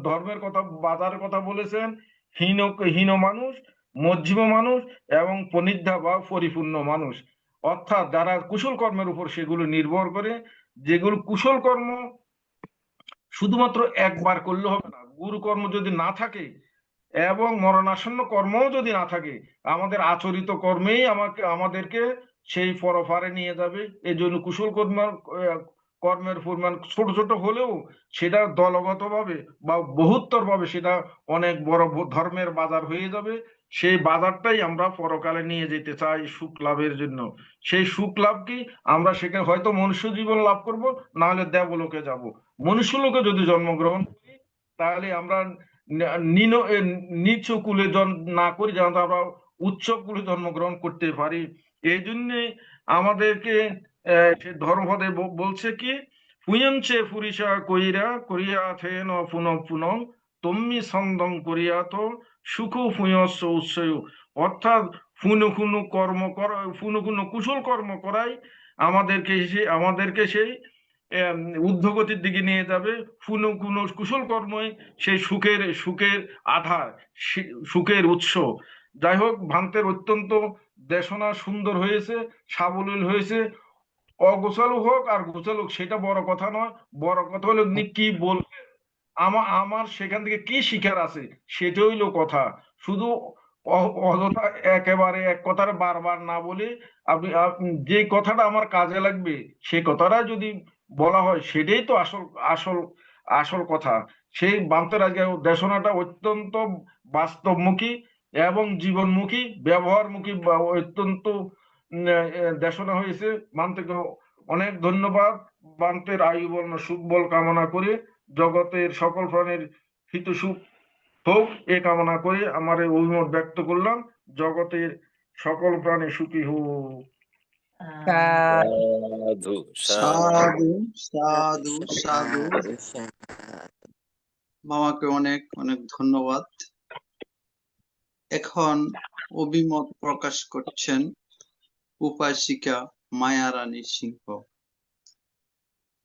ধর্মের কথা, বাজারের কথা বলেছেন। হীন মানুষ, মধ্যম মানুষ এবং পনিদ্ধা বা পরিপূর্ণ মানুষ। অর্থাৎ যারা কুশল কর্মের উপর সেগুলো নির্ভর করে, যেগুলো কুশল কর্ম শুধুমাত্র একবার করলে হবে না, গুরু কর্ম যদি না থাকে এবং মরণাসন্ন কর্মও যদি না থাকে, আমাদের আচরিত কর্মেই আমাদেরকে সেই পরপারে নিয়ে যাবে। এই জন্য কুশল কর্মের পরিমাণ ছোট ছোট হলেও সেটা দলগত ভাবে বা বহুত্তর ভাবে সেটা অনেক বড় ধর্মের বাজার হয়ে যাবে। সেই বাজারটাই আমরা পরকালে নিয়ে যেতে চাই সুখ লাভের জন্য। সেই সুখ লাভ কি আমরা সেখানে হয়তো মনুষ্য জীবন লাভ করব, না হলে দেবলোকে যাব। মনুষ্য লোকে যদি জন্মগ্রহণ করি তাহলে আমরা নিচু কুলে না করি, যেন আমরা উচ্চ কুলে জন্মগ্রহণ করতে পারি। এই জন্যে আমাদেরকে ধর্মপদে বলছে কি, পুয়ঞ্চে পুরিষা করিয়া থেন পুনঃ তম্মি ছন্দং করিয়া তো সুখ পুয়স্য উৎসয়। অর্থাৎ পুনঃ কুশল কর্ম করাই আমাদেরকে সেই ঊর্ধ্বগতির দিকে নিয়ে যাবে। কুশল কর্মই সেই সুখের আধার, সুখের উৎস। যাই হোক, ভান্তের অত্যন্ত দেশনা সুন্দর হয়েছে, সাবলীল হয়েছে। অগোছালো হোক আর গোছালো হোক সেটা বড় কথা নয়, বড় কথা হলো আপনি কি বলবেন, আমার সেখান থেকে কি শিখার আছে সেটা হইলো কথা। শুধু অযথা একেবারে এক কথাটা বারবার না বলে আপনি যে কথাটা আমার কাজে লাগবে সেই কথাটা যদি বলা হয় সেটাই তো আসল আসল আসল কথা। সেই ভান্তের আজকে দেশনাটা অত্যন্ত বাস্তবমুখী এবং জীবনমুখী, ব্যবহারমুখী, অত্যন্ত দেশনা হয়েছে। ভান্তেকে অনেক ধন্যবাদ। ভান্তের আয়ু বর্ণ সুখ বল কামনা করে জগতের সকল প্রাণীর হিত সুখ হোক এ কামনা করে আমার এই অভিমত ব্যক্ত করলাম। জগতের সকল প্রাণী সুখী হোক। সাধু সাধু সাধু। মামাকে অনেক অনেক ধন্যবাদ। এখন অভিমত প্রকাশ করছেন উপাসিকা মায়ারানী সিংহ।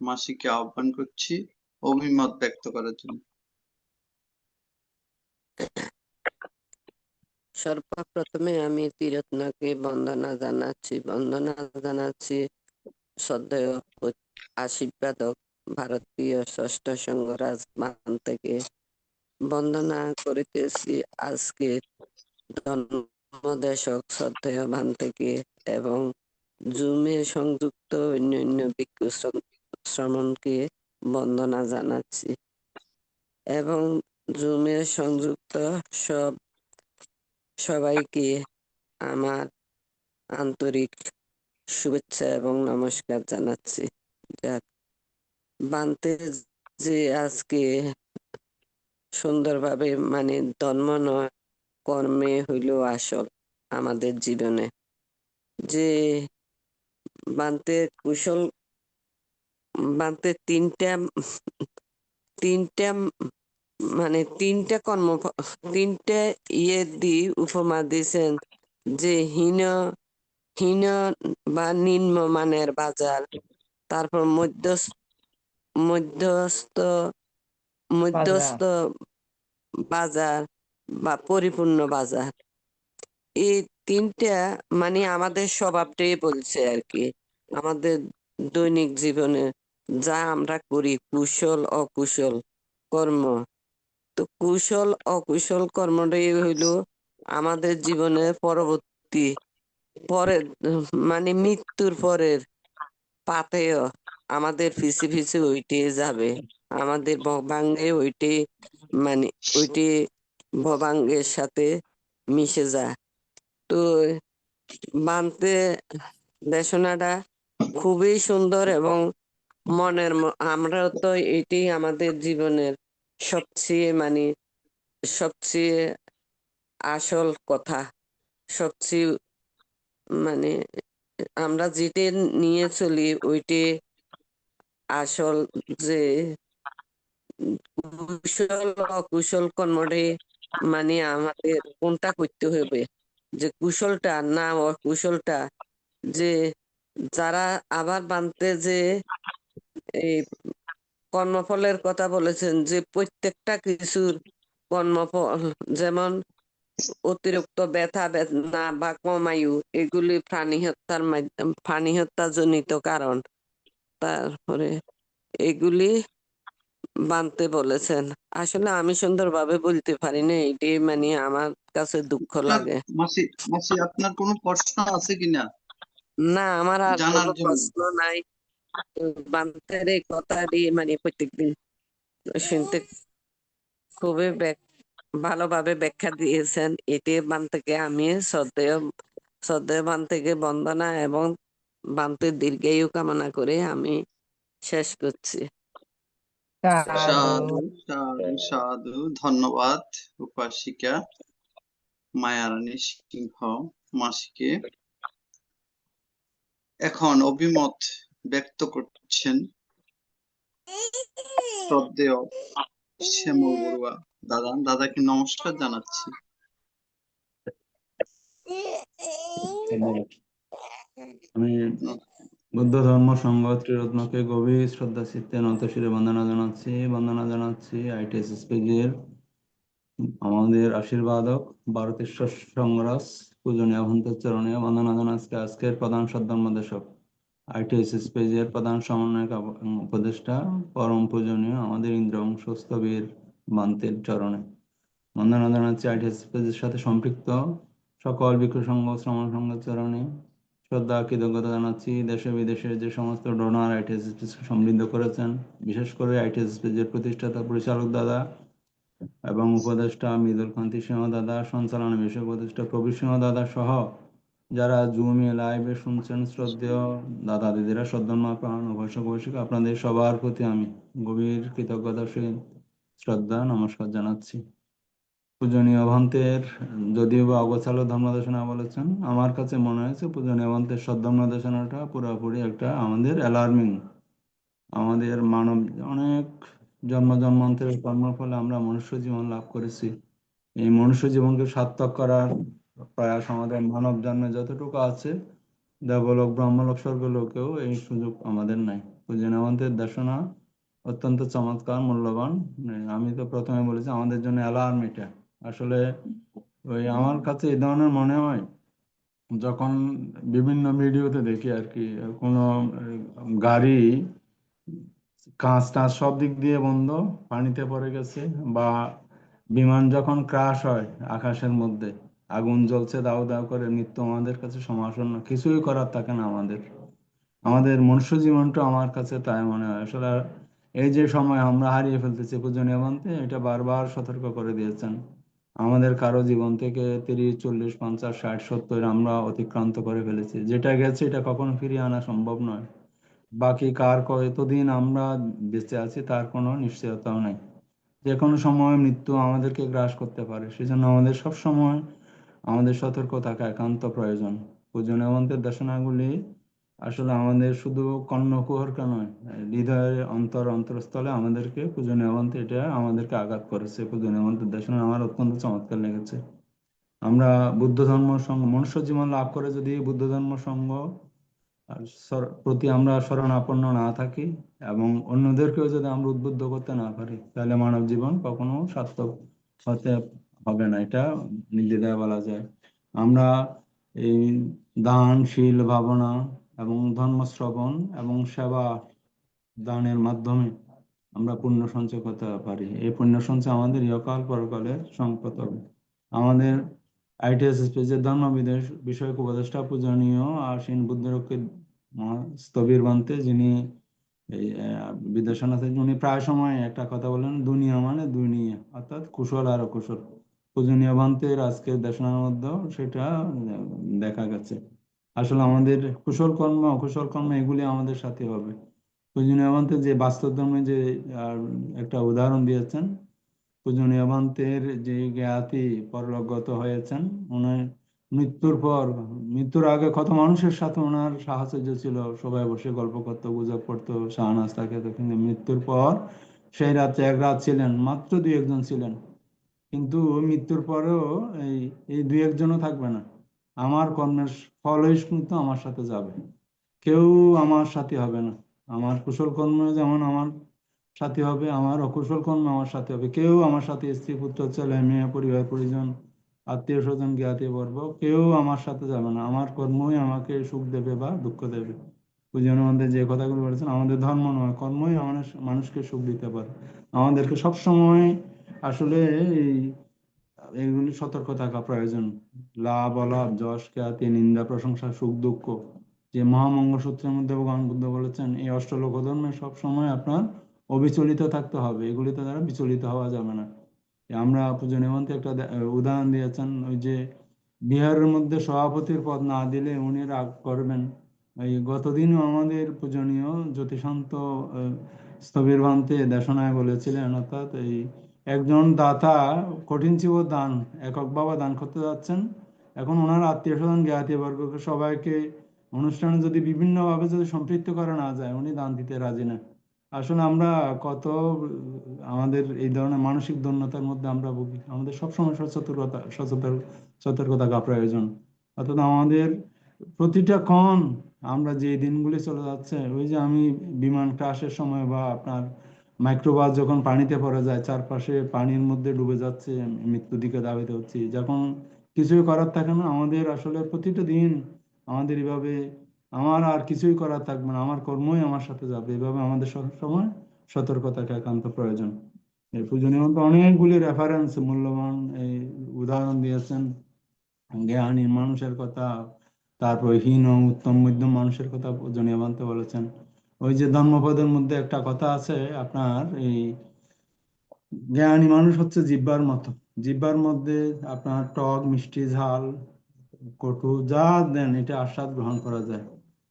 মাসিকে আহ্বান করছি অভিমত ব্যক্ত করার জন্য। সর্বপ্রথমে আমি ত্রিরত্নকে বন্দনা জানাচ্ছি শ্রদ্ধেয় আশীর্বাদক ভারতীয় ষষ্ঠ সংঘরাজ মান থেকে বন্দনা করিতেছি আজকে ধর্মদেশক শ্রদ্ধেয় মান থেকে এবং জুমে সংযুক্ত অন্যান্য ভিক্ষু শ্রমণকে বন্দনা জানাচ্ছি এবং জুমে সংযুক্ত সবাইকে আমার আন্তরিক শুভেচ্ছা এবং নমস্কার জানাচ্ছি। বানতে যে আজকে সুন্দরভাবে মানে ধর্ম নয় কর্মে হইল আসল আমাদের জীবনে, যে বানতে কুশল বানতে তিনটা মানে তিনটা ইয়ে দি উপমা দিয়েছেন, যে হীন বা নিম্ন মানের বাজার, তারপর মধ্যস্থ বাজার বা পরিপূর্ণ বাজার। এই তিনটা মানে আমাদের স্বভাবটাই বলছে আর কি, আমাদের দৈনিক জীবনে যা আমরা করি কুশল অকুশল কর্ম। তো কুশল অকুশল কর্মটাই হইল আমাদের জীবনের পরবর্তী মানে মৃত্যুর পরের পাতেও আমাদের পিছে পিছে ওইটে যাবে, আমাদের ভবাঙ্গে মানে ওইটে ভবাঙ্গের সাথে মিশে যায়। তো বানতে দেশনাটা খুবই সুন্দর এবং আমরা তো এটি আমাদের জীবনের সবচেয়ে আসল কথা, সবচেয়ে মানে আমরা যেটা নিয়ে চলি ওইটি আসল, যে কুশল অকুশল কর্মরে মানে আমাদের কোনটা করতে হবে, যে কুশলটা না অকুশলটা। যে যারা আবার বানতে যে এই কর্মফলের কথা বলেছেন, যে প্রত্যেকটা কিছুর কর্মফল, যেমন অতিরিক্ত ব্যথা বেদনা বা কমায়ু, এগুলি প্রাণী হত্যা জনিত কারণ। তারপরে এগুলি বানতে বলেছেন। আসলে আমি সুন্দরভাবে বলতে পারি না, এটাই মানে আমার কাছে দুঃখ লাগে। মাসি আপনার কোনো প্রশ্ন আছে কিনা না, আমার আর জানার কোনো জন্য? প্রশ্ন নাই। বান্তের এই কথাটি মানে প্রত্যেকদিন শুনতে খুবই ভালোভাবে ব্যাখ্যা দিয়েছেন। এটি বান থেকে আমি শ্রদ্ধেয় বান থেকে বন্দনা এবং বান্তের দীর্ঘায়ু কামনা করে আমি শেষ করছি। সাধু সাধু সাধু। ধন্যবাদ উপাসিকা মায়ারানী সিংহ মাসিকে। এখন অভিমত ব্যক্ত করছেন শ্রদ্ধেয় শ্যামল বড়ুয়া দাদাকে নমস্কার জানাচ্ছি। আমি বুদ্ধ ধর্ম সংঘ ত্রিরত্নকে গভীর শ্রদ্ধা চিত্তে নতশিরে বন্দনা জানাচ্ছি ITSS পেজের আমাদের আশীর্বাদক ভারতেশ্বর সংঘরাজ পূজনীয় ভন্তের চরণে বন্দনা জানাচ্ছি আজকের প্রধান সদ্ধর্মদেশক ITSS পেজের প্রধান সমন্বয়ক উপদেষ্টা পরম পূজনীয় আমাদের ইন্দ্রবংশস্থবীর বান্তের চরণে বন্দনা জানাচ্ছি ITSS পেজের সাথে সম্পৃক্ত সকল ভিক্ষু সংঘ শ্রমণ সংঘের চরণে শ্রদ্ধা কৃতজ্ঞতা জানাচ্ছি। দেশে বিদেশে যে সমস্ত ডোনার ITSS সমৃদ্ধ করেছেন, বিশেষ করে ITSS পেজের প্রতিষ্ঠাতা পরিচালক দাদা এবং উপদেষ্টা মৃদুল কান্তি সিংহ দাদা, সঞ্চালনা বিষয় উপদেষ্টা প্রবীর সিংহ দাদা সহ যারা জুমে লাইভে শুনছেন, শ্রদ্ধেয় দাদা দিদিরা, শ্রদ্ধাপ্রাণ উপাসক উপাসিকা, আপনাদের সবার প্রতি আমি গভীর কৃতজ্ঞতার সহিত শ্রদ্ধা নমস্কার জানাচ্ছি। পূজনীয় ভন্তের যদিও বা অগোছালো ধর্মদেশনা বলেছেন, আমার কাছে মনে হয়েছে পূজনীয় ভন্তের সদ্ধর্মদেশনাটা পুরোপুরি একটা আমাদের অ্যালার্মিং। আমাদের মানব অনেক জন্মান্তরের কর্মফলে আমরা মনুষ্য জীবন লাভ করেছি। এই মনুষ্য জীবনকে সার্থক করার প্রয়াস আমাদের মানব জন্মে যতটুকু আছে, দেবলোক ব্রহ্মলোক স্বর্গলোকেও এই সুযোগ আমাদের নাই। পূজনীয় ভন্তের দেশনা অত্যন্ত চমৎকার, মূল্যবান। আমি তো প্রথমে বলেছি আমাদের জন্য অ্যালার্ম এটা। আসলে ওই আমার কাছে এই ধরনের মনে হয়, যখন বিভিন্ন ভিডিওতে দেখি আর কি, কোনো গাড়ি কাঁচ টাচ সব দিক দিয়ে বন্ধ, পানিতে পড়ে গেছে, বা বিমান যখন ক্রাশ হয় আকাশের মধ্যে, আগুন জ্বলছে দাউ দাউ করে, মৃত্যু আমাদের কাছে সমাসন্ন, কিছুই করার থাকে না আমাদের। আমাদের মনুষ্য জীবনটা আমার কাছে তাই মনে হয় আসলে। এই যে সময় আমরা হারিয়ে ফেলতেছি, পূজনীয় বান্তে এটা বারবার সতর্ক করে দিয়েছেন। আমাদের কারো জীবন থেকে 30, 40, 50, 60, 70 আমরা অতিক্রান্ত করে ফেলেছি। যেটা গেছে এটা কখনো ফিরিয়ে আনা সম্ভব নয়। বাকি কার কতদিন আমরা বেঁচে আছি তার কোনো নিশ্চয়তাও নাই। যে কোনো সময় মৃত্যু আমাদেরকে গ্রাস করতে পারে, সেজন্য আমাদের সব সময় আমাদের সতর্ক থাকা একান্ত প্রয়োজন। পূজনীয় মন্ত্রের দেশনাগুলি আসলে আমাদের শুধু কর্ণকুহরকা নয়, হৃদয়ের অন্তরস্থলে আমাদেরকে পূজনীয় মন্ত্র এটা আমাদেরকে আঘাত করেছে। পূজনীয় মন্ত্রের দেশনা আমার অত্যন্ত চমৎকার লেগেছে। আমরা বুদ্ধ ধর্ম সঙ্গ মনুষ্য জীবন লাভ করে যদি বুদ্ধ ধর্ম সঙ্গ আর প্রতি আমরা শরণাপন্ন না থাকি, এবং অন্যদেরকেও যদি আমরা উদ্বুদ্ধ করতে না পারি, তাহলে মানব জীবন কখনো সার্থক হতে হবে না, এটা নির্দ্বিধায় বলা যায়। আমরা এই দান, শীল, ভাবনা এবং ধর্ম শ্রবণ এবং সেবা দানের মাধ্যমে আমরা পুণ্য সঞ্চয় করতে পারি। এই পুণ্য সঞ্চয় আমাদের ইহকাল পরকালের সম্পদ হবে। আমাদের ITS স্পেসের ধর্মবিদেশ বিষয়ক উপদেষ্টা পূজনীয় আশীন বুদ্ধরক্ষী স্থবির বান্তে, যিনি এই বিদেশনা থেকে, উনি প্রায় সময় একটা কথা বলেন, দুনিয়া মানে দুনিয়া, অর্থাৎ কুশল আর অকুশল। পূজনীয় বান্তের আজকের দেশনার মধ্যেও সেটা দেখা গেছে। আসলে আমাদের কুশল কর্ম অকুশল কর্ম এগুলি আমাদের সাথে হবে। পূজনীয় বান্তে যে বাস্তব ধর্মে যে একটা উদাহরণ দিয়েছেন, পূজনীয় বান্তের যে জ্ঞাতি পরলোকগত হয়েছেন, উনি মৃত্যুর আগে কত মানুষের সাথে ওনার সাহচর্য ছিল, সবাই বসে গল্প করতো, গুজব করতো, শাহনাজ থাকে। কিন্তু মৃত্যুর পর সেই রাতে এক রাত ছিলেন, মাত্র 2-1 জন ছিলেন। কিন্তু মৃত্যুর পরেও এই 2-1 জনও থাকবে না। আমার কর্মের ফলই কিন্তু আমার সাথে যাবে, কেউ আমার সাথী হবে না। আমার কুশল কর্ম যেমন আমার সাথী হবে, আমার অকুশল কর্ম আমার সাথে হবে। কেউ আমার সাথে, স্ত্রী, পুত্র, ছেলে মেয়ে, পরিবার পরিজন, আত্মীয় স্বজন, জ্ঞাতি বর্গ, কেউ আমার সাথে যাবে না। আমার কর্মই আমাকে সুখ দেবে বা দুঃখ দেবে। পূজনীয় মধ্যে যে কথাগুলো বলেছেন, আমাদের ধর্ম নয়, কর্মই মানুষকে সুখ দিতে পারে। আমাদেরকে সবসময় আসলে এইগুলি সতর্ক থাকা প্রয়োজন। লাভ অলাভ, যশ খ্যাতি, নিন্দা প্রশংসা, সুখ দুঃখ, যে মহামঙ্গল সূত্রের মধ্যে ভগবান বুদ্ধ বলেছেন, এই অষ্টলোক ধর্মে সবসময় আপনার অবিচলিত থাকতে হবে, এগুলিতে দ্বারা বিচলিত হওয়া যাবে না। আমরা পূজনীয় মন্ত্রে একটা উদাহরণ দিয়েছেন, ওই যে বিহারের মধ্যে সভাপতির পদ না দিলে উনি রাগ করবেন। এই গতদিনও আমাদের পূজনীয় জ্যোতিষান্ত স্থবির বান্তে দেশনায় বলেছিলেন, অর্থাৎ এই একজন দাতা কঠিন চিব দান এককভাবে দান করতে যাচ্ছেন। এখন ওনার আত্মীয় স্বজন জ্ঞাতি বর্গকে সবাইকে অনুষ্ঠানে যদি বিভিন্নভাবে যদি সম্পৃক্ত করা না যায়, উনি দান দিতে রাজি না। আসলে আমরা কত আমাদের এই ধরনের মানসিক দৈন্যতার মধ্যে আমরা ভুগি। আমাদের সবসময় সতর্ক থাকা প্রয়োজন। অর্থাৎ আমাদের প্রতিটা ক্ষণ, আমরা যে দিনগুলি চলে যাচ্ছে, ওই যে আমি বিমান ক্রাশের সময় বা আপনার মাইক্রোবাস যখন পানিতে পড়ে যায়, চারপাশে পানির মধ্যে ডুবে যাচ্ছে, মৃত্যুর দিকে ধাবিত হচ্ছি, যখন কিছুই করার থাকে না, আমাদের আসলে প্রতিটা দিন আমাদের এইভাবে, আমার আর কিছুই করার থাকবে না, আমার কর্মই আমার সাথে যাবে, এভাবে আমাদের সবসময় সতর্ক থাকা একান্ত প্রয়োজন। এই পূজনীয় মন্ত্র অনেকগুলি রেফারেন্স, মূল্যবান এই উদাহরণ দিয়েছেন, জ্ঞানী মানুষের কথা, তারপর হীন উত্তম মধ্যম মানুষের কথা পূজনীয় মন্ত্র বলেছেন। ওই যে ধর্মপদের মধ্যে একটা কথা আছে আপনার, এই জ্ঞানী মানুষ হচ্ছে জিহ্বার মতো, জিহ্বার মধ্যে আপনার টক, মিষ্টি, ঝাল, কটু যা দেন এটা আস্বাদ গ্রহণ করা যায়।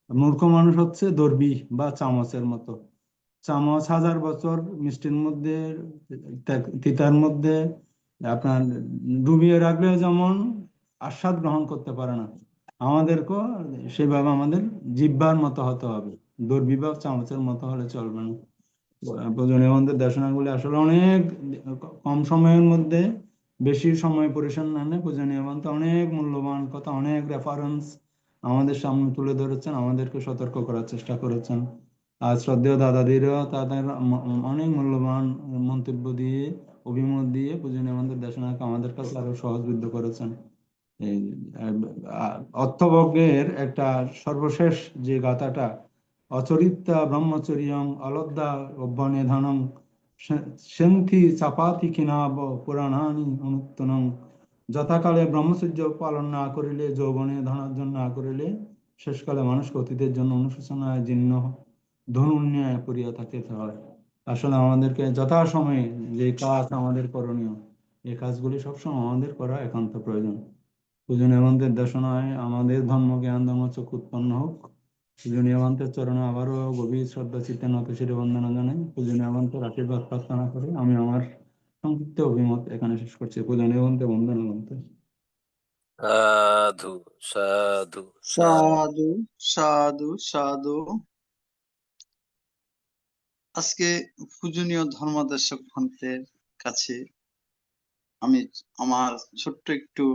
মূর্খ মানুষ হচ্ছে দর্বি বা চামচের মতো, চামচ 1000 বছর মিষ্টির মধ্যে, তিতার মধ্যে আপনার ডুবিয়ে রাখলেও যেমন আস্বাদ গ্রহণ করতে পারে না, আমাদেরকেও সেভাবে আমাদের জিহ্বার মতো হতে হবে, দর্বি বা চামচের মতো হলে চলবে না। পূজনীয় মন্ত্রের দেশনাগুলি আসলে অনেক কম সময়ের মধ্যে বেশি সময় পরিসর না নিয়ে পূজনীয় মন্ত্র অনেক মূল্যবান কথা, অনেক রেফারেন্স আমাদের সামনে তুলে ধরেছেন, আমাদেরকে সতর্ক করার চেষ্টা করেছেন। আর শ্রদ্ধেয় দাদাদিরা তাদের অনেক মূল্যবান মন্তব্য দিয়ে অভিমত দিয়ে পূজনীয় আমাদের দেশনায়ক আমাদের কাছে আরো সহজবিদ্ধ করেছেন। এই অর্থবজ্ঞের একটা সর্বশেষ যে গাথাটা, অচরিতা ব্রহ্মচর্যং অলব্ধা অভ্যনিধানং সেন্থি চাপাতি কিনাব পুরাণানি অনুত্তনং, যথাকালে ব্রহ্মচর্য পালন না করিলে, যৌবনে ধনার্জন না করিলে, শেষকালে মানুষকে অতীতের জন্য অনুশোচনায় জীর্ণ ধনুন্যায় পড়িয়া থাকিতে হয়। আসলে আমাদেরকে যথাসময়ে যে কাজ আমাদের করণীয়, এই কাজগুলি সবসময় আমাদের করা একান্ত প্রয়োজন। পূজনীয় মন্ত্রের দেশনায় আমাদের ধর্ম জ্ঞান ধর্মচক্ষু উৎপন্ন হোক। পূজনীয় মন্ত্রের চরণে আবারও গভীর শ্রদ্ধা চিত্তে নত শিরে বন্দনা জানাই। পূজনীয় মন্ত্রের আশীর্বাদ প্রার্থনা করে আমি আমার সংক্ষিপ্ত অভিমত এখানে শেষ করছি। পূজনীয় মন্ত্রে বন্দনা মন্ত্রে। সাধু সাধু সাধু সাধু সাধু। আজকে পূজনীয় ধর্মদর্শক ভান্তের কাছে আমি আমার ছোট্ট একটু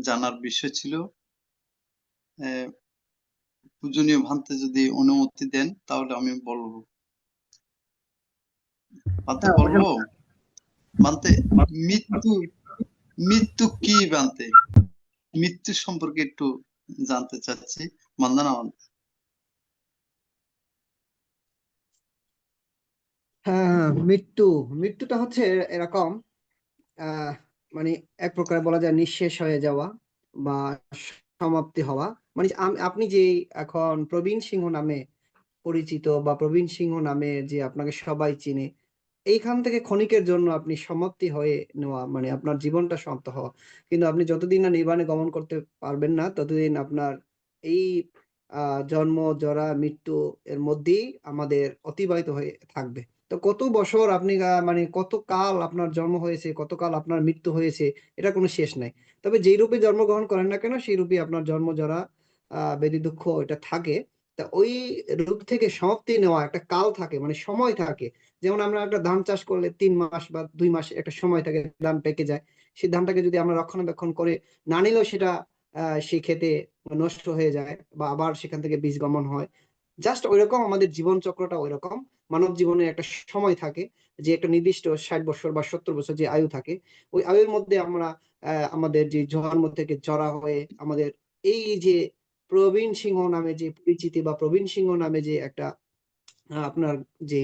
জানার বিষয় ছিল। পূজনীয় ভান্তে যদি অনুমতি দেন তাহলে আমি বলবো। ভান্তে বলবো? ভান্তে, মৃত্যু মৃত্যু কি ভান্তে? মৃত্যু সম্পর্কে একটু জানতে চাচ্ছি। বন্দনা ভান্তে। হ্যাঁ, মৃত্যুটা হচ্ছে এরকম, মানে এক প্রকার বলা যায় নিঃশেষ হয়ে যাওয়া বা সমাপ্তি হওয়া। মানে আপনি যে এখন প্রবীণ সিংহ নামে পরিচিত বা প্রবীণ সিংহ নামে যে আপনাকে সবাই চিনে, এইখান থেকে ক্ষণিকের জন্য আপনি সমাপ্তি হয়ে নেওয়া, মানে আপনার জীবনটা সমাপ্ত হওয়া। কিন্তু আপনি যতদিন না নির্বাণে গমন করতে পারবেন না, ততদিন আপনার এই জন্ম জরা মৃত্যু এর মধ্যেই আমাদের অতিবাহিত হয়ে থাকবে। তো কত বছর আপনি মানে কত কাল আপনার জন্ম হয়েছে, কত কাল আপনার মৃত্যু হয়েছে, এটা কোনো শেষ নাই। তবে যেই রূপে জন্মগ্রহণ করেন না কেন, সেই রূপে আপনার জন্ম জরা ব্যাধি দুঃখ এটা থাকে। তা ওই রূপ থেকে সমাপ্তি নেওয়া একটা কাল থাকে, মানে সময় থাকে। যেমন আমরা একটা ধান চাষ করলে 3 মাস বা 2 মাস একটা সময় থাকে, ধান পেকে যায়। সেই ধানটাকে যদি আমরা রক্ষণাবেক্ষণ করে না নিলেও সেটা সেই ক্ষেতে নষ্ট হয়ে যায় বা আবার সেখান থেকে বীজ গমন হয়। জাস্ট ওইরকম আমাদের জীবন চক্রটা ওইরকম। মানব জীবনে একটা সময় থাকে, যে একটা নির্দিষ্ট 60 বছর বা 70 বছর যে আয়ু থাকে, ওই আয়ুর মধ্যে আমরা আমাদের যে জন্ম থেকে জরা হয়ে আমাদের এই যে প্রবীণ সিংহ নামে যে পরিচিতি বা প্রবীণ সিংহ নামে যে একটা আপনার যে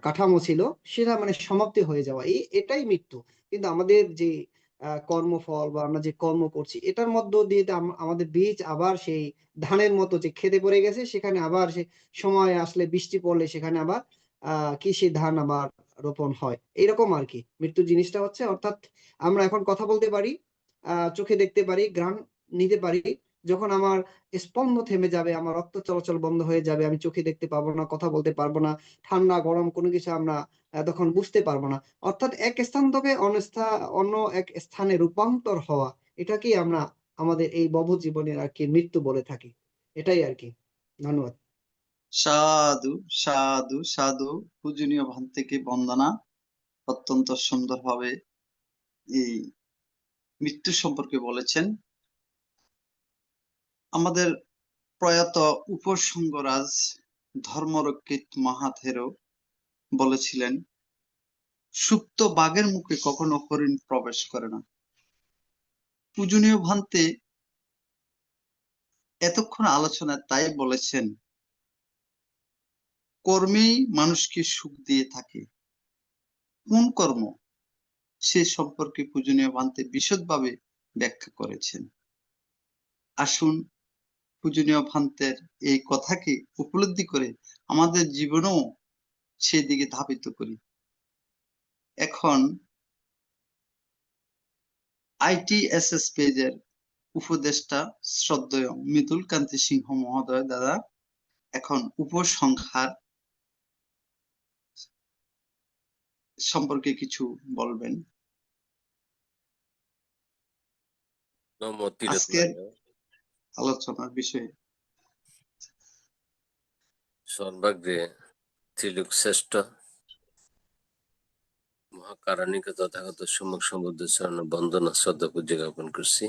কাঠামো ছিল, সেটা মানে সমাপ্তি হয়ে যাওয়া, এটাই মৃত্যু। কিন্তু আমাদের যে কর্মফল বা আমরা যে কর্ম করছি, এটার মধ্য দিয়ে আমাদের বীজ আবার সেই ধানের মতো যে খেতে পড়ে গেছে, সেখানে আবার সে সময় আসলে বৃষ্টি পড়লে সেখানে আবার কি সেই ধান আবার রোপণ হয়। এইরকম আর কি মৃত্যু জিনিসটা হচ্ছে। অর্থাৎ আমরা এখন কথা বলতে পারি, চোখে দেখতে পারি, ঘ্রাণ নিতে পারি। যখন আমার স্পন্দ থেমে যাবে, আমার রক্ত চলাচল বন্ধ হয়ে যাবে, আমি চোখে দেখতে পাবো না, কথা বলতে পারবো না, ঠান্ডা গরম কোনো কিছু আমরা তখন বুঝতে পারবো না। অর্থাৎ এক স্থান থেকে অন্য এক স্থানে রূপান্তর হওয়া, এটাকেই আমরা আমাদের এই ভব জীবনের আর কি মৃত্যু বলে থাকি। এটাই আর কি। ধন্যবাদ। সাধু সাধু সাধু। পূজনীয় ভান্তেকে বন্দনা। অত্যন্ত সুন্দরভাবে এই মৃত্যু সম্পর্কে বলেছেন। আমাদের প্রয়াত উপসংগরাজ ধর্মরক্ষিত মাহাথেরও বলেছিলেন, সুপ্ত বাঘের মুখে কখনো হরিণ প্রবেশ করে না। পূজনীয় ভান্তে এতক্ষণ আলোচনায় তাই বলেছেন, কর্মেই মানুষকে সুখ দিয়ে থাকে। কোন কর্ম, সে সম্পর্কে পূজনীয় ভান্তে বিশদভাবে ব্যাখ্যা করেছেন। আসুন পূজনীয় ভান্তের এই কথাকে উপলব্ধি করে আমাদের জীবনেও সেদিকে ধাবিত করি। এখন ITSS পেজের উপদেষ্টা শ্রদ্ধেয় মৃদুল কান্তি সিংহ মহোদয় দাদা এখন উপসংহার সম্পর্কে কিছু বলবেন। আজকের আলোচনার বিষয়ে সর্বাগ্রে ত্রিলোক শ্রেষ্ঠ মহাকারণিক তথাগত সম্যক সম্বুদ্ধ চরণ বন্দনা শ্রদ্ধা পূজা জ্ঞাপন করছি।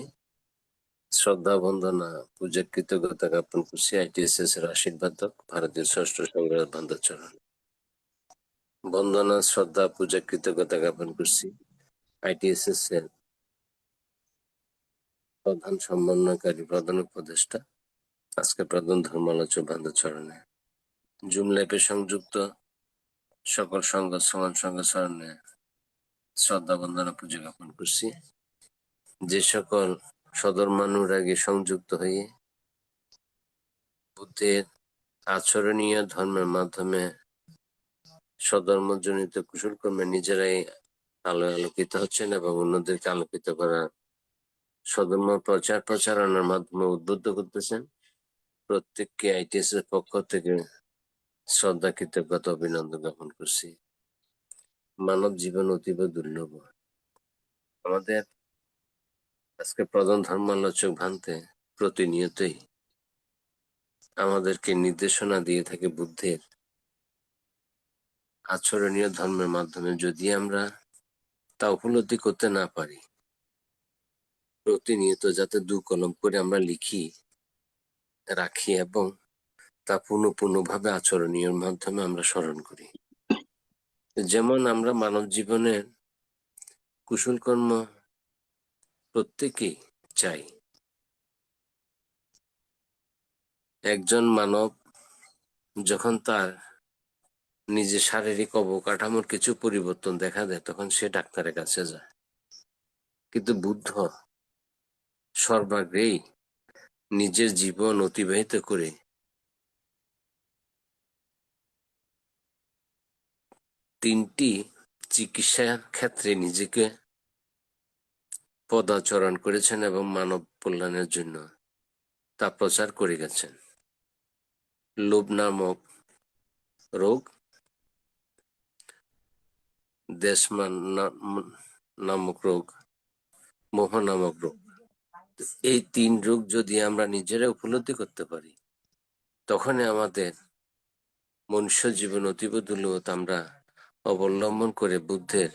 শ্রদ্ধা বন্দনা পূজার কৃতজ্ঞতা জ্ঞাপন করছি ITSS এর আশীর্বাদক ভারতীয় ষষ্ঠ সংগ্রাম বান্ধব চরণ। বন্দনা, শ্রদ্ধা, পূজা, কৃতজ্ঞতা জ্ঞাপন করছি ITSS এর প্রধান সমন্বয়কারী, প্রধান উপদেষ্টা, আজকে প্রধান ধর্মালোচক বান্ধবচরণে, জুম লাইভে সংযুক্ত সকল সংঘ সমান সংঘ চরণে শ্রদ্ধা, বন্দনা, পূজা জ্ঞাপন করছি। যে সকল সধর্মানুরাগী সংযুক্ত হয়ে বুদ্ধের আচরণীয় ধর্মের মাধ্যমে স্বধর্মজনিত কুশল কর্মে নিজেরাই আলোয় আলোকিত হচ্ছেন এবং অন্যদেরকে আলোকিত করার স্বধর্ম প্রচারণার মাধ্যমে উদ্বুদ্ধ করতেছেন, প্রত্যেককে ITS এর পক্ষ থেকে শ্রদ্ধা, কৃতজ্ঞতা, অভিনন্দন জ্ঞাপন করছি। মানব জীবন অতীব দুর্লভ। আমাদের আজকে প্রধান ধর্মালোচক ভান্তে প্রতিনিয়তই আমাদেরকে নির্দেশনা দিয়ে থাকে বুদ্ধের আচরণীয় ধর্মের মাধ্যমে। যদি আমরা তা উপলব্ধি করতে না পারি, প্রতিনিয়ত যাতে দু কলম করে আমরা লিখি রাখি এবং তা পুনঃপুনঃভাবে আচরণীয় মাধ্যমে আমরা স্মরণ করি। যেমন আমরা মানব জীবনের কুশল কর্ম প্রত্যেকেই চাই। একজন মানব যখন তার নিজের শারীরিক অবকাঠামোর কিছু পরিবর্তন দেখা দেয়, তখন সে ডাক্তারের কাছে যায়। কিন্তু বুদ্ধ সর্বাগ্রেই নিজের জীবন অতিবাহিত করে তিনটি চিকিৎসার ক্ষেত্রে নিজেকে পদাচরণ করেছেন এবং মানব কল্যাণের জন্য তা প্রচার করে গেছেন। লোভ নামক রোগ, দেশমান নামক রোগ, মোহ নামক রোগ। এই তিন রোগ যদি আমরা নিজেরা উপলব্ধি করতে পারি, তখনই আমাদের মনুষ্য জীবন অতীব দুর্লভ আমরা অবলম্বন করে বুদ্ধের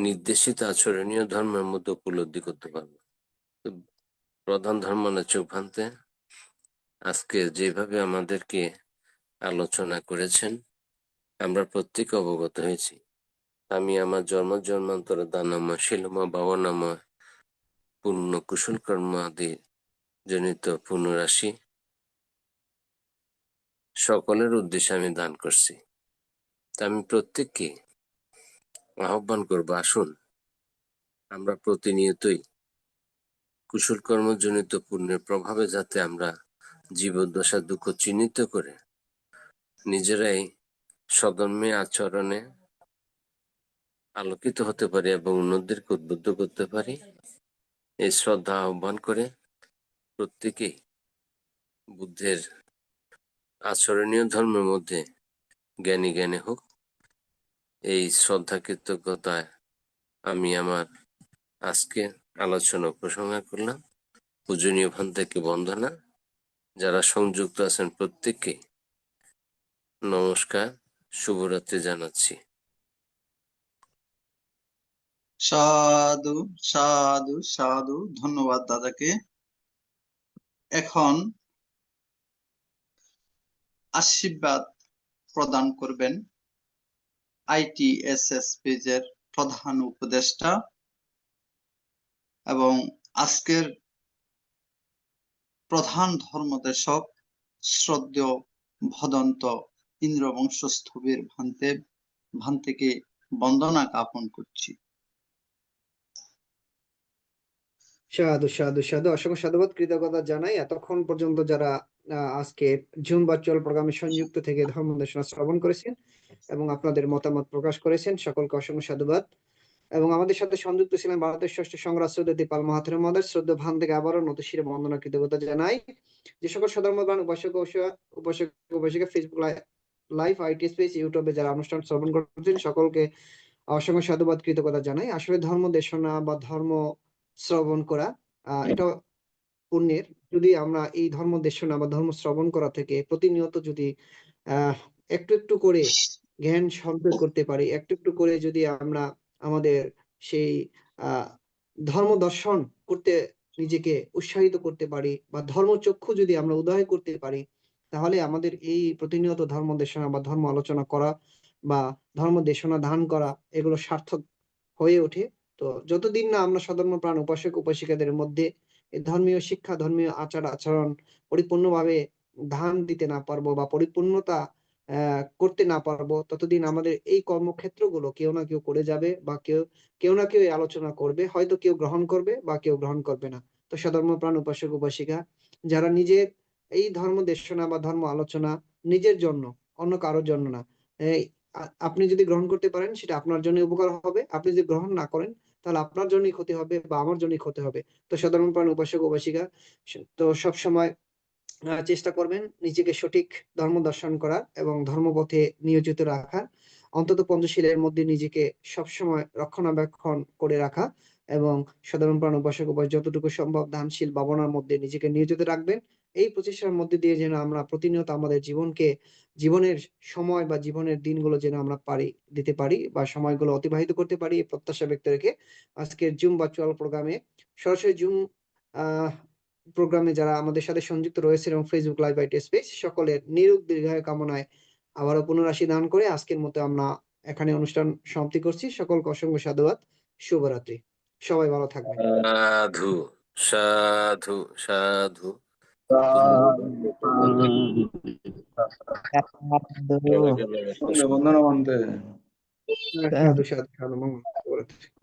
নির্দেশিত আচরণীয় ধর্মের মধ্যে উপলব্ধি করতে পারব। প্রধান ধর্মালোচক ভান্তে আজকে যেভাবে আমাদেরকে আলোচনা করেছেন, আমরা প্রত্যেকে অবগত হয়েছি। আমি আমার জন্মান্তর দানময় শিলময় ভাবনাময় পুণ্য কুশল কর্ম আদি জনিত পুনরাশি সকলের উদ্দেশ্যে আমি দান করছি। তা আমি প্রত্যেককে আহ্বান করব, আসুন আমরা প্রতিনিয়তই কুশল কর্মজনিত পুণ্যের প্রভাবে যাতে আমরা জীবদ্দশা দুঃখ চিহ্নিত করে নিজেরাই সধর্মে আচরণে আলোকিত হতে পারি এবং অন্যদেরকে উদ্বুদ্ধ করতে পারি, এই শ্রদ্ধা আহ্বান করে প্রত্যেকেই বুদ্ধের আচরণীয় ধর্মের মধ্যে জ্ঞানী জ্ঞানী হোক। এই শ্রদ্ধা কৃতজ্ঞতায় আমি আমার আজকে আলোচনা উপসংহার করলাম। পূজনীয় ভান থেকে বন্দনা। যারা সংযুক্ত আছেন প্রত্যেককে নমস্কার, শুভরাত্রি জানাচ্ছি। সাধু সাধু সাধু, ধন্যবাদ দাদাকে। এখন আশীর্বাদ প্রদান করবেন ITSS পেজের প্রধান উপদেষ্টা এবং আজকের প্রধান ধর্মদেশক শ্রদ্ধেয় ভদন্ত ইন্দ্রবংশস্থবির ভান্তেকে বন্দনা জ্ঞাপন করছি। সাধু সাধু সাধু, অসংখ্য সাধুবাদ, কৃতজ্ঞতা জানাই এতক্ষণ পর্যন্ত যারা আজকে জুম ভার্চুয়াল প্রোগ্রামে সংযুক্ত থেকে ধর্ম দেশনা শ্রবণ করেছেন এবং আপনাদের মতামত প্রকাশ করেছেন, সকলকে অসংখ্য সাধুবাদ। এবং আমাদের সাথে সংযুক্ত ছিলেন ভারতের ষষ্ঠ সংগ্রাম দীপাল মাহাথের মহোদয়। শ্রদ্ধা ভান থেকে আবারও নতশিরে বন্দনা কৃতজ্ঞতা জানাই। যে সকল সধর্মবান উপাসক উপাসিকা ফেসবুক লাইভ ITS পেজ, ইউটিউবে যারা অনুষ্ঠান শ্রবণ করছেন, সকলকে অসংখ্য সাধুবাদ, কৃতজ্ঞতা জানাই। আসলে ধর্ম দেশনা বা ধর্ম শ্রবণ করা এটা পুণ্যের। যদি আমরা এই ধর্ম দেশনা বা ধর্ম শ্রবণ করা থেকে প্রতিনিয়ত যদি একটু একটু করে জ্ঞান সঞ্চয় করতে পারি, একটু একটু করে যদি আমরা আমাদের সেই ধর্ম দর্শন করতে নিজেকে উৎসাহিত করতে পারি বা ধর্মচক্ষু যদি আমরা উদয় করতে পারি, তাহলে আমাদের এই প্রতিনিয়ত ধর্ম দেশনা বা ধর্ম আলোচনা করা বা ধর্ম দেশনা দান করা এগুলো সার্থক হয়ে ওঠে। তো যতদিন না আমরা সধর্মপ্রাণ উপাসক উপাসিকাদের মধ্যে এই ধর্মীয় শিক্ষা, ধর্মীয় আচার আচরণ পরিপূর্ণভাবে ধান দিতে না পারবো বা পরিপূর্ণতা করতে না পারবো, ততদিন আমাদের এই কর্মক্ষেত্রগুলো কেউ না কেউ করে যাবে বা কেউ না কেউ এই আলোচনা করবে, হয়তো কেউ গ্রহণ করবে বা কেউ গ্রহণ করবে না। তো সধর্মপ্রাণ উপাসক উপাসিকা যারা নিজের এই ধর্ম দেশনা বা ধর্ম আলোচনা নিজের জন্য, অন্য কারোর জন্য না, এই আপনি যদি গ্রহণ করতে পারেন সেটা আপনার জন্য উপকার হবে, আপনি যদি গ্রহণ না করেন তাহলে আপনার জন্যই ক্ষতি হবে বা আমার জন্যই ক্ষতি হবে। তো সধর্মপ্রাণ উপাসক উপাসিকা তো সবসময় চেষ্টা করবেন নিজেকে সঠিক ধর্ম দর্শন করার এবং ধর্মপথে নিয়োজিত রাখার, অন্তত পঞ্চশীলের মধ্যে নিজেকে সবসময় রক্ষণাবেক্ষণ করে রাখা এবং সাধারণ উপাসক উপাসক যতটুকু সম্ভব দানশীল ভাবনার মধ্যে নিজেকে নিয়োজিত রাখবেন। এই প্রচেষ্টার মধ্যে দিয়ে যেন আমরা প্রতিনিয়ত আমাদের জীবনের সময় বা জীবনের দিনগুলো যেন আমরা দিতে পারি বা সময়গুলো অতিবাহিত করতে পারি, এই প্রত্যাশা ব্যক্ত রেখে আজকের জুম ভার্চুয়াল প্রোগ্রামে, সরাসরি জুম প্রোগ্রামে যারা আমাদের সাথে সংযুক্ত রয়েছে এবং ফেসবুক লাইভ আইটি স্পেস সকলের নিরোগ দীর্ঘায়ু কামনায় আবারও পুনরাশি দান করে আজকের মতো আমরা এখানে অনুষ্ঠান সমাপ্তি করছি। সকলকে অসংখ্য সাধুবাদ, শুভরাত্রি, সবাই ভালো থাকবেন। সাধু সাধু সাধু। বন্দনা মানতে সাধু সাধু সাধু, মঙ্গল, শুভরাত্রি।